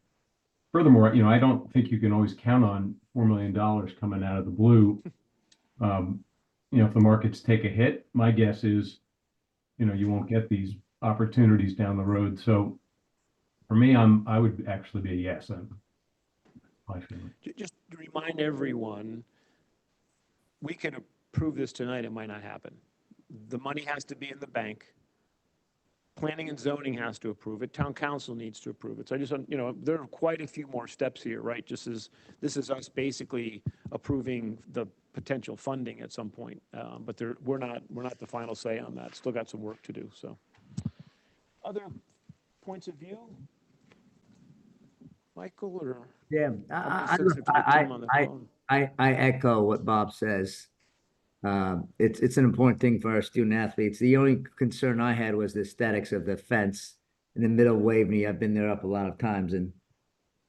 furthermore, I don't think you can always count on $4 million coming out of the blue. If the markets take a hit, my guess is, you won't get these opportunities down the road. So for me, I would actually be a yes. My feeling. Just to remind everyone, we can approve this tonight, it might not happen. The money has to be in the bank. Planning and zoning has to approve it. Town council needs to approve it. So I just, there are quite a few more steps here, right? This is us basically approving the potential funding at some point. But we're not the final say on that. Still got some work to do, so. Other points of view? Michael or? Yeah, Sensitive to the team on the phone. I echo what Bob says. It's an important thing for our student athletes. The only concern I had was the aesthetics of the fence in the middle of Waveney. I've been there up a lot of times, and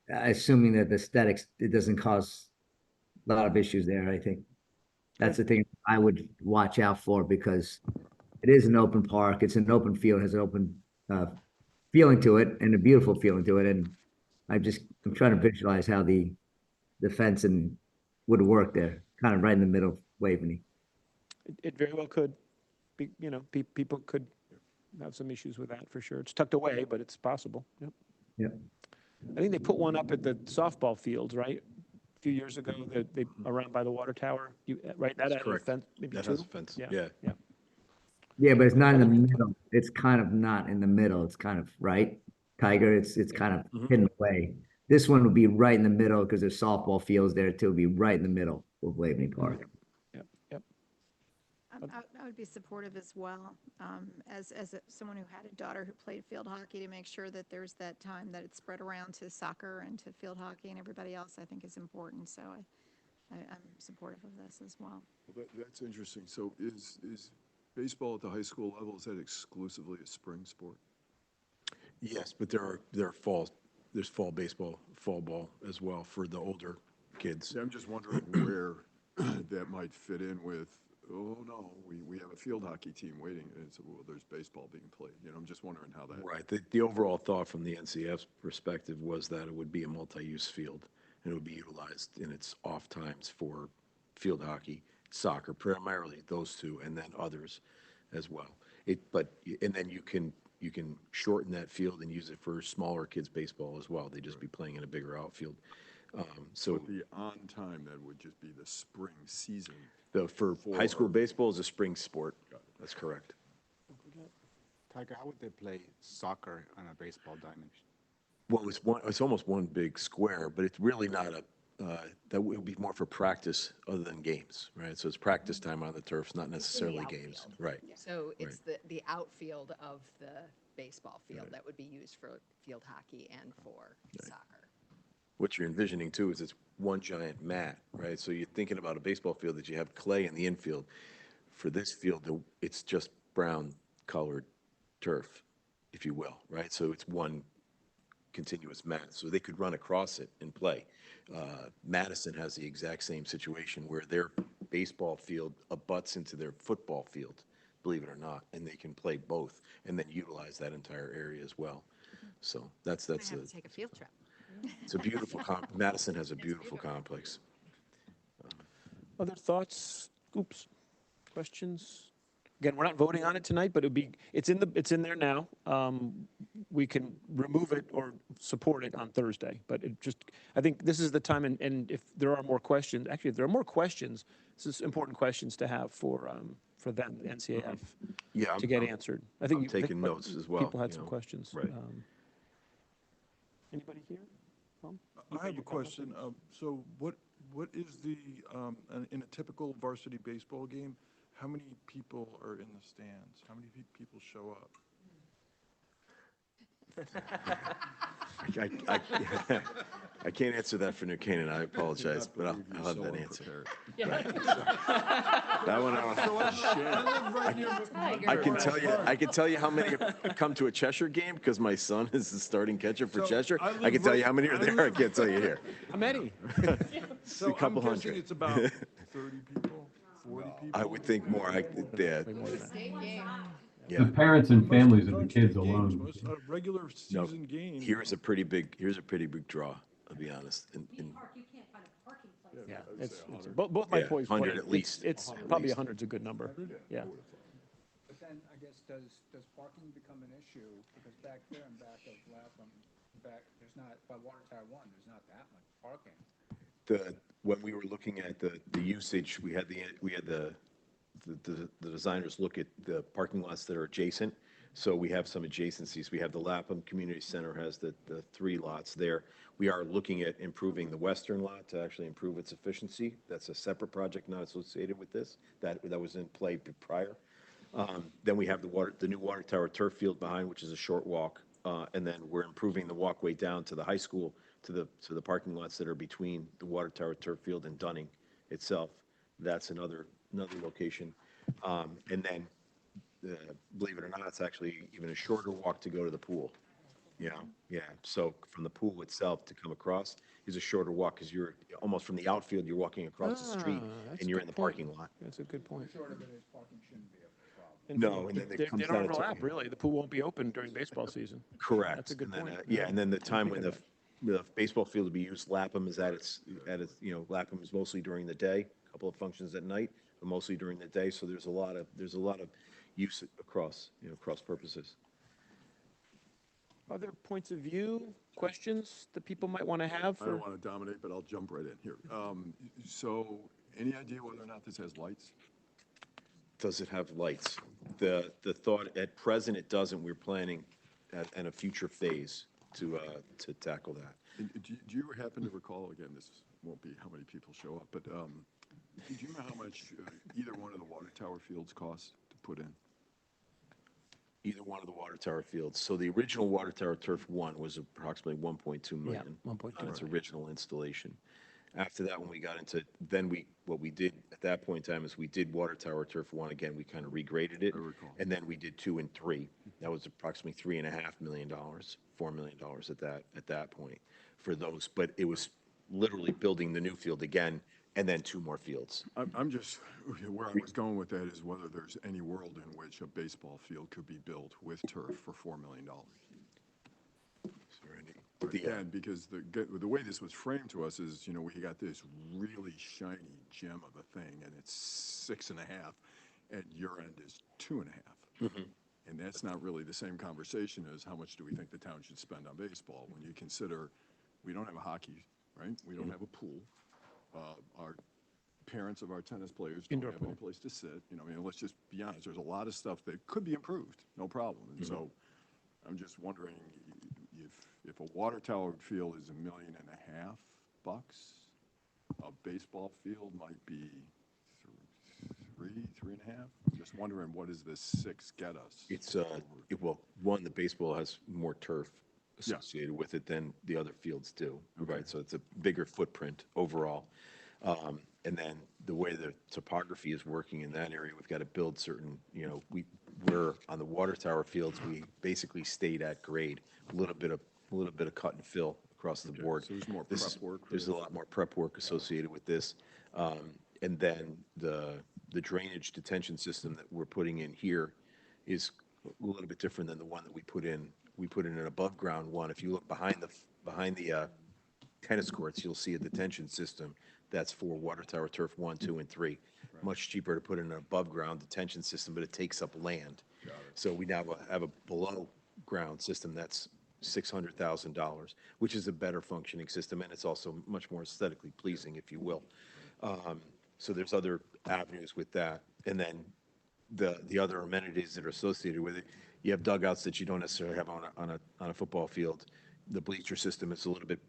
assuming that the aesthetics, it doesn't cause a lot of issues there. I think that's the thing I would watch out for, because it is an open park. It's an open field, has an open feeling to it and a beautiful feeling to it. And I'm trying to visualize how the fence would work there, kind of right in the middle of Waveney. It very well could be, people could have some issues with that for sure. It's tucked away, but it's possible. Yep. Yep. I think they put one up at the softball fields, right? A few years ago, they around by the water tower, right? That had a fence, maybe That two? has a fence, yeah. Yeah, but it's not in the middle. It's kind of not in the middle. It's kind of right, Tiger. It's kind of hidden away. This one would be right in the middle because there's softball fields there too. It'd be right in the middle of Waveney Park. Yep. I would be supportive as well, as someone who had a daughter who played field hockey, to make sure that there's that time that it's spread around to soccer and to field hockey and everybody else, I think is important. So I'm supportive of this as well. Well, that's interesting. So is baseball at the high school level, is that exclusively a spring sport? Yes, but there's fall baseball, fall ball as well for the older kids. See, I'm just wondering where that might fit in with, oh no, we have a field hockey team waiting, and it's, well, there's baseball being played. I'm just wondering how that. Right. The overall thought from the NCF's perspective was that it would be a multi-use field, and it would be utilized in its off times for field hockey, soccer, primarily those two, and then others as well. And then you can shorten that field and use it for smaller kids baseball as well. They'd just be playing in a bigger outfield. So But the on time, that would just be the spring season. for high school baseball is a spring sport. That's correct. Tiger, how would they play soccer on a baseball diamond? Well, it's almost one big square, but it's really not that would be more for practice other than games, right? So it's practice time on the turf, not necessarily games. Right. So it's the outfield of the baseball field that would be used for field hockey and for soccer. What you're envisioning too is it's one giant mat, right? So you're thinking about a baseball field that you have clay in the infield. For this field, it's just brown colored turf, if you will, right? So it's one continuous mat, so they could run across it and play. Madison has the exact same situation where their baseball field abuts into their football field, believe it or not, and they can play both and then utilize that entire area as well. So that's I have to take a field trip. it's a beautiful Madison has a beautiful complex. Other thoughts, questions? Again, we're not voting on it tonight, but it's in there now. we can remove it or support it on Thursday. But it just, I think this is the time, and if there are more questions, actually, if there are more questions, this is important questions to have for them, the NCAF, Yeah, to get answered. I think I'm you- I think taking notes as well, People had you some know. questions. Right. Anybody here? Tom? I have a question. So what is the, in a typical varsity baseball game, how many people are in the stands? How many people show up? I can't answer that for New Canaan, I apologize, but I'll have that answer. That one, I can tell you how many come to a Cheshire game, because my son is the starting catcher for Cheshire. I can tell you how many are there, I can't tell you here. How many? It's a couple I'm guessing hundred. it's about 30 people, 40 people? I would think more, yeah. The parents and families of the kids alone. A regular No, season game. here's a pretty big draw, I'll be honest. Yeah, both my Yeah, boys 100 play. at least. It's At probably least. 100's a good number. Yeah. But then, I guess, does parking become an issue? Because back there and back of Lapham, there's not, by Water Tower 1, there's not that much parking. When we were looking at the usage, we had the designers look at the parking lots that are adjacent. So we have some adjacencies. We have the Lapham Community Center has the 3 lots there. We are looking at improving the western lot to actually improve its efficiency. That's a separate project not associated with this. That was in play prior. Then we have the new Water Tower turf field behind, which is a short walk. And then we're improving the walkway down to the high school, to the parking lots that are between the Water Tower turf field and Dunning itself. That's another location. And then, believe it or not, it's actually even a shorter walk to go to the pool. Yeah. So from the pool itself to come across is a shorter walk, because you're almost from the outfield, you're walking across the street that's and a you're good in the point. parking lot. That's a good point. Short of it is parking shouldn't be a problem. No, and then They it comes don't down to. overlap, really. The pool won't be open during baseball season. Correct. That's a good And then, point. yeah, and then the time when the baseball field will be used, Lapham is at its, Lapham is mostly during the day, a couple of functions at night, but mostly during the day. So there's a lot of use across purposes. Other points of view, questions that people might want to have? I don't want to dominate, but I'll jump right in here. So any idea whether or not this has lights? Does it have lights? The thought, at present, it doesn't. We're planning at a future phase to tackle that. And do you happen to recall, again, this won't be how many people show up, but do you know how much either one of the water tower fields cost to put in? Either one of the water tower fields. So the original water tower turf 1 was approximately 1.2 million. 1.2. On its original installation. After that, when we got into, what we did at that point in time is we did water tower turf 1 again. We kind of regraded it. And then we did 2 and 3. That was approximately $3.5 million, $4 million at that point for those. But it was literally building the new field again, and then 2 more fields. I'm just, where I was going with that is whether there's any world in which a baseball field could be built with turf for $4 million. Again, because the way this was framed to us is, we got this really shiny gem of a thing, and it's 6.5, and your end is 2.5. And that's not really the same conversation as how much do we think the town should spend on baseball when you consider we don't have a hockey, right? We don't have a pool. Our parents of our tennis players don't have any place to sit. Let's just be honest. There's a lot of stuff that could be improved, no problem. And so, I'm just wondering if a water tower field is $1.5 million, a baseball field might be 3.5. I'm just wondering, what does this 6 get us? It's one, the baseball has more turf associated with it than the other fields do, right? So it's a bigger footprint overall. And then the way the topography is working in that area, we've got to build certain, we're on the water tower fields, we basically stayed at grade, a little bit of cut and fill across the board. So there's more prep work. There's a lot more prep work associated with this. And then the drainage detention system that we're putting in here is a little bit different than the one that we put in. We put in an above ground one. If you look behind the tennis courts, you'll see a detention system that's for water tower turf 1, 2, and 3. Much cheaper to put in an above ground detention system, but it takes up land. So we now have a below ground system that's $600,000, which is a better functioning system, and it's also much more aesthetically pleasing, if you will. So there's other avenues with that. And then the other amenities that are associated with it, you have dugouts that you don't necessarily have on a football field. The bleacher system is a little bit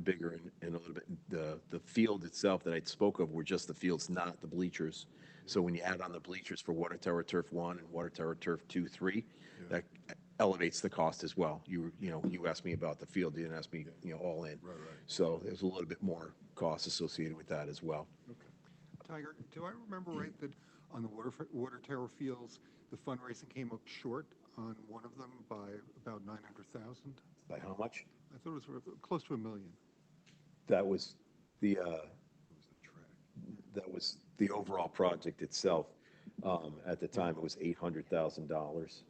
bigger and a little bit, the field itself that I spoke of were just the fields, not the bleachers. So when you add on the bleachers for Water Tower Turf 1 and Water Tower Turf 2, 3, that elevates the cost as well. You asked me about the field, you didn't ask me, all in. Right. So there's a little bit more cost associated with that as well. Tiger, do I remember right that on the water tower fields, the fundraising came up short on one of them by about 900,000? By how much? I thought it was close to $1 million. That was the overall project itself. At the time, it was $800,000.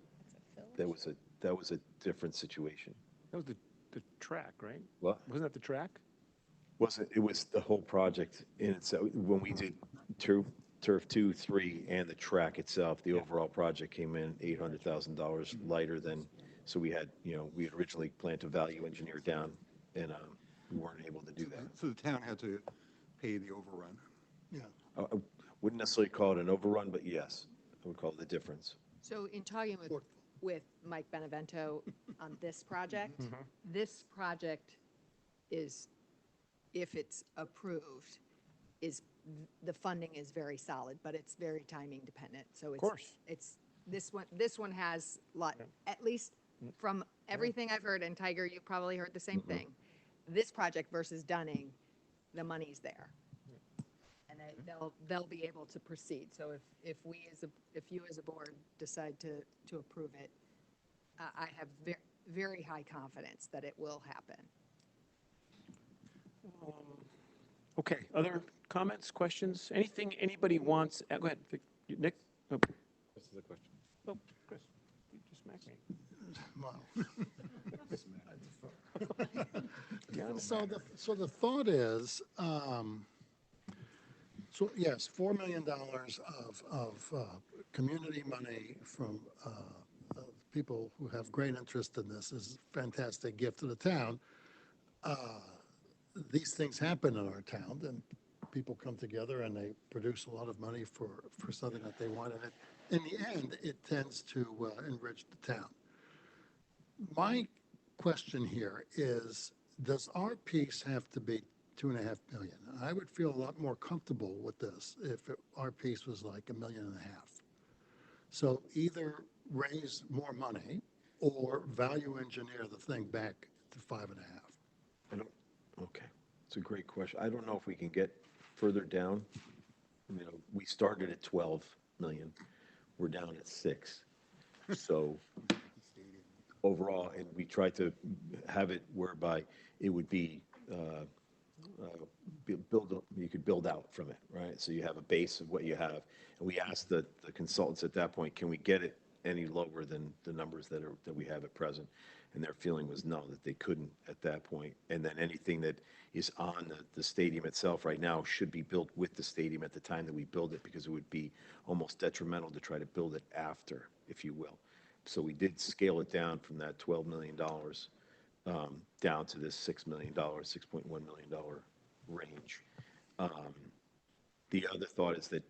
That was a different situation. That was the track, right? What? Wasn't that the track? It was the whole project in itself. When we did Turf 2, 3, and the track itself, the overall project came in $800,000 lighter than, so we had originally planned to value engineer down, and we weren't able to do that. So the town had to pay the overrun. Yeah. I wouldn't necessarily call it an overrun, but yes, I would call it the difference. So in talking with Mike Benevento on this project, this project is, if it's approved, the funding is very solid, but it's very timing dependent. So it's this one has at least from everything I've heard, and Tiger, you probably heard the same thing. This project versus Dunning, the money's there, and they'll be able to proceed. So if you as a board decide to approve it, I have very high confidence that it will happen. Okay, other comments, questions? Anything anybody wants? Go ahead, Nick. Oh. This is a question. Oh, Chris, you just smacked me. So the thought is, so yes, $4 million of community money from people who have great interest in this is a fantastic gift to the town. These things happen in our town, and people come together and they produce a lot of money for something that they want, and in the end, it tends to enrich the town. My question here is, does our piece have to be $2.5 million? I would feel a lot more comfortable with this if our piece was like $1.5 million. So either raise more money or value engineer the thing back to 5.5. Okay, it's a great question. I don't know if we can get further down. We started at 12 million. We're down at 6. So overall, and we tried to have it whereby it would be you could build out from it, right? So you have a base of what you have. And we asked the consultants at that point, can we get it any lower than the numbers that we have at present? And their feeling was no, that they couldn't at that point. And then anything that is on the stadium itself right now should be built with the stadium at the time that we build it, because it would be almost detrimental to try to build it after, if you will. So we did scale it down from that $12 million down to this $6 million, $6.1 million range. The other thought is that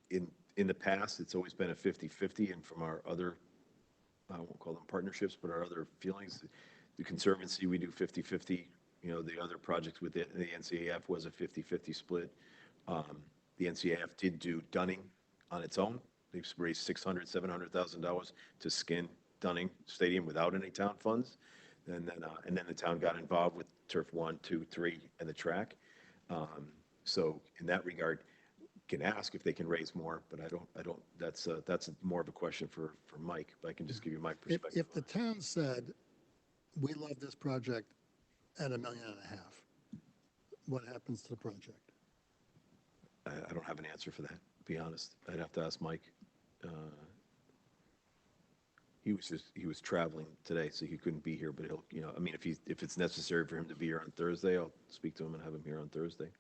in the past, it's always been a 50-50, and from our other, I won't call them partnerships, but our other feelings, the Conservancy, we do 50-50. The other projects with the NCAF was a 50-50 split. The NCAF did do Dunning on its own. They've raised $600,000, $700,000 to skin Dunning Stadium without any town funds. And then the town got involved with Turf 1, 2, 3, and the track. So in that regard, can ask if they can raise more, but I don't, that's more of a question for Mike, but I can just give you my perspective. If the town said, we love this project at $1.5 million, what happens to the project? I don't have an answer for that, to be honest. I'd have to ask Mike. He was traveling today, so he couldn't be here, but he'll, if it's necessary for him to be here on Thursday, I'll speak to him and have him here on Thursday.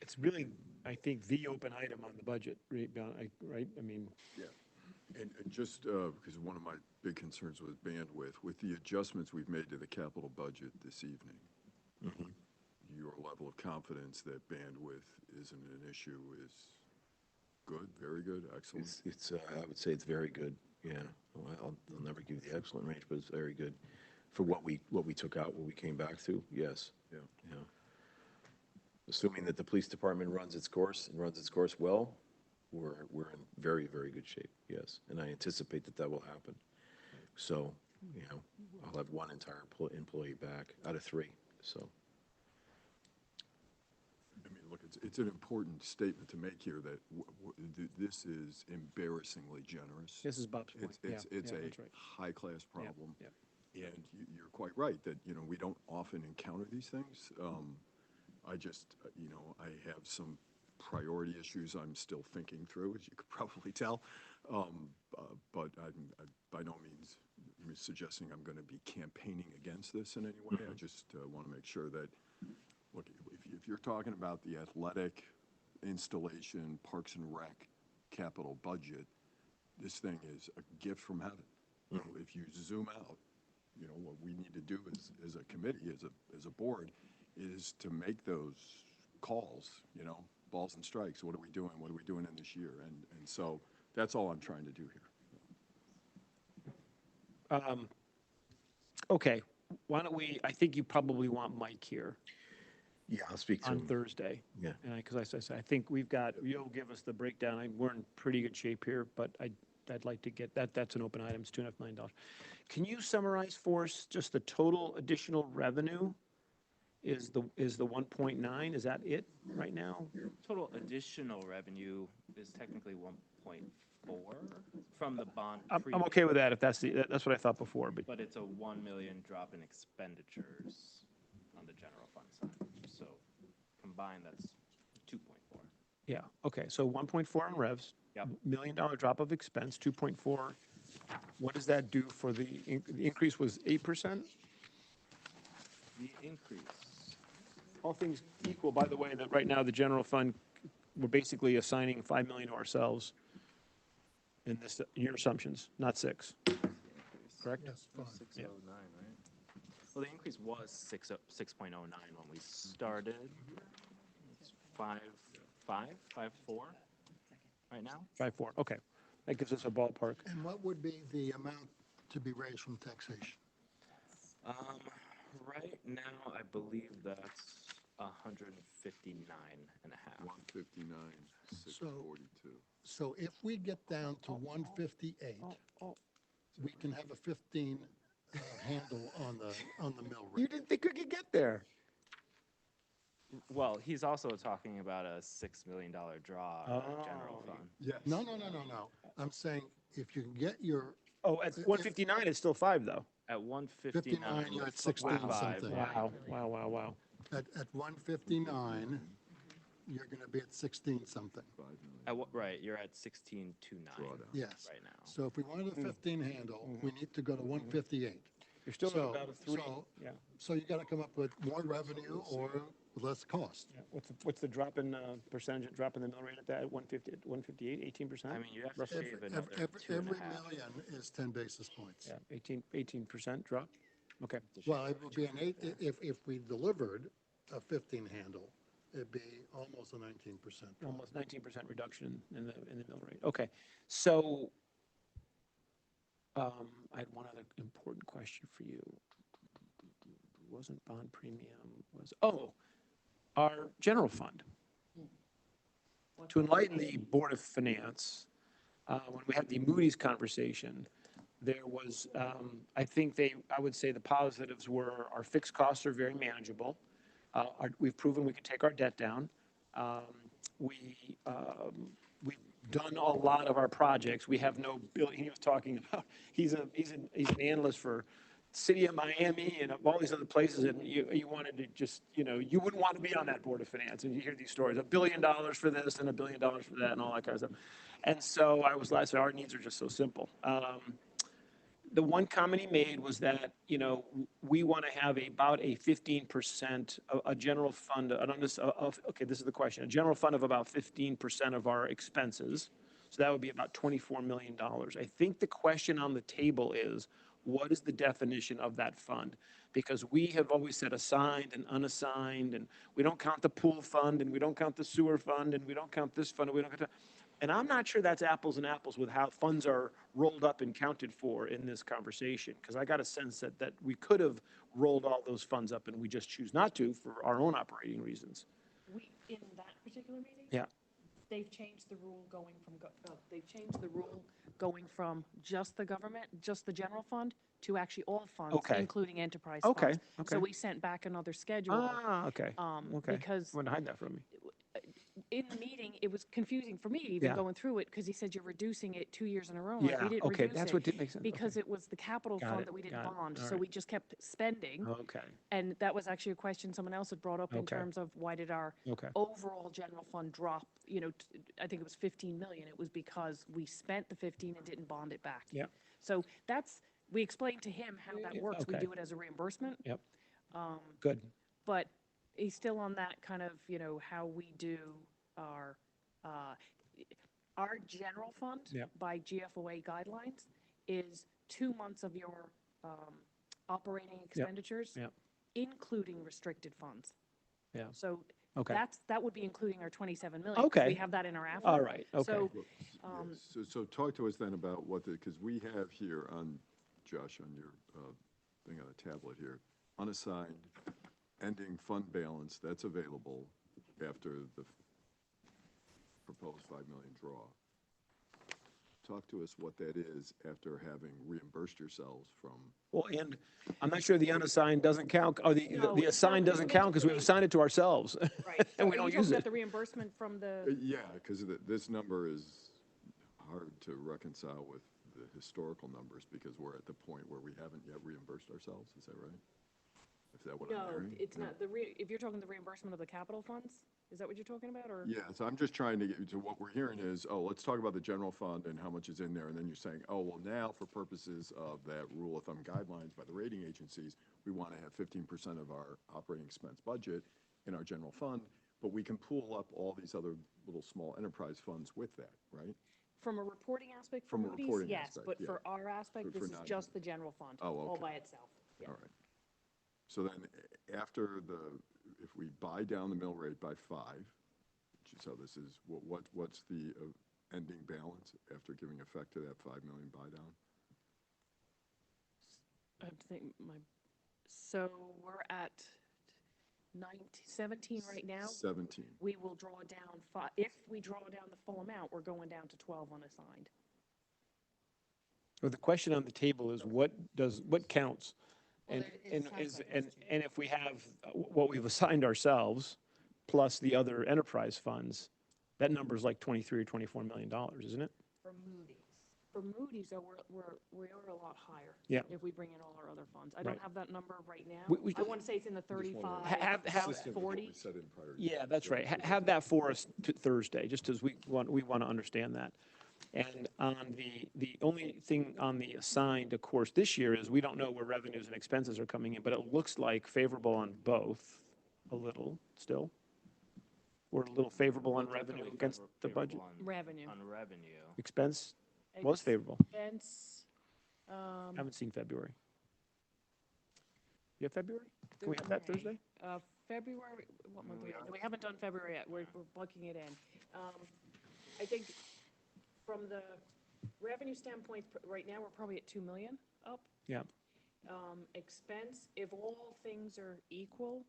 It's really, I think, the open item on the budget, right? I mean, Yeah. And just because one of my big concerns was bandwidth, with the adjustments we've made to the capital budget this evening, your level of confidence that bandwidth isn't an issue is good, very good, excellent? It's I would say it's very good, yeah. Well, I'll never give you the excellent range, but it's very good. For what we took out, what we came back to, yes. Yeah. Yeah. Assuming that the police department runs its course and runs its course well, we're in very, very good shape, yes. And I anticipate that will happen. So, I'll have one entire employee back out of 3, so. I mean, look, it's an important statement to make here that this is embarrassingly generous. This is Bob's point. It's Yeah, a that's right. high-class problem. yeah. And you're quite right that, we don't often encounter these things. I just, I have some priority issues I'm still thinking through, as you could probably tell. But I'm by no means suggesting I'm going to be campaigning against this in any way. I just want to make sure that, look, if you're talking about the athletic installation, Parks and Rec capital budget, this thing is a gift from heaven. If you zoom out, what we need to do as a committee, as a board, is to make those calls, balls and strikes. What are we doing? What are we doing in this year? And so that's all I'm trying to do here. Okay, why don't we, I think you probably want Mike here Yeah, I'll speak to on him. Thursday. Yeah. And because I said, I think you'll give us the breakdown. We're in pretty good shape here, but I'd like to get that's an open item. It's $2.5 million. Can you summarize for us just the total additional revenue? Is the 1.9? Is that it right now? Total additional revenue is technically 1.4 from the bond. I'm okay with that if that's what I thought before, but But it's a 1 million drop in expenditures on the general fund side. So combined, that's 2.4. yeah, okay. So 1.4 in revs. Yep. $1 million drop of expense, 2.4. What does that do for the increase was 8%? The increase. All things equal, by the way, that right now the general fund, we're basically assigning 5 million to ourselves in your assumptions, not 6. Correct? Yes, fine. 609, right? Well, the increase was 6.09 when we started. It's 5.4 right now. 5.4, okay. That gives us a ballpark. And what would be the amount to be raised from taxation? Right now, I believe that's 159 and a half. 159, 642. So if we get down to 158, we can have a 15 handle on the mill rate. You didn't think we could get there. Well, he's also talking about a $6 million draw on the general fund. Yes. No. I'm saying if you can get your, Oh, at 159, it's still 5, though. At 159, 59, you're at 16 something. Wow. At 159, you're going to be at 16 something. Right, you're at 16.29 Yes. right now. So if we wanted a 15 handle, we need to go to 158. You're still So- at about a 3. so- Yeah. So you got to come up with more revenue or less cost. Yeah. What's the drop in percentage drop in the mill rate at that? At 150, 158, 18%? I mean, you have to Roughly? shave another Every 2.5. million is 10 basis points. Yeah, 18% drop? Okay. Well, it would be an 8, if we delivered a 15 handle, it'd be almost a 19%. Almost 19% reduction in the mill rate. Okay, so I had one other important question for you. Wasn't bond premium, our general fund. To enlighten the Board of Finance, when we had the Moody's conversation, there was, I would say the positives were our fixed costs are very manageable. We've proven we can take our debt down. We've done a lot of our projects. We have no bill. He was talking about he's an analyst for City of Miami and all these other places, and you wanted to just you wouldn't want to be on that Board of Finance, and you hear these stories, $1 billion for this and $1 billion for that and all that kind of stuff. And so I was last. Our needs are just so simple. The one comment he made was that, we want to have about a 15%, a general fund, okay, this is the question, a general fund of about 15% of our expenses. So that would be about $24 million. I think the question on the table is, what is the definition of that fund? Because we have always said assigned and unassigned, and we don't count the pool fund, and we don't count the sewer fund, and we don't count this fund, and we don't count that. And I'm not sure that's apples and apples with how funds are rolled up and counted for in this conversation, because I got a sense that we could have rolled all those funds up, and we just choose not to for our own operating reasons. In that particular meeting? Yeah. They've changed the rule going from just the government, just the general fund, to actually all funds, Okay. including enterprise Okay, funds. So okay. we sent back another schedule. Ah, okay, okay. Because Wouldn't hide that from me. in the meeting, it was confusing for me even Yeah. going through it, because he said you're reducing it 2 years in a row. Like, Yeah, we didn't okay, reduce that's it what did make sense. because it was the capital Got fund it, that we didn't got it. bond. All So right. we just kept spending. Okay, And that was actually a question someone else had brought up in Okay. terms of why did our Okay. overall general fund drop, I think it was 15 million. It was because we spent the 15 and didn't bond it back. Yeah. So we explained to him how that works. We okay. do it as a reimbursement. Yep. Good. But he's still on that kind of, how we do our general fund Yep. by GFOA guidelines is 2 months of your operating expenditures, Yep. including restricted funds. Yeah. So Okay. that would be including our 27 million. 'Cause Okay. We have that in our AFA. All right, okay. So, So talk to us then about because we have here on, Josh, on your thing on the tablet here, unassigned ending fund balance that's available after the proposed 5 million draw. Talk to us what that is after having reimbursed yourselves from. Well, and I'm not sure the unassigned doesn't count, or the No, assigned so doesn't count because we've assigned it to ourselves. right. And we Are don't you use talking it. about the reimbursement from the? Yeah, because this number is hard to reconcile with the historical numbers because we're at the point where we haven't yet reimbursed ourselves. Is that right? Is that what I'm No, hearing? it's Yeah. not. If you're talking the reimbursement of the capital funds, is that what you're talking about, or? Yeah, so I'm just trying to get you to what we're hearing is, let's talk about the general fund and how much is in there. And then you're saying, well, now for purposes of that rule of thumb guidelines by the rating agencies, we want to have 15% of our operating expense budget in our general fund, but we can pool up all these other little small enterprise funds with that, right? From a reporting aspect for From a Moody's, reporting yes, aspect, but yeah. for our aspect, For this is non- just the general fund, Oh, all okay. by itself. Yeah. All right. So then after if we buy down the mill rate by 5, so this is, what's the ending balance after giving effect to that 5 million buy down? So we're at 17 right now. 17. We will draw down if we draw down the full amount, we're going down to 12 unassigned. Well, the question on the table is what counts? Well, And if we have what we've assigned ourselves plus the other enterprise funds, that number is like 23 or 24 million dollars, isn't it? For Moody's. For Moody's, though, we're a lot higher. Yeah. If we bring in all our other funds. I don't Right. have that number right now. We- I want to say it's in the 35, Have- 40. Yeah, that's right. Have that for us Thursday, just as we want to understand that. And on the only thing on the assigned, of course, this year is we don't know where revenues and expenses are coming in, but it looks like favorable on both, a little still. We're a little favorable on revenue against the budget. Revenue. On revenue. Expense was favorable. Expense, Haven't seen February. You have February? Can we have that Thursday? February, what month are we in? We haven't done February yet. We're booking it in. I think from the revenue standpoint, right now, we're probably at 2 million up. Yeah. Expense, if all things are equal,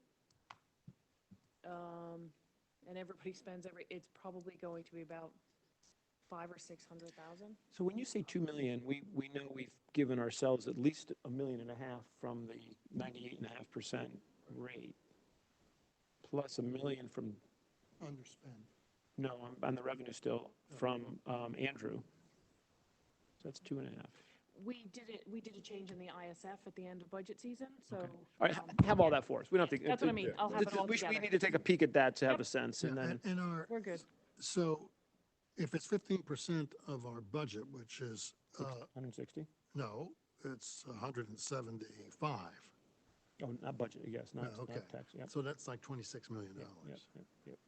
and everybody spends it's probably going to be about 500,000 or 600,000. So when you say 2 million, we know we've given ourselves at least $1.5 million from the 98.5% rate, plus $1 million from, Underspend. no, on the revenue still, from Andrew. So that's 2.5. We did a change in the ISF at the end of budget season, so. All right, have all that for us. We don't have to. That's what I mean. I'll have it all We together. need to take a peek at that to have a sense, and then. And our, We're good. so if it's 15% of our budget, which is, 160? no, it's 175. Oh, not budget, I guess, not Okay. not tax, yeah. So that's like $26 million. Yep.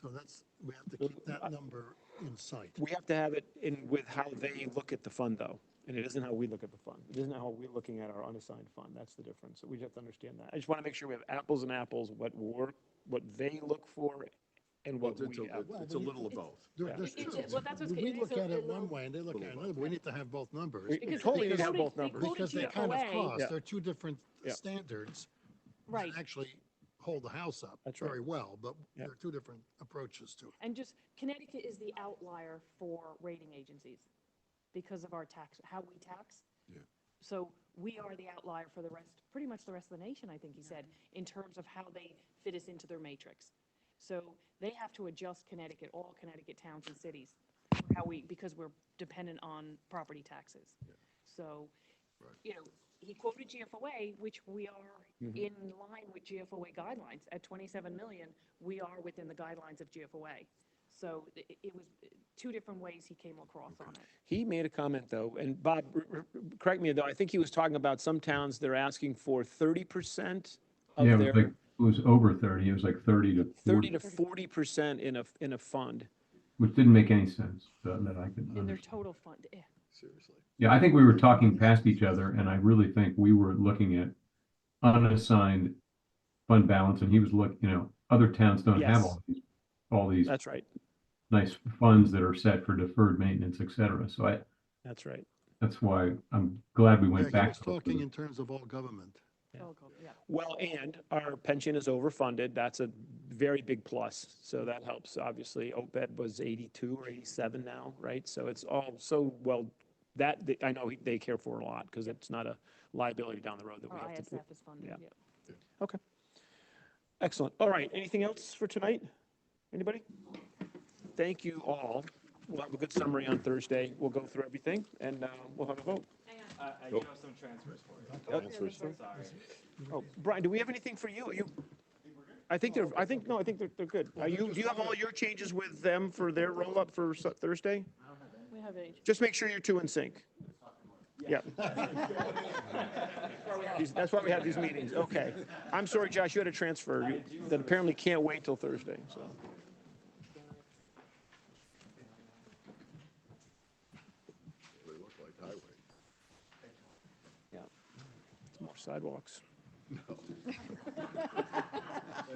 So that's, we have to keep that number in sight. We have to have it in with how they look at the fund, though, and it isn't how we look at the fund. It isn't how we're looking at our unassigned fund. That's the difference. So we have to understand that. I just want to make sure we have apples and apples, what they look for and what we have. It's a little of both. There's two. well, that's what's We good. look So at it in the- one way and they look at it another, but we need to have both numbers. We totally need to have both numbers. Because they kind of GFOA. cross, Yeah. they're two different Yeah. standards. that Right. Actually hold the house up That's right. very well, but Yeah. there are two different approaches to it. And just, Connecticut is the outlier for rating agencies because of our tax, how we tax. Yeah. So we are the outlier for the rest, pretty much the rest of the nation, I think he said, in terms of how they fit us into their matrix. So they have to adjust Connecticut, all Connecticut towns and cities, because we're dependent on property taxes. So, you know, he quoted GFOA, which we are in line with GFOA guidelines. At 27 million, we are within the guidelines of GFOA. So it was two different ways he came across on it. He made a comment, though, and Bob, correct me, though, I think he was talking about some towns, they're asking for 30% of Yeah, their, it was over 30. It was like 30 to 30 40, to 40% in a fund. which didn't make any sense that I could In their understand. total fund, Seriously. Yeah, I think we were talking past each other, and I really think we were looking at unassigned fund balance, and he was other towns don't have Yes. all these That's right. nice funds that are set for deferred maintenance, et cetera. So That's right. that's why I'm glad we went Yeah, he back. was talking in terms of all government. yeah. Well, and our pension is overfunded. That's a very big plus. So that helps. Obviously, OPEB was 82 or 87 now, right? So it's all so well that I know they care for a lot because it's not a liability down the road that we Our have to. ISF is funded, Yeah. yeah. Okay. Excellent. All right. Anything else for tonight? Anybody? Thank you all. We'll have a good summary on Thursday. We'll go through everything and we'll have a vote. I do have some transfers for you. Transfers, Sorry. Oh, Brian, do we have anything for you? I think they're good. Do you have all your changes with them for their roll-up for Thursday? We have age. Just make sure you're two in sync. Yeah. That's why we have these meetings. Okay. I'm sorry, Josh, you had a transfer that apparently can't wait till Thursday, so. They look like highway. Yeah. Some more sidewalks. No. I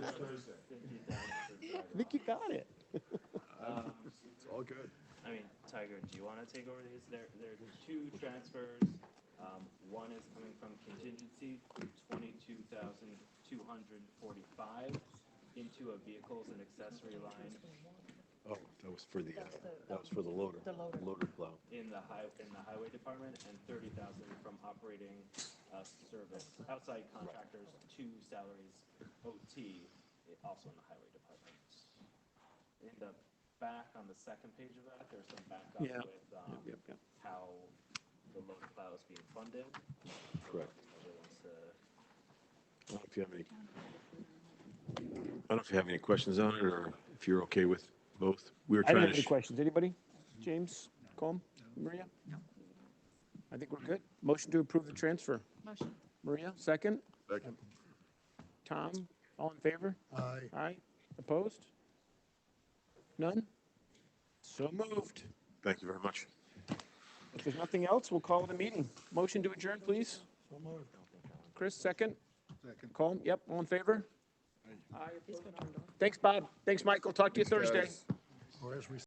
think you got it. It's all good. I mean, Tiger, do you want to take over these? There are two transfers. One is coming from contingency, 22,245 into a vehicles and accessory line Oh, that was for the loader. Loader plow. in the highway department, and 30,000 from operating service outside contractors to salaries OT, also in the highway department. In the back on the second page of that, there's some backup Yeah. with how the loader plow is being funded. Correct. Everyone's, I don't know if you have any questions on it, or if you're okay with both. We were I don't trying have to. any questions. Anybody? James, Colm, Maria? No. I think we're good. Motion to approve the transfer. Motion. Maria, second? Second. Tom, all in favor? Aye. Aye. Opposed? None? So moved. Thank you very much. If there's nothing else, we'll call it a meeting. Motion to adjourn, please. So moved. Chris, second? Second. Colm, yep, all in favor? Aye. Thanks, Bob. Thanks, Michael. Talk to you Thursday. Guys. Or as we